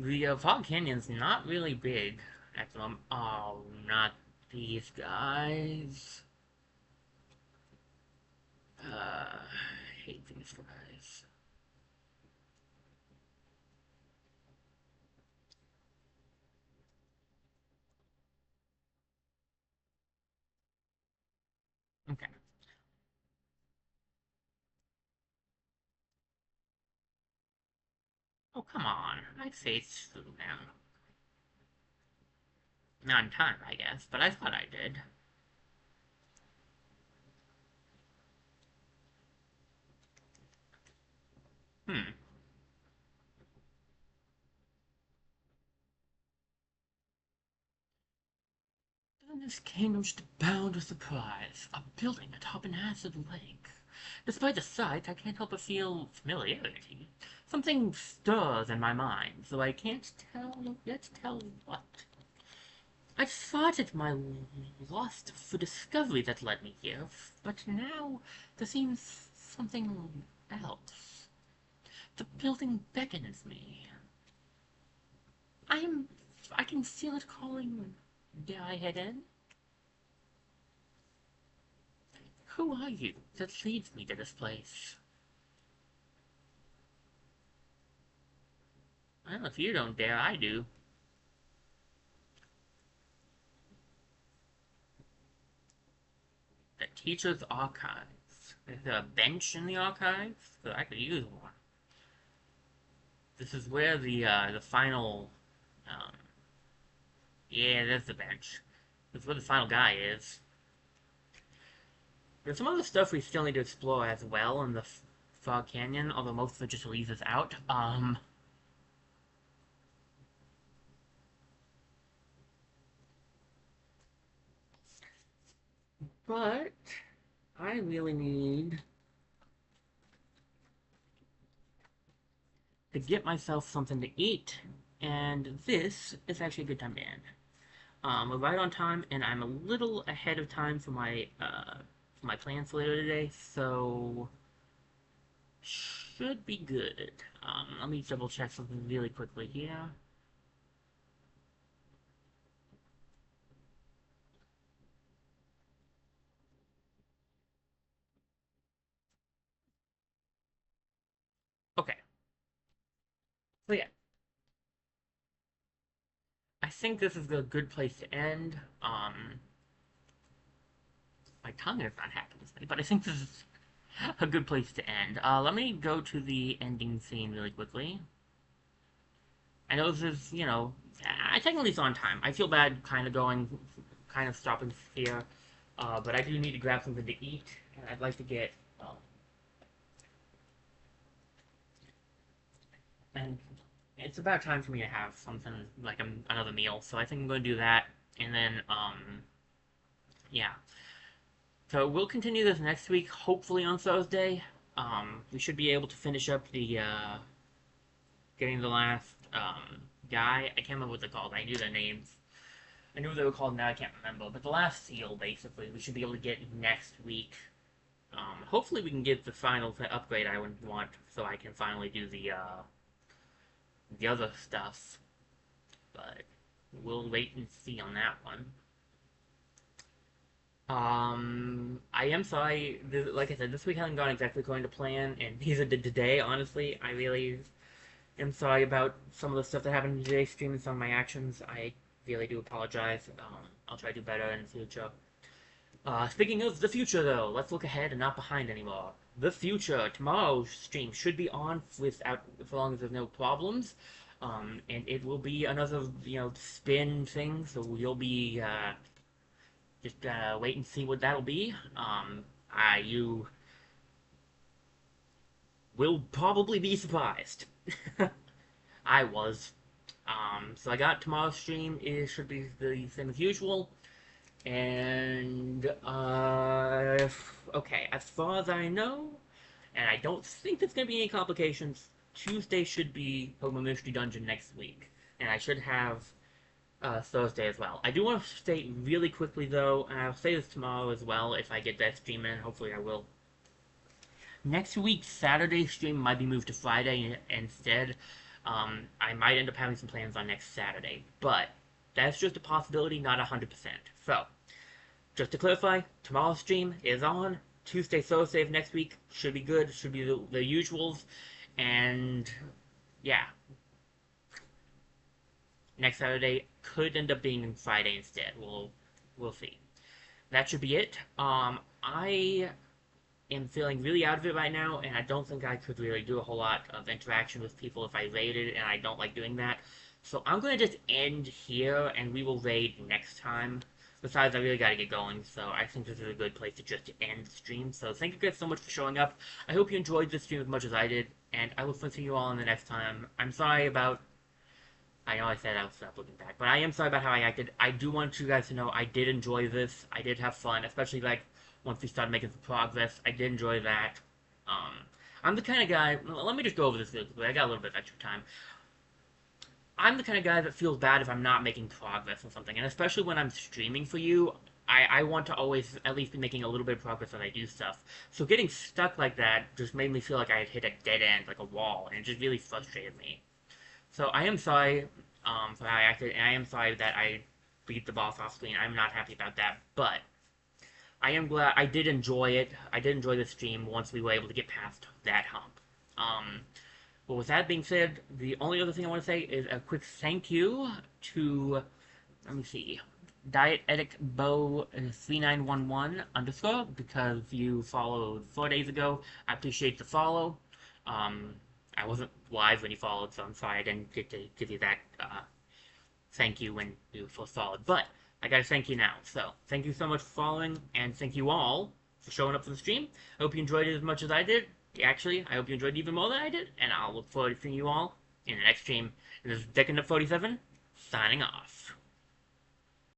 The Fog Canyon's not really big at the moment. Oh, not these guys. I hate these guys. Okay. Oh, come on. I faced through them. Not in time, I guess, but I thought I did. Hmm. Then this kingdom should abound with surprise. A building atop an acid lake. Despite the sight, I can't help but feel familiarity. Something stirs in my mind, though I can't tell what. I thought it my lust for discovery that led me here, but now there seems something else. The building beckons me. I'm... I can feel it calling. Dare I head in? Who are you that leads me to this place? Well, if you don't dare, I do. The teacher's archives. Is there a bench in the archives? So I could use one. This is where the final, um, yeah, there's the bench. This is where the final guy is. There's some other stuff we still need to explore as well in the Fog Canyon, although most of it just leaves us out. But I really need to get myself something to eat, and this is actually a good time to end. We're right on time, and I'm a little ahead of time for my plans for later today, so should be good. Let me double check something really quickly here. Okay, so yeah, I think this is a good place to end. My tongue is not happy with me, but I think this is a good place to end. Let me go to the ending scene really quickly. I know this is, I technically it's on time. I feel bad kind of stopping here, but I do need to grab something to eat, and I'd like to get, and it's about time for me to have something like another meal, so I think I'm going to do that, and then, yeah. So we'll continue this next week, hopefully on Thursday. We should be able to finish up getting the last, guy. I can't remember what they're called. I knew their names. I knew what they were called, now I can't remember. But the last seal, basically, we should be able to get next week. Hopefully we can get the final upgrade I would want, so I can finally do the other stuff. But we'll wait and see on that one. I am sorry. Like I said, this week hasn't gone exactly according to plan, and neither did today. Honestly, I really am sorry about some of the stuff that happened in today's stream and some of my actions. I really do apologize. I'll try to do better in the future. Speaking of the future, though, let's look ahead and not behind anymore. The future, tomorrow's stream should be on without, as long as there's no problems. And it will be another, spin thing, so you'll be, just, wait and see what that'll be. You will probably be surprised. I was. So I got tomorrow's stream. It should be the same as usual. And, okay, as far as I know, and I don't think there's going to be any complications, Tuesday should be Pokemon Mystery Dungeon next week. And I should have, Thursday as well. I do want to state really quickly, though, and I'll say this tomorrow as well, if I get that stream in, hopefully I will. Next week's Saturday stream might be moved to Friday instead. I might end up having some plans on next Saturday, but that's just a possibility, not 100%. So, just to clarify, tomorrow's stream is on. Tuesday, Thursday of next week should be good. Should be the usuals. And yeah, next Saturday could end up being Friday instead. We'll see. That should be it. I am feeling really out of it right now, and I don't think I could really do a whole lot of interaction with people if I raided, and I don't like doing that. So I'm gonna just end here, and we will raid next time. Besides, I really gotta get going, so I think this is a good place to just end the stream. So thank you guys so much for showing up. I hope you enjoyed this stream as much as I did, and I look forward to seeing you all in the next time. I'm sorry about... I know I said I would stop looking back, but I am sorry about how I acted. I do want you guys to know I did enjoy this. I did have fun, especially, like, once we started making some progress. I did enjoy that. Um, I'm the kind of guy... Let me just go over this really quickly. I got a little bit of extra time. I'm the kind of guy that feels bad if I'm not making progress on something, and especially when I'm streaming for you, I want to always at least be making a little bit of progress when I do stuff. So getting stuck like that just made me feel like I had hit a dead end, like a wall, and it just really frustrated me. So I am sorry for how I acted, and I am sorry that I beat the boss off screen. I'm not happy about that, but I am glad I did enjoy it. I did enjoy the stream once we were able to get past that hump. But with that being said, the only other thing I want to say is a quick thank you to, let me see, DietEticBo3911 underscore, because you followed 4 days ago. I appreciate the follow. I wasn't live when you followed, so I'm sorry I didn't get to give you that thank you when you first followed. But I gotta thank you now. So thank you so much for following, and thank you all for showing up for the stream. I hope you enjoyed it as much as I did. Actually, I hope you enjoyed it even more than I did, and I'll look forward to seeing you all in the next stream. This is Decadent 47, signing off.